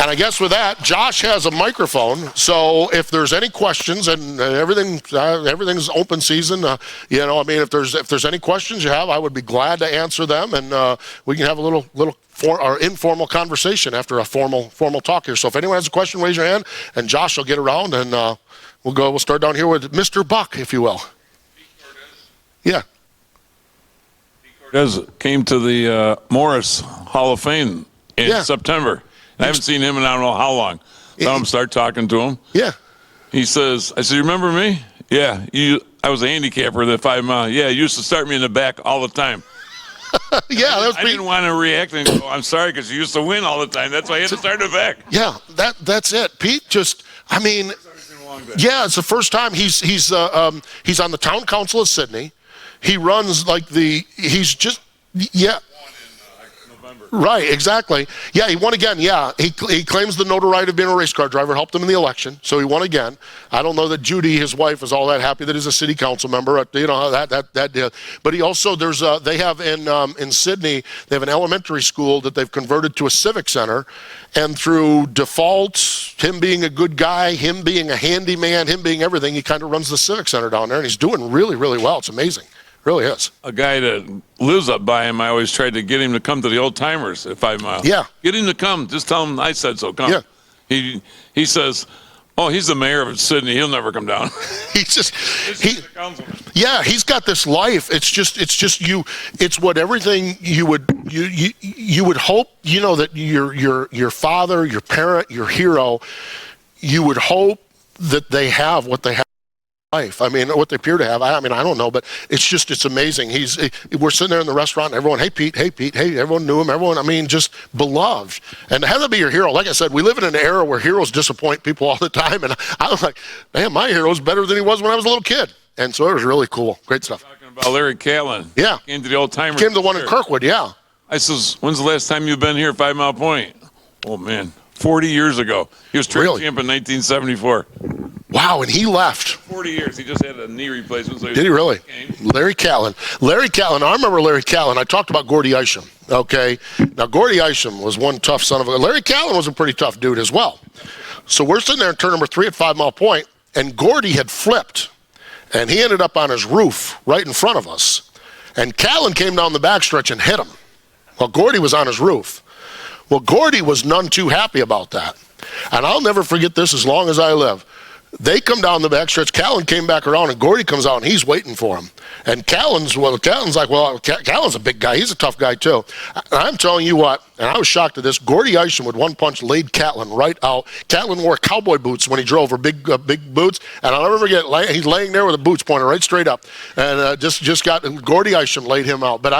And I guess with that, Josh has a microphone. So if there's any questions, and everything's open season, if there's any questions you have, I would be glad to answer them, and we can have a little informal conversation after a formal talk here. So if anyone has a question, raise your hand, and Josh will get around, and we'll start down here with Mr. Buck, if you will. Yeah. Cordes came to the Morris Hall of Fame in September. I haven't seen him in I don't know how long. Saw him start talking to him. Yeah. He says, I said, you remember me? Yeah. I was a handicapper that 5 mile. Yeah, you used to start me in the back all the time. Yeah, that was I didn't want to react and go, I'm sorry, because you used to win all the time. That's why I had to start in the back. Yeah, that's it. Pete just, yeah, it's the first time he's on the town council of Sydney. He runs Right, exactly. Yeah, he won again. Yeah, he claims the notoriety of being a race car driver, helped him in the election, so he won again. I don't know that Judy, his wife, is all that happy that he's a city council member. That. But he also they have in Sydney, they have an elementary school that they've converted to a civic center, and through default, him being a good guy, him being a handyman, him being everything, he kind of runs the civic center down there, and he's doing really, really well. It's amazing. Really is. A guy that lives up by him, I always tried to get him to come to the old timers at 5 Mile. Yeah. Get him to come. Just tell him I said so. Come. Yeah. He says, oh, he's the mayor of Sydney. He'll never come down. He's got this life. It's what everything you would hope, that your father, your parent, your hero, you would hope that they have what they have. life. I mean, what they appear to have, I mean, I don't know, but it's amazing. We're sitting there in the restaurant, and everyone, hey, Pete, hey, everyone knew him, I mean, just beloved. And to have that be your hero, like I said, we live in an era where heroes disappoint people all the time, and I was like, man, my hero's better than he was when I was a little kid. And so it was really cool. Great stuff. Talking about Larry Catlin. Yeah. Came to the old timers. Came to the one in Kirkwood, yeah. I says, when's the last time you've been here at 5 Mile Point? Oh, man, 40 years ago. He was track champ in 1974. Wow, and he left. 40 years. He just had a knee replacement. So Did he really? Larry Catlin. I remember Larry Catlin. I talked about Gordy Isham, okay? Now, Gordy Isham was one tough son of a... Larry Catlin was a pretty tough dude as well. So we're sitting there in turn number 3 at 5 Mile Point, and Gordy had flipped, and he ended up on his roof right in front of us. And Catlin came down the backstretch and hit him. Well, Gordy was on his roof. Well, Gordy was none too happy about that. And I'll never forget this as long as I live. They come down the backstretch. Catlin came back around, and Gordy comes out, and he's waiting for him. And Callan's like, well, Callan's a big guy. He's a tough guy, too. And I'm telling you what, and I was shocked at this, Gordy Isham with one punch laid Catlin right out. Catlin wore cowboy boots when he drove, or big boots. And I'll never forget, he's laying there with the boots pointed right straight up. And just got, Gordy Isham laid him out. But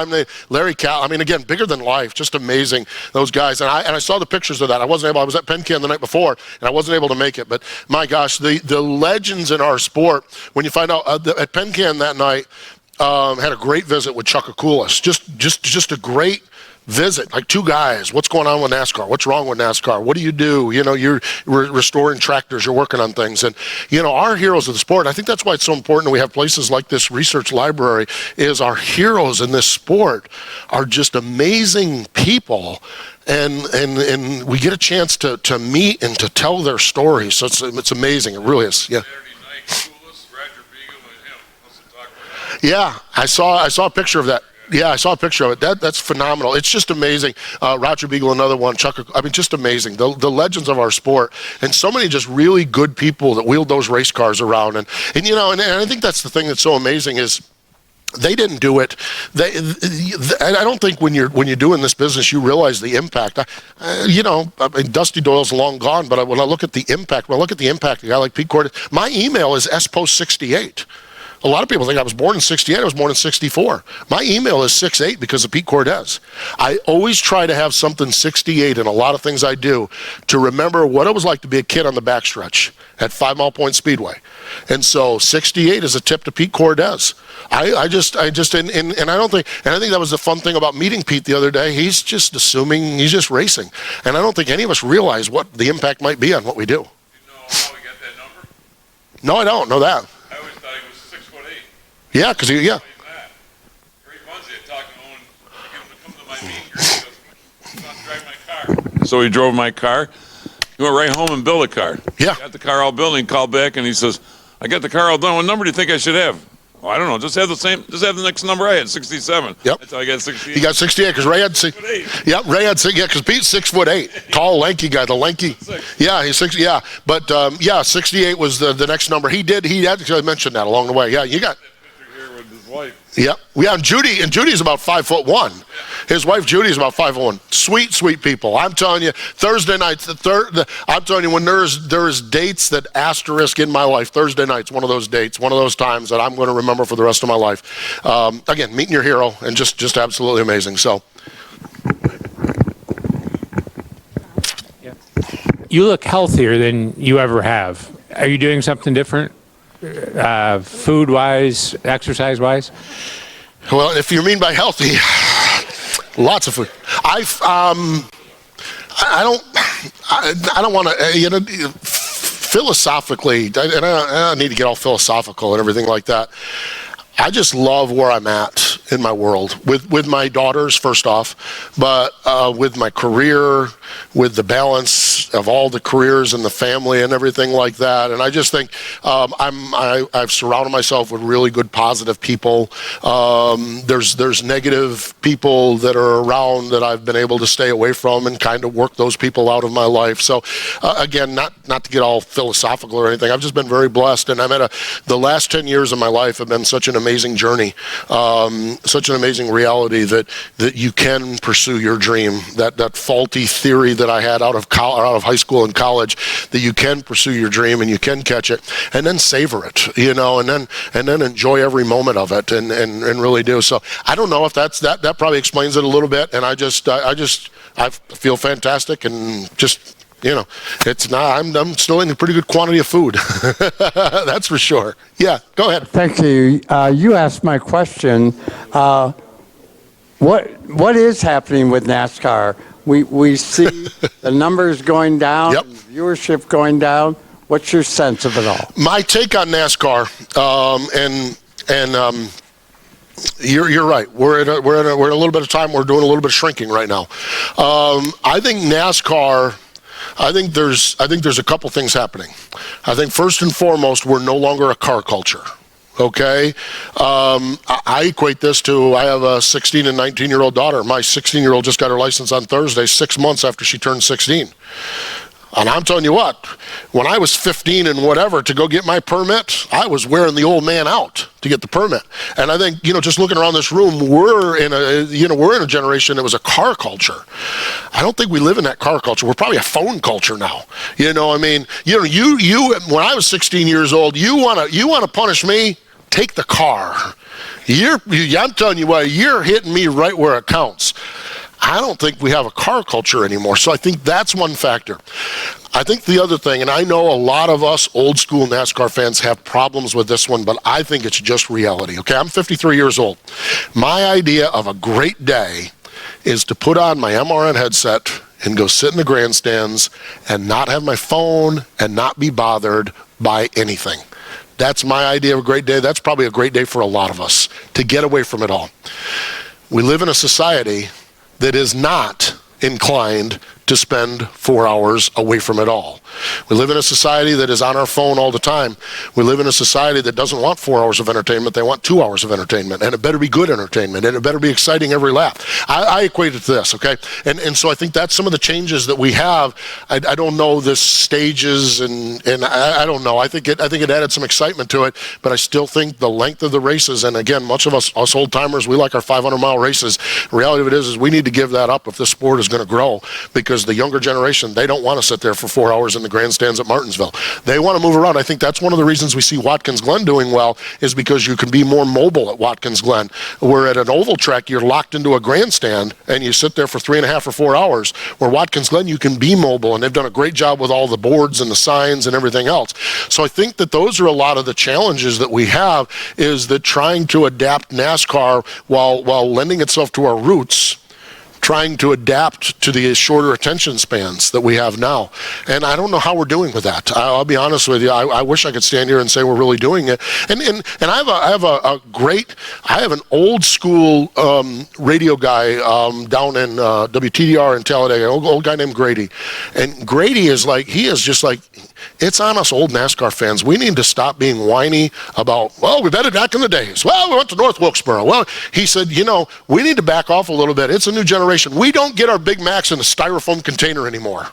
Larry Catlin, I mean, again, bigger than life, just amazing, those guys. And I saw the pictures of that. I was at Penn-Can the night before, and I wasn't able to make it. But my gosh, the legends in our sport, when you find out at Penn-Can that night, had a great visit with Chuck Akulis. Just a great visit, like two guys. What's going on with NASCAR? What's wrong with NASCAR? What do you do? You know, you're restoring tractors, you're working on things. And, you know, our heroes of the sport, I think that's why it's so important that we have places like this research library, is our heroes in this sport are just amazing people. And we get a chance to meet and to tell their stories. So it's amazing. It really is. Yeah. Yeah, I saw a picture of that. Yeah, I saw a picture of it. That's phenomenal. It's just amazing. Roger Beagle, another one. Chuck, I mean, just amazing. The legends of our sport, and so many just really good people that wheeled those race cars around. And you know, and I think that's the thing that's so amazing is they didn't do it. I don't think when you're doing this business, you realize the impact. You know, I mean, Dusty Doyle's long gone, but when I look at the impact, a guy like Pete Cordes, my email is spost68. A lot of people think I was born in 68. I was born in 64. My email is 68 because of Pete Cordes. I always try to have something 68 in a lot of things I do to remember what it was like to be a kid on the backstretch at 5 Mile Point Speedway. And so 68 is a tip to Pete Cordes. I think that was the fun thing about meeting Pete the other day. He's just assuming he's just racing. And I don't think any of us realize what the impact might be on what we do. You know how we got that number? No, I don't know that. I always thought he was 6'8". Yeah, because Gary Bunzy had talked to him to get him to come to my meeting. He goes, "Come on, drive my car." So he drove my car. He went right home and built a car. Yeah. Got the car all built, and he called back and he says, "I got the car all done. What number do you think I should have?" Well, I don't know. Just have the next number I had, 67. Yep. That's how I got 68. He got 68 because Ray had 6'8". Yep, Ray had 6. Yeah, because Pete's 6'8", tall, lanky guy. The lanky. Yeah, he's 6. Yeah, but 68 was the next number. He actually mentioned that along the way. Yeah, you got. Here with his wife. Yeah, and Judy's about 5'1". His wife Judy's about 5'1". Sweet people. I'm telling you, Thursday nights. I'm telling you, when there's dates that asterisk in my life, Thursday night's one of those dates, one of those times that I'm going to remember for the rest of my life. Again, meeting your hero and just absolutely amazing. So. You look healthier than you ever have. Are you doing something different? Food-wise, exercise-wise? Well, if you mean by healthy, lots of food. I don't want to, philosophically, and I don't need to get all philosophical and everything like that. I just love where I'm at in my world with my daughters, first off, but with my career, with the balance of all the careers and the family and everything like that. And I just think I've surrounded myself with really good, positive people. There's negative people that are around that I've been able to stay away from and kind of work those people out of my life. So again, not to get all philosophical or anything. I've just been very blessed, and the last 10 years of my life have been such an amazing journey, such an amazing reality that you can pursue your dream. That faulty theory that I had out of of high school and college, that you can pursue your dream and you can catch it, and then savor it, you know, and then enjoy every moment of it, and really do. So I don't know if that probably explains it a little bit, and I feel fantastic, and just, you know, it's not, I'm still eating a pretty good quantity of food. That's for sure. Yeah, go ahead. Thank you. You asked my question. What is happening with NASCAR? We see the numbers going down, Yep. viewership going down. What's your sense of it all? My take on NASCAR, you're right. We're in a little bit of time. We're doing a little bit of shrinking right now. I think NASCAR. I think there's a couple things happening. I think first and foremost, we're no longer a car culture. Okay, I equate this to, I have a 16 and 19-year-old daughter. My 16-year-old just got her license on Thursday, 6 months after she turned 16. And I'm telling you what, when I was 15 and whatever to go get my permit, I was wearing the old man out to get the permit. And I think, you know, just looking around this room, we're in a generation that was a car culture. I don't think we live in that car culture. We're probably a phone culture now. You know, I mean, you know, you when I was 16 years old, you wanna punish me? Take the car. I'm telling you what, you're hitting me right where it counts. I don't think we have a car culture anymore. So I think that's one factor. I think the other thing, and I know a lot of us old school NASCAR fans have problems with this one, but I think it's just reality. Okay, I'm 53 years old. My idea of a great day is to put on my MRN headset and go sit in the grandstands and not have my phone and not be bothered by anything. That's my idea of a great day. That's probably a great day for a lot of us, to get away from it all. We live in a society that is not inclined to spend 4 hours away from it all. We live in a society that is on our phone all the time. We live in a society that doesn't want 4 hours of entertainment. They want 2 hours of entertainment, and it better be good entertainment, and it better be exciting every lap. I equate it to this, okay? And so I think that's some of the changes that we have. I don't know the stages, and I don't know. I think it added some excitement to it, but I still think the length of the races, and again, much of us old timers, we like our 500-mile races. The reality of it is we need to give that up if this sport is going to grow, because the younger generation, they don't want to sit there for 4 hours in the grandstands at Martinsville. They want to move around. I think that's one of the reasons we see Watkins Glen doing well, is because you can be more mobile at Watkins Glen. Where at an oval track, you're locked into a grandstand and you sit there for 3.5 or 4 hours. Where Watkins Glen, you can be mobile, and they've done a great job with all the boards and the signs and everything else. So I think that those are a lot of the challenges that we have, is that trying to adapt NASCAR while lending itself to our roots, trying to adapt to the shorter attention spans that we have now. And I don't know how we're doing with that. I'll be honest with you. I wish I could stand here and say we're really doing it. And I have an old school radio guy down in WTDR in Talladega, an old guy named Grady. And Grady is just like, it's on us old NASCAR fans. We need to stop being whiny about, well, we bet it back in the days. Well, we went to North Wilkesboro. Well, he said, we need to back off a little bit. It's a new generation. We don't get our Big Macs in a styrofoam container anymore.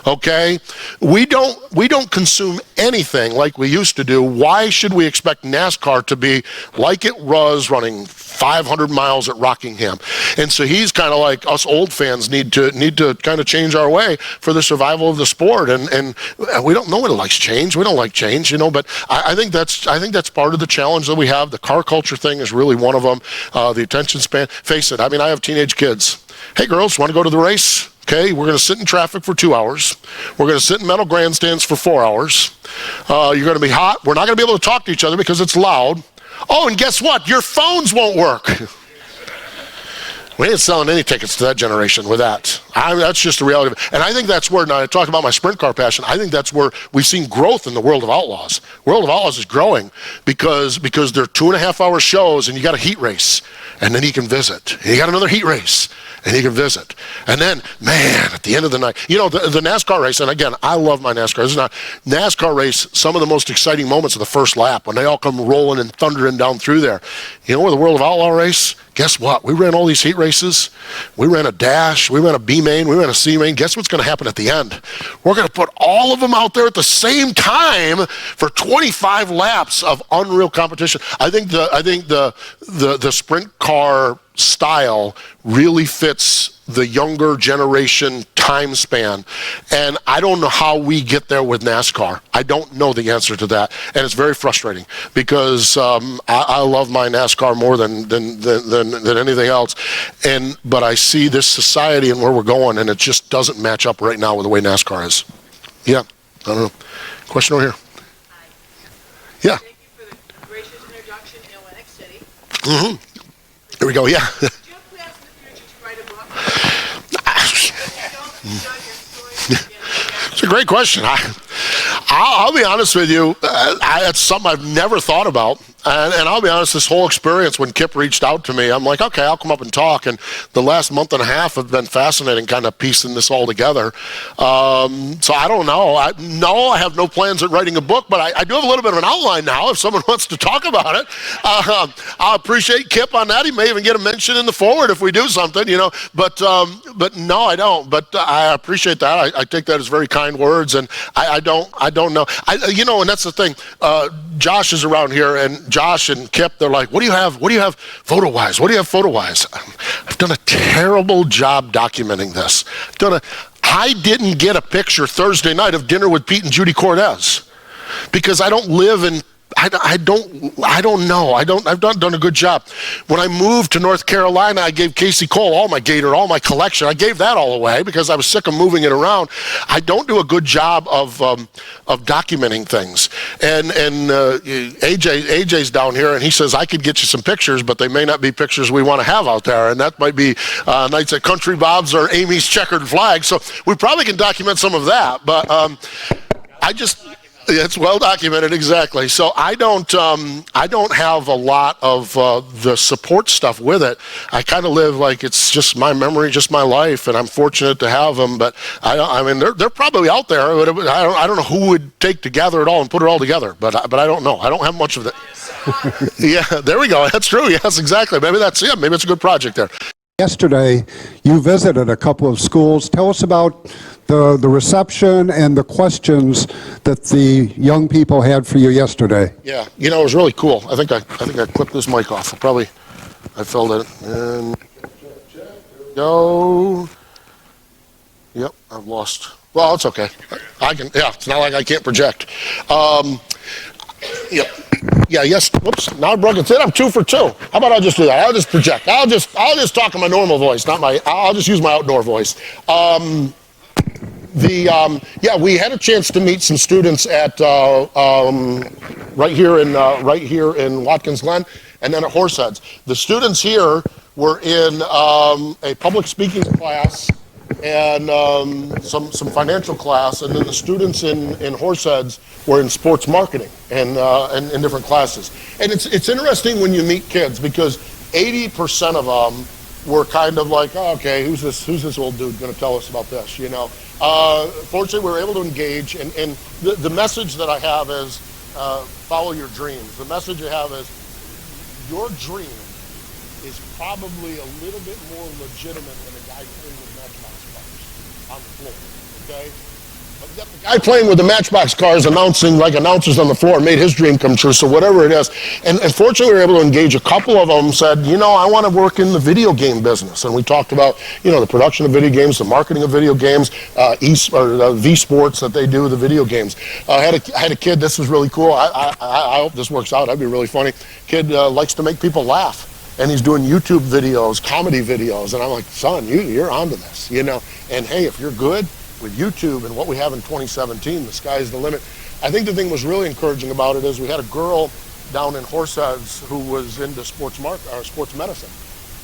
Okay? We don't consume anything like we used to do. Why should we expect NASCAR to be like it was running 500 miles at Rockingham? And so he's kind of like, us old fans need to kind of change our way for the survival of the sport. And we don't know what it likes change. We don't like change, but I think that's part of the challenge that we have. The car culture thing is really one of them. The attention span. Face it, I mean, I have teenage kids. Hey girls, want to go to the race? Okay, we're going to sit in traffic for 2 hours. We're going to sit in metal grandstands for 4 hours. You're going to be hot. We're not going to be able to talk to each other because it's loud. Oh, and guess what? Your phones won't work. We ain't selling any tickets to that generation with that. That's just the reality of it. And I think that's where, now I talked about my sprint car passion, I think that's where we've seen growth in the World of Outlaws. World of Outlaws is growing because they're 2.5 hour shows, and you got a heat race, and then you can visit. And you got another heat race, and you can visit. And then, man, at the end of the night, the NASCAR race, and again, I love my NASCAR. This is not NASCAR race, some of the most exciting moments of the first lap when they all come rolling and thundering down through there. Where the World of Outlaw race, guess what? We ran all these heat races. We ran a dash. We ran a B main. We ran a C main. Guess what's going to happen at the end? We're going to put all of them out there at the same time for 25 laps of unreal competition. I think the sprint car style really fits the younger generation time span. And I don't know how we get there with NASCAR. I don't know the answer to that. And it's very frustrating because I love my NASCAR more than anything else. But I see this society and where we're going, and it just doesn't match up right now with the way NASCAR is. Yeah, I don't know. Question over here. Yeah. Thank you for the gracious introduction in Atlantic City. Here we go, yeah. Do you have plans in the future to write a book? If you don't, your story. It's a great question. I'll be honest with you. It's something I've never thought about. And I'll be honest, this whole experience when Kip reached out to me, I'm like, okay, I'll come up and talk. And the last month and a half have been fascinating, kind of piecing this all together. So I don't know. I have no plans at writing a book, but I do have a little bit of an outline now if someone wants to talk about it. I appreciate Kip on that. He may even get a mention in the forward if we do something, you know. But no, I don't. But I appreciate that. I take that as very kind words, and I don't know. And that's the thing. Josh is around here, and Josh and Kip, they're like, what do you have photo-wise? What do you have photo-wise? I've done a terrible job documenting this. I didn't get a picture Thursday night of dinner with Pete and Judy Cortez because I don't live in, I don't know. I've not done a good job. When I moved to North Carolina, I gave Casey Cole all my Gator, all my collection. I gave that all away because I was sick of moving it around. I don't do a good job of documenting things. And AJ's down here, and he says, I could get you some pictures, but they may not be pictures we want to have out there. And that might be nights at Country Bob's or Amy's Checkered Flag. So we probably can document some of that. But it's well documented, exactly. So I don't have a lot of the support stuff with it. I kind of live like it's just my memory, just my life, and I'm fortunate to have them. But I mean, they're probably out there. But I don't know who would take to gather it all and put it all together. But I don't know. I don't have much of that. Yeah, there we go. That's true. Yes, exactly. Maybe maybe it's a good project there. Yesterday, you visited a couple of schools. Tell us about the reception and the questions that the young people had for you yesterday. Yeah, it was really cool. I think I clipped this mic off. I filled it. And go. Yep, I've lost. Well, it's okay. I can. Yeah, it's not like I can't project. Yep. Yeah, yes. Whoops. Now I broke it. I'm 2 for 2. How about I'll just do that? I'll just project. I'll just talk in my normal voice, I'll just use my outdoor voice. We had a chance to meet some students at right here in Watkins Glen, and then at Horseheads. The students here were in a public speaking class and some financial class, and then the students in Horseheads were in sports marketing and in different classes. And it's interesting when you meet kids because 80% of them were kind of like, oh, okay, who's this old dude going to tell us about this? Fortunately, we were able to engage, and the message that I have is follow your dreams. The message I have is your dream is probably a little bit more legitimate than a guy playing with Matchbox cars on the floor, okay? But yet the guy playing with the Matchbox cars announcing like announcers on the floor made his dream come true, so whatever it is. And fortunately, we were able to engage. A couple of them said, I want to work in the video game business. And we talked about, the production of video games, the marketing of video games, V-Sports that they do, the video games. I had a kid, this was really cool. I hope this works out. That'd be really funny. Kid likes to make people laugh. And he's doing YouTube videos, comedy videos. And I'm like, son, you're onto this, And hey, if you're good with YouTube and what we have in 2017, the sky's the limit. I think the thing was really encouraging about it is we had a girl down in Horseheads who was into sports medicine.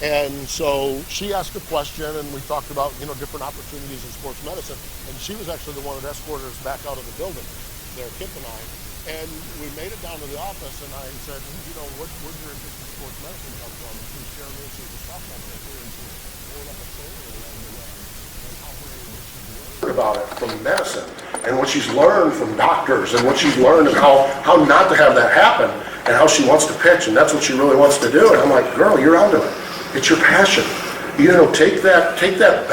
And so she asked a question, and we talked about, different opportunities in sports medicine. And she was actually the one that escorted us back out of the building there, Kip and I. And we made it down to the office, and I said, where'd your interest in sports medicine come from? And she shared me, she was talking about that here, and she was like a sailor along the way, and how she's learned about it from medicine, and what she's learned from doctors, and what she's learned and how not to have that happen, and how she wants to pitch, and that's what she really wants to do. And I'm like, girl, you're onto it. It's your passion. Take that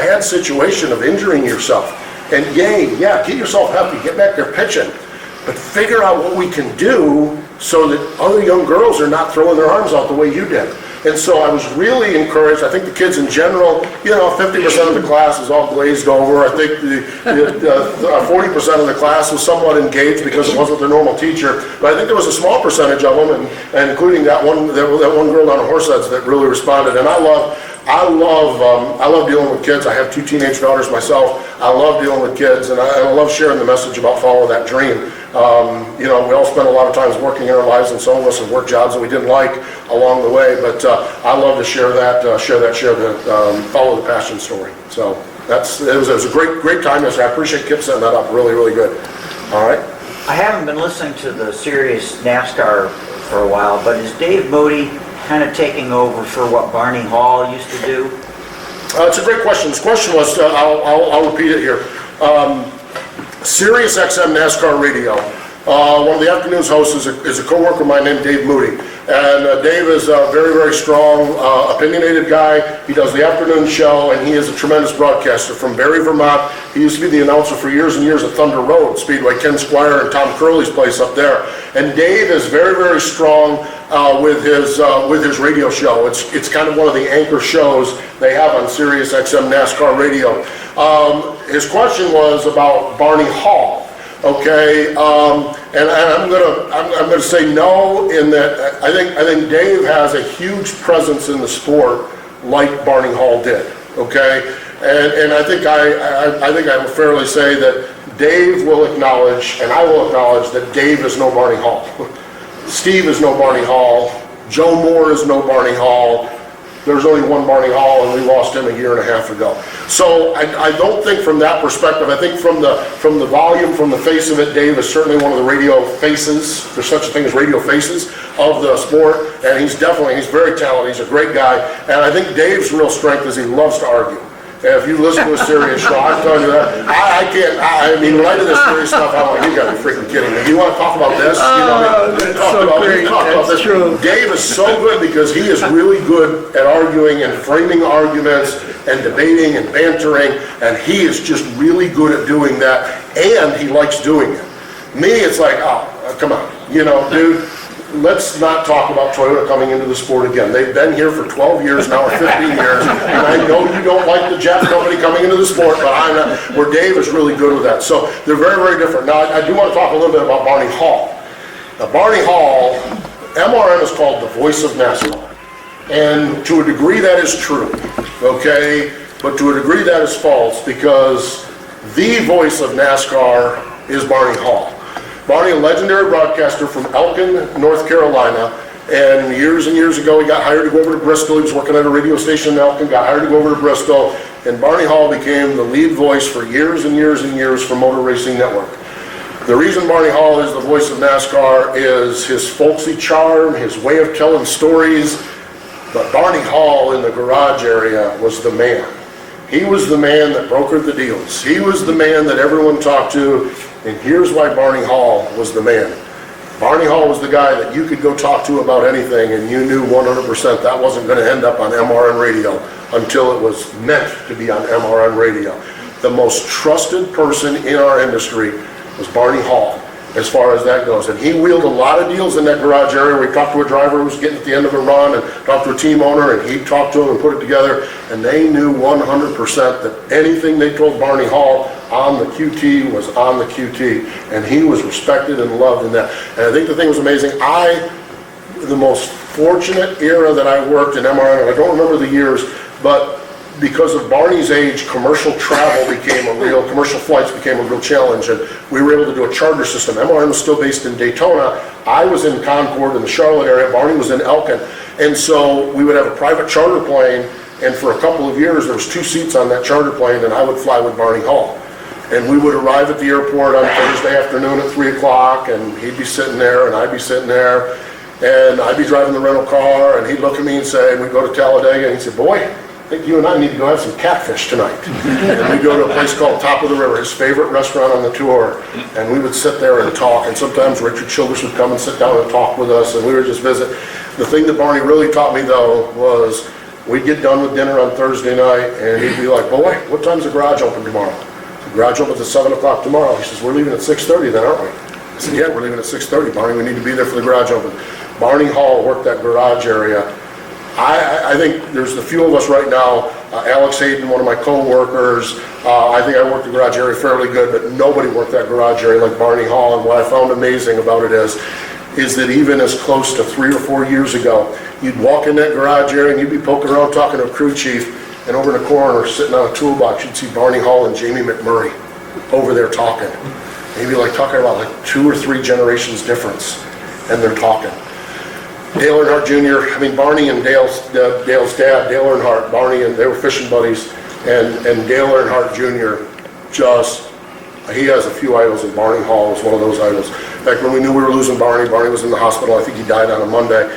bad situation of injuring yourself, and get yourself healthy, get back there pitching. But figure out what we can do so that other young girls are not throwing their arms out the way you did. And so I was really encouraged. I think the kids in general, 50% of the class is all glazed over. I think the 40% of the class was somewhat engaged because it wasn't their normal teacher. But I think there was a small percentage of them, and including that one girl down at Horseheads that really responded. And I love dealing with kids. I have 2 teenage daughters myself. I love dealing with kids, and I love sharing the message about follow that dream. We all spend a lot of times working in our lives, and some of us have worked jobs that we didn't like along the way. But I love to share the follow the passion story. So it was a great time yesterday. I appreciate Kip setting that up. Really, really good. All right. I haven't been listening to the Sirius NASCAR for a while, but is Dave Moody kind of taking over for what Barney Hall used to do? It's a great question. This question was, I'll repeat it here. Sirius XM NASCAR Radio. One of the afternoon's hosts is a co-worker of mine named Dave Moody. And Dave is a very, very strong, opinionated guy. He does the afternoon show, and he is a tremendous broadcaster from Barrie, Vermont. He used to be the announcer for years and years at Thunder Road Speedway, Ken Squire and Tom Curley's place up there. And Dave is very, very strong with his radio show. It's kind of one of the anchor shows they have on Sirius XM NASCAR Radio. His question was about Barney Hall. Okay, and I'm gonna say no in that I think Dave has a huge presence in the sport like Barney Hall did. Okay, and I think I will fairly say that Dave will acknowledge, and I will acknowledge, that Dave is no Barney Hall. Steve is no Barney Hall. Joe Moore is no Barney Hall. There's only one Barney Hall, and we lost him a year and a half ago. So I don't think from that perspective. I think from the volume, from the face of it, Dave is certainly one of the radio faces. There's such a thing as radio faces of the sport, and he's very talented. He's a great guy, and I think Dave's real strength is he loves to argue. And if you listen to a serious show, I'm telling you that, I mean, when I do this serious stuff, I'm like, you gotta be freaking kidding me. You wanna talk about this? Talk about this. Dave is so good because he is really good at arguing and framing arguments and debating and bantering, and he is just really good at doing that, and he likes doing it. Me, it's like, come on, dude. Let's not talk about Toyota coming into the sport again. They've been here for 12 years now, or 15 years, and I know you don't like the Jeff company coming into the sport, but I'm not, where Dave is really good with that. So they're very, very different. Now, I do want to talk a little bit about Barney Hall. Now, Barney Hall, MRN is called the voice of NASCAR. And to a degree that is true, okay? But to a degree that is false, because the voice of NASCAR is Barney Hall. Barney, a legendary broadcaster from Elkin, North Carolina, and years ago he got hired to go over to Bristol. He was working at a radio station in Elkin, got hired to go over to Bristol, and Barney Hall became the lead voice for years and years and years for Motor Racing Network. The reason Barney Hall is the voice of NASCAR is his folksy charm, his way of telling stories, but Barney Hall in the garage area was the man. He was the man that brokered the deals. He was the man that everyone talked to. And here's why Barney Hall was the man. Barney Hall was the guy that you could go talk to about anything, and you knew 100% that wasn't going to end up on MRN radio until it was meant to be on MRN radio. The most trusted person in our industry was Barney Hall, as far as that goes. And he wheeled a lot of deals in that garage area. We talked to a driver who was getting at the end of a run, and talked to a team owner, and he talked to him and put it together, and they knew 100% that anything they told Barney Hall on the QT was on the QT, and he was respected and loved in that. And I think the thing was amazing. The most fortunate era that I worked in MRN, and I don't remember the years, but because of Barney's age, commercial flights became a real challenge, and we were able to do a charter system. MRN was still based in Daytona. I was in Concord in the Charlotte area. Barney was in Elkin, and so we would have a private charter plane, and for a couple of years there was 2 seats on that charter plane, and I would fly with Barney Hall. And we would arrive at the airport on Thursday afternoon at 3 o'clock, and he'd be sitting there, and I'd be sitting there, and I'd be driving the rental car, and he'd look at me and say, and we'd go to Talladega, and he'd say, boy, I think you and I need to go have some catfish tonight. And we'd go to a place called Top of the River, his favorite restaurant on the tour, and we would sit there and talk, and sometimes Richard Childress would come and sit down and talk with us, and we would just visit. The thing that Barney really taught me, though, was we'd get done with dinner on Thursday night, and he'd be like, boy, what time's the garage open tomorrow? The garage opens at 7 o'clock tomorrow. He says, we're leaving at 6:30 then, aren't we? I said, yeah, we're leaving at 6:30, Barney. We need to be there for the garage open. Barney Hall worked that garage area I think there's a few of us right now, Alex Hayden, one of my co-workers, I think I worked the garage area fairly good, but nobody worked that garage area like Barney Hall, and what I found amazing about it is that even as close to 3 or 4 years ago, you'd walk in that garage area and you'd be poking around talking to a crew chief, and over in the corner, sitting on a toolbox, you'd see Barney Hall and Jamie McMurray over there talking. Maybe like talking about like 2 or 3 generations difference, and they're talking. Dale Earnhardt Jr., I mean, Barney and Dale's dad, Dale Earnhardt, Barney, and they were fishing buddies, and Dale Earnhardt Jr. He has a few idols, and Barney Hall was one of those idols. In fact, when we knew we were losing Barney was in the hospital. I think he died on a Monday.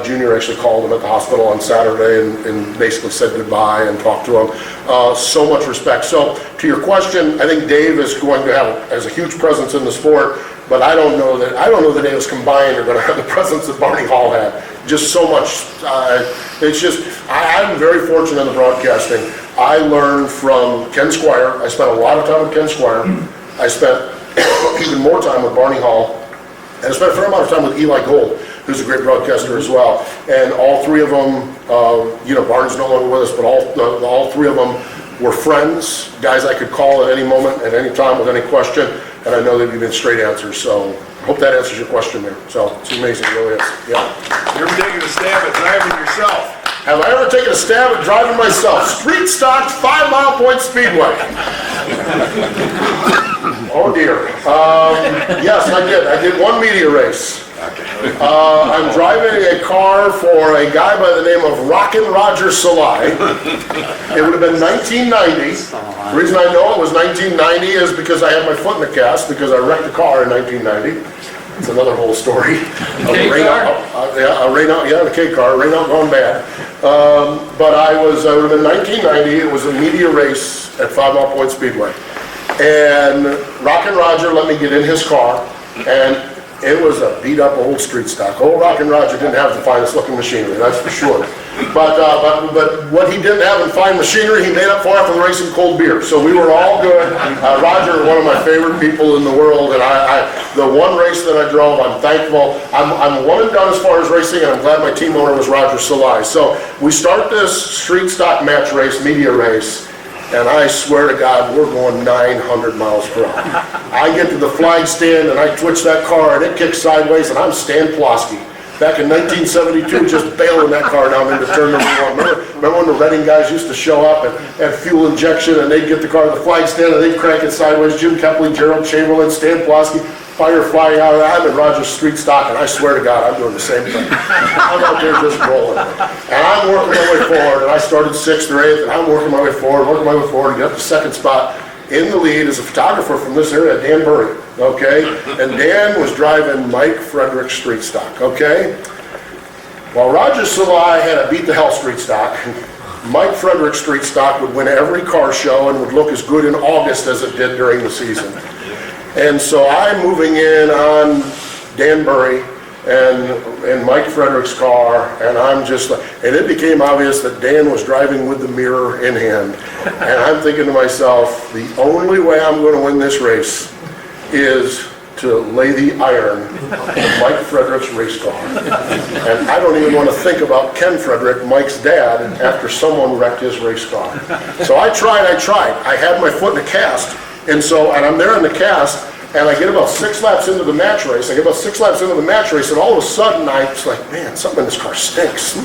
Junior actually called him at the hospital on Saturday and basically said goodbye and talked to him. So much respect. So to your question, I think Dave is going to has a huge presence in the sport, but I don't know that Dave's combined are going to have the presence that Barney Hall had. Just so much. It's just, I'm very fortunate in the broadcasting. I learned from Ken Squire. I spent a lot of time with Ken Squire. I spent even more time with Barney Hall. And I spent a fair amount of time with Eli Gold, who's a great broadcaster as well. And all 3 of them, Barney's no longer with us, but all 3 of them were friends, guys I could call at any moment, at any time with any question, and I know they'd give me straight answers. So I hope that answers your question there. So it's amazing, it really is. Yeah. You ever taken a stab at driving yourself? Have I ever taken a stab at driving myself? Street stock 5 Mile Point Speedway. Oh dear. Yes, I did. I did 1 media race. I'm driving a car for a guy by the name of Rockin' Roger Salai. It would have been 1990. The reason I know it was 1990 is because I had my foot in the cast because I wrecked a car in 1990. It's another whole story. K car? The K car, rain out gone bad. But it would have been 1990. It was a media race at 5 Mile Point Speedway. And Rockin' Roger let me get in his car, and it was a beat up old street stock. Old Rockin' Roger didn't have the finest looking machinery, that's for sure. But what he didn't have in fine machinery, he made up for after the race in cold beer. So we were all good. Roger, one of my favorite people in the world, and the one race that I drove, I'm thankful. I'm one and done as far as racing, and I'm glad my team owner was Roger Salai. So we start this street stock match race, media race, and I swear to God, we're going 900 miles per hour. I get to the flag stand and I twitch that car and it kicks sideways, and I'm Stan Plosky. Back in 1972, just bailing that car down into turn number 1. Remember when the Reading guys used to show up and had fuel injection, and they'd get the car to the flag stand and they'd crank it sideways? Jim Kepley, Gerald Chamberlain, Stan Plosky, fire flying out of that. I'm in Rogers Street Stock, and I swear to God, I'm doing the same thing. I'm out there just rolling. And I'm working my way forward, and I started 6th or 8th, and I'm working my way forward, to get up to 2nd spot. In the lead is a photographer from this area, Dan Burry, okay? And Dan was driving Mike Frederick's Street Stock, okay? While Roger Salai had a beat the hell Street Stock, Mike Frederick's Street Stock would win every car show and would look as good in August as it did during the season. And so I'm moving in on Dan Burry and Mike Frederick's car, and I'm just like, and it became obvious that Dan was driving with the mirror in hand. And I'm thinking to myself, the only way I'm going to win this race is to lay the iron of Mike Frederick's race car. And I don't even want to think about Ken Frederick, Mike's dad, after someone wrecked his race car. So I tried. I had my foot in the cast, and I'm there in the cast, and I get about 6 laps into the match race. And all of a sudden, I was like, man, something in this car stinks.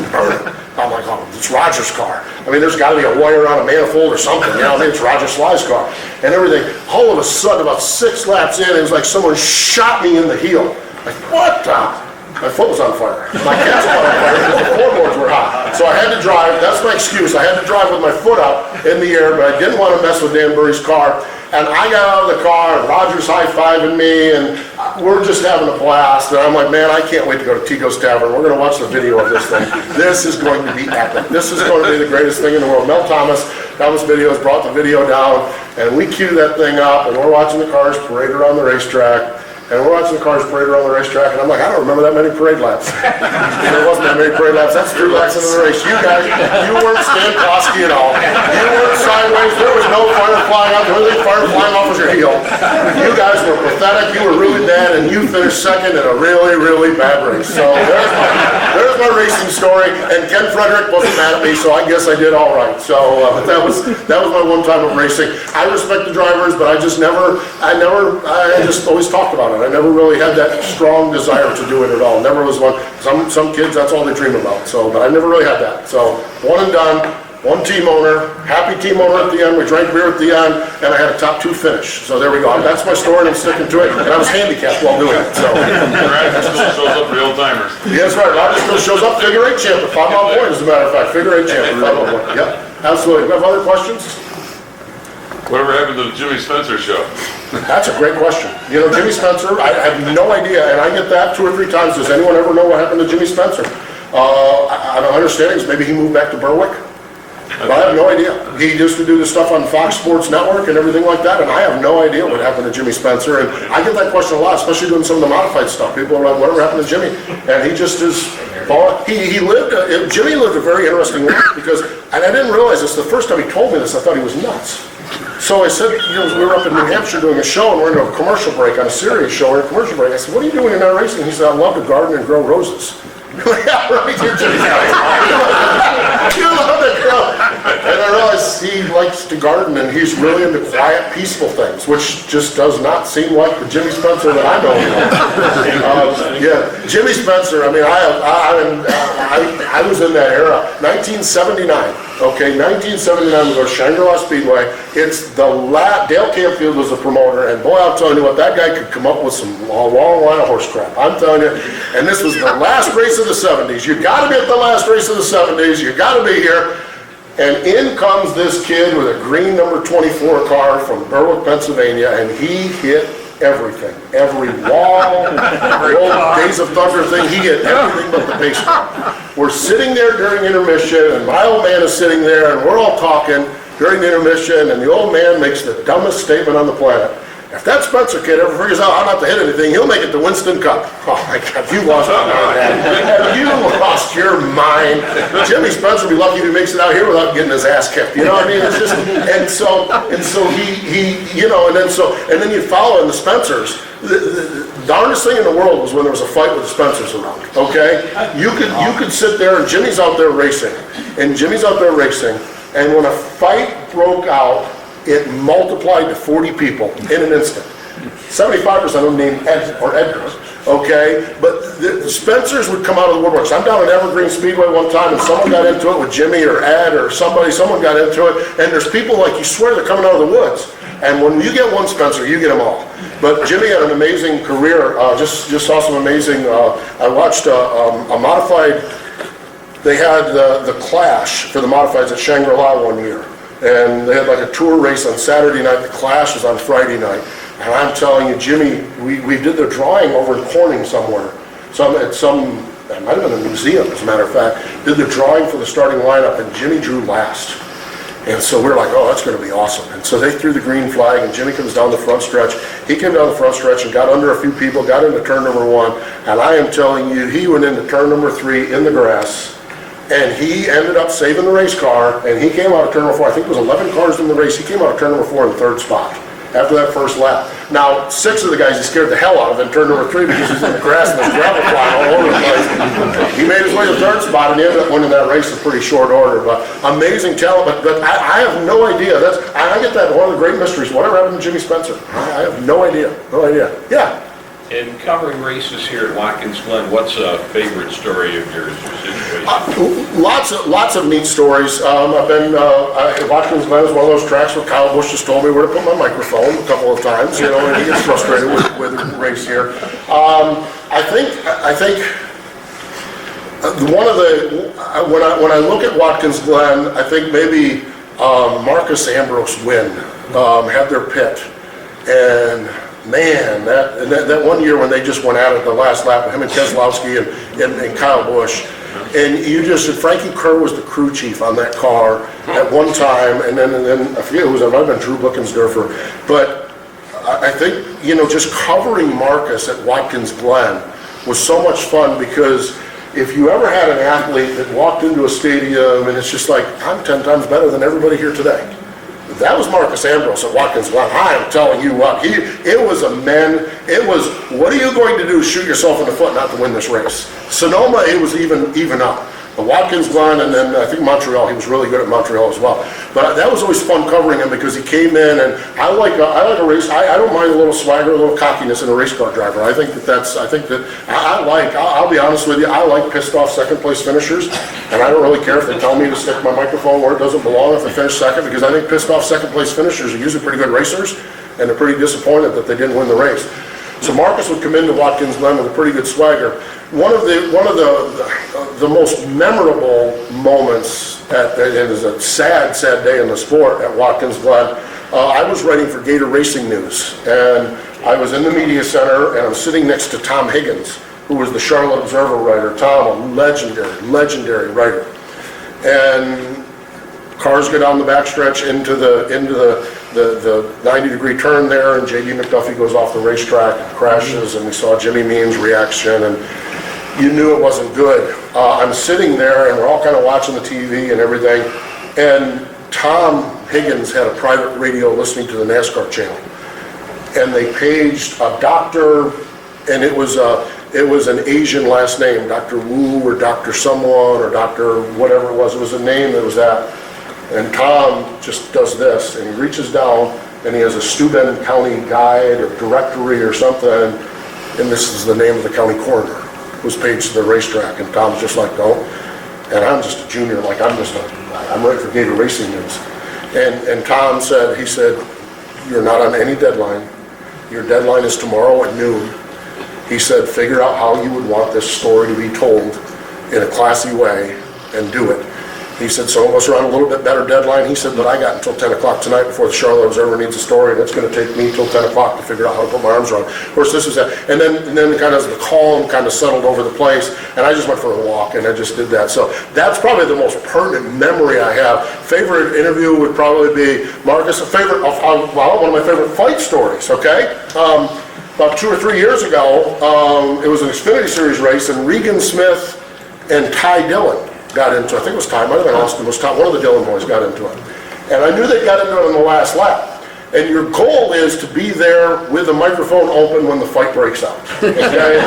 I'm like, oh, it's Roger's car. I mean, there's got to be a wire on a manifold or something. I think it's Roger Salai's car. And everything. All of a sudden, about 6 laps in, it was like someone shot me in the heel. Like, what the? My foot was on fire. My cast was on fire because the floorboards were hot. So I had to drive. That's my excuse. I had to drive with my foot up in the air, but I didn't want to mess with Dan Burry's car. And I got out of the car, and Roger's high-fiving me, and we're just having a blast. And I'm like, man, I can't wait to go to Tico's Tavern. We're going to watch the video of this thing. This is going to be epic. This is going to be the greatest thing in the world. Mel Thomas Videos brought the video down, and we cue that thing up, and we're watching the cars parade around the racetrack. And we're watching the cars parade around the racetrack, and I'm like, I don't remember that many parade laps. There wasn't that many parade laps. That's 2 laps into the race. You guys, you weren't Stan Plosky at all. You weren't sideways. There was no fire flying out. The only fire flying off was your heel. You guys were pathetic. You were really bad, and you finished 2nd in a really, really bad race. So there's my racing story, and Ken Frederick wasn't mad at me, so I guess I did all right. So but that was my one time of racing. I respect the drivers, but I just always talked about it. I never really had that strong desire to do it at all. Never was one. Some kids, that's all they dream about. So, but I never really had that. So one and done. One team owner, happy team owner at the end, we drank beer at the end, and I had a top 2 finish. So there we go. That's my story, and I'm sticking to it, and I was handicapped while doing it, so. Roger still shows up for old timers. Yeah, that's right, Roger still shows up, figure 8 champ at 5 mile point, as a matter of fact, figure 8 champ at 5 mile point, yep, absolutely. We have other questions? Whatever happened to the Jimmy Spencer show? That's a great question. You know, Jimmy Spencer, I have no idea, and I get that 2 or 3 times. Does anyone ever know what happened to Jimmy Spencer? I don't understand, maybe he moved back to Berwick. But I have no idea. He used to do the stuff on Fox Sports Network and everything like that, and I have no idea what happened to Jimmy Spencer. And I get that question a lot, especially doing some of the modified stuff. People are like, whatever happened to Jimmy? And he just is, Jimmy lived a very interesting life because, and I didn't realize this, the first time he told me this, I thought he was nuts. So I said, you know, we were up in New Hampshire doing a show, and we're in a commercial break, on a Sirius show, we're in a commercial break. I said, what are you doing in that racing? He said, I love to garden and grow roses. Yeah, right, you're Jimmy. You love to grow. And I realized he likes to garden, and he's really into quiet, peaceful things, which just does not seem like the Jimmy Spencer that I know. Yeah, Jimmy Spencer. I mean, I was in that era, 1979. Okay, 1979 we go to Shangri-La Speedway. It's the Dale Campfield was the promoter, and boy, I'm telling you what, that guy could come up with some long line of horse crap. I'm telling you. And this was the last race of the 70s. You got to be at the last race of the 70s. You got to be here. And in comes this kid with a green number 24 car from Berwick, Pennsylvania, and he hit everything. Every wall, the old Days of Thunder thing, he hit everything but the pace car. We're sitting there during intermission, and my old man is sitting there, and we're all talking during the intermission, and the old man makes the dumbest statement on the planet. If that Spencer kid ever figures out how not to hit anything, he'll make it to Winston Cup. Oh my God, you lost your mind. Have you lost your mind? Jimmy Spencer will be lucky if he makes it out here without getting his ass kicked. You know what I mean? It's just, and so he, you know, and then you follow in the Spencers. The darndest thing in the world was when there was a fight with the Spencers around. Okay, you could sit there, and Jimmy's out there racing, and when a fight broke out, it multiplied to 40 people in an instant. 75% of them named Ed or Edgar, okay? But the Spencers would come out of the woodworks. I'm down at Evergreen Speedway one time, and someone got into it with Jimmy or Ed or someone got into it, and there's people like you swear they're coming out of the woods. And when you get one Spencer, you get them all. But Jimmy had an amazing career, just saw some amazing, I watched a modified, they had the Clash for the modifieds at Shangri-La one year. And they had like a tour race on Saturday night. The Clash was on Friday night. And I'm telling you, Jimmy, we did the drawing over in Corning somewhere. It might have been a museum, as a matter of fact. Did the drawing for the starting lineup, and Jimmy drew last. And so we were like, oh, that's going to be awesome. And so they threw the green flag, and Jimmy comes down the front stretch. He came down the front stretch and got under a few people, got into turn number 1. And I am telling you, he went into turn number 3 in the grass. And he ended up saving the race car, and he came out of turn number 4. I think it was 11 cars in the race. He came out of turn number 4 in the 3rd spot after that first lap. Now, 6 of the guys he scared the hell out of in turn number 3 because he's in the grass and there's gravel flying all over the place. He made his way to the 3rd spot, and he ended up winning that race in pretty short order. But amazing talent, but I have no idea. I get that one of the great mysteries. Whatever happened to Jimmy Spencer? I have no idea. No idea. Yeah. In covering races here at Watkins Glen, what's a favorite story of yours or situation? Lots of neat stories. I've been Watkins Glen is one of those tracks where Kyle Busch just told me where to put my microphone a couple of times, you know, and he gets frustrated with the race here. I think one of the when I look at Watkins Glen, I think maybe Marcus Ambrose win had their pit, and man, that one year when they just went at it the last lap, him and Keselowski and Kyle Busch, and Frankie Kerr was the crew chief on that car at one time, and then I forget who was, it might have been Drew Blickensderfer, but I think, you know, just covering Marcus at Watkins Glen was so much fun, because if you ever had an athlete that walked into a stadium and it's just like, I'm 10 times better than everybody here today. That was Marcus Ambrose at Watkins Glen. I am telling you what, it was, what are you going to do, shoot yourself in the foot not to win this race? Sonoma, it was even up. The Watkins Glen, and then I think Montreal, he was really good at Montreal as well. But that was always fun covering him because he came in, and I like a race, I don't mind a little swagger, a little cockiness in a race car driver. I'll be honest with you, I like pissed off second place finishers, and I don't really care if they tell me to stick my microphone where it doesn't belong if I finish second, because I think pissed off second place finishers are usually pretty good racers, and they're pretty disappointed that they didn't win the race. So Marcus would come into Watkins Glen with a pretty good swagger. One of the most memorable moments, it was a sad day in the sport at Watkins Glen. I was writing for Gator Racing News, and I was in the media center, and I'm sitting next to Tom Higgins, who was the Charlotte Observer writer. Tom, a legendary writer. And cars go down the backstretch into the 90-degree turn there, and J.D. McDuffie goes off the racetrack and crashes, and we saw Jimmy Means' reaction, and you knew it wasn't good. I'm sitting there, and we're all kind of watching the TV and everything, and Tom Higgins had a private radio listening to the NASCAR channel, and they paged a doctor, and it was an Asian last name, Dr. Wu or Dr. someone or Dr. whatever it was a name that was that. And Tom just does this, and he reaches down, and he has a Steuben County guide or directory or something, and this is the name of the county coroner who's paged to the racetrack, and Tom's just like, no. And I'm just a junior, like I'm ready for Gator Racing News. And Tom said, you're not on any deadline. Your deadline is tomorrow at noon. He said, figure out how you would want this story to be told in a classy way and do it. He said, some of us are on a little bit better deadline. He said, but I got until 10 o'clock tonight before the Charlotte Observer needs a story, and it's going to take me till 10 o'clock to figure out how to put my arms around. Of course, this was that. And then kind of the calm kind of settled over the place, and I just went for a walk, and I just did that. So that's probably the most pertinent memory I have. Favorite interview would probably be Marcus. One of my favorite fight stories, okay? About 2 or 3 years ago, it was an Xfinity Series race, and Regan Smith and Ty Dillon got into it. I think it was Ty, might have been Austin, was Ty, one of the Dillon boys got into it. And I knew they got into it on the last lap. And your goal is to be there with the microphone open when the fight breaks out. Okay?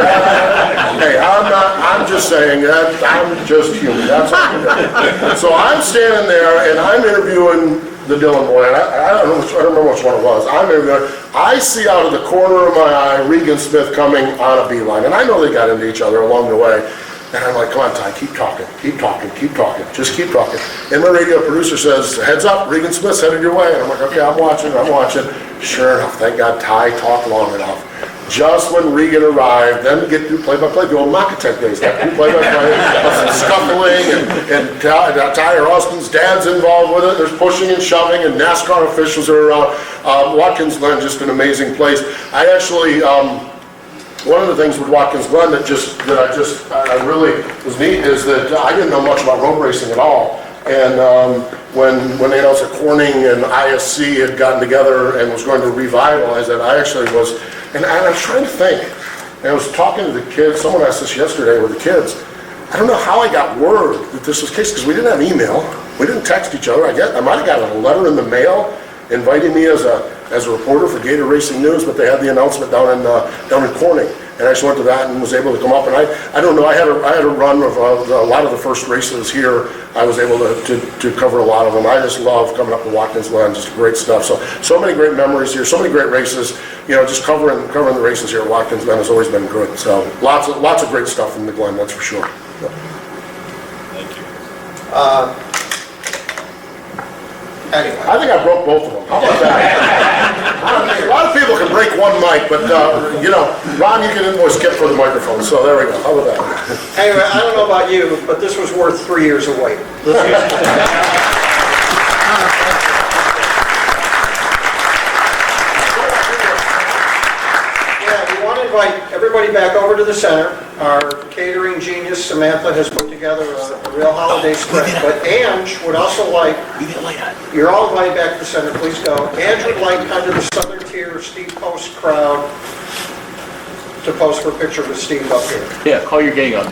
Hey, I'm just saying that, I'm just human. That's all I'm doing. So I'm standing there, and I'm interviewing the Dillon boy, and I don't remember which one it was. I'm interviewing. I see out of the corner of my eye Regan Smith coming on a beeline, and I know they got into each other along the way. And I'm like, come on, Ty, keep talking, just keep talking. And my radio producer says, heads up, Regan Smith's headed your way. And I'm like, okay, I'm watching. Sure enough, thank God Ty talked long enough. Just when Regan arrived, then we get to do play-by-play, the old Makatech days, that do play-by-play, scuffling, and Ty or Austin's dad's involved with it. There's pushing and shoving, and NASCAR officials are around. Watkins Glen, just an amazing place. I actually, one of the things with Watkins Glen that I really was neat is that I didn't know much about road racing at all. And when they announced that Corning and ISC had gotten together and was going to revitalize it, I actually was, and I was trying to think. And I was talking to the kids. Someone asked this yesterday with the kids. I don't know how I got word that this was the case, because we didn't have email. We didn't text each other. I might have gotten a letter in the mail inviting me as a reporter for Gator Racing News, but they had the announcement down in Corning, and I just went to that and was able to come up. And I don't know, I had a run of a lot of the first races here. I was able to cover a lot of them. I just love coming up to Watkins Glen, just great stuff. So many great memories here, so many great races. Just covering the races here at Watkins Glen has always been good. So lots of great stuff in the Glen, that's for sure. Thank you. Anyway. I think I broke both of them. How about that? A lot of people can break one mic, but Ron, you can invoice Skip for the microphone. So there we go. How about that? Anyway, I don't know about you, but this was worth 3 years of wait. We want to invite everybody back over to the center. Our catering genius, Samantha, has put together a real holiday spread. But Ange would also like, you're all invited back to the center, please go. Ange would like kind of the southern tier Steve Post crowd to pose for a picture with Steve up here. Yeah, call your gang up.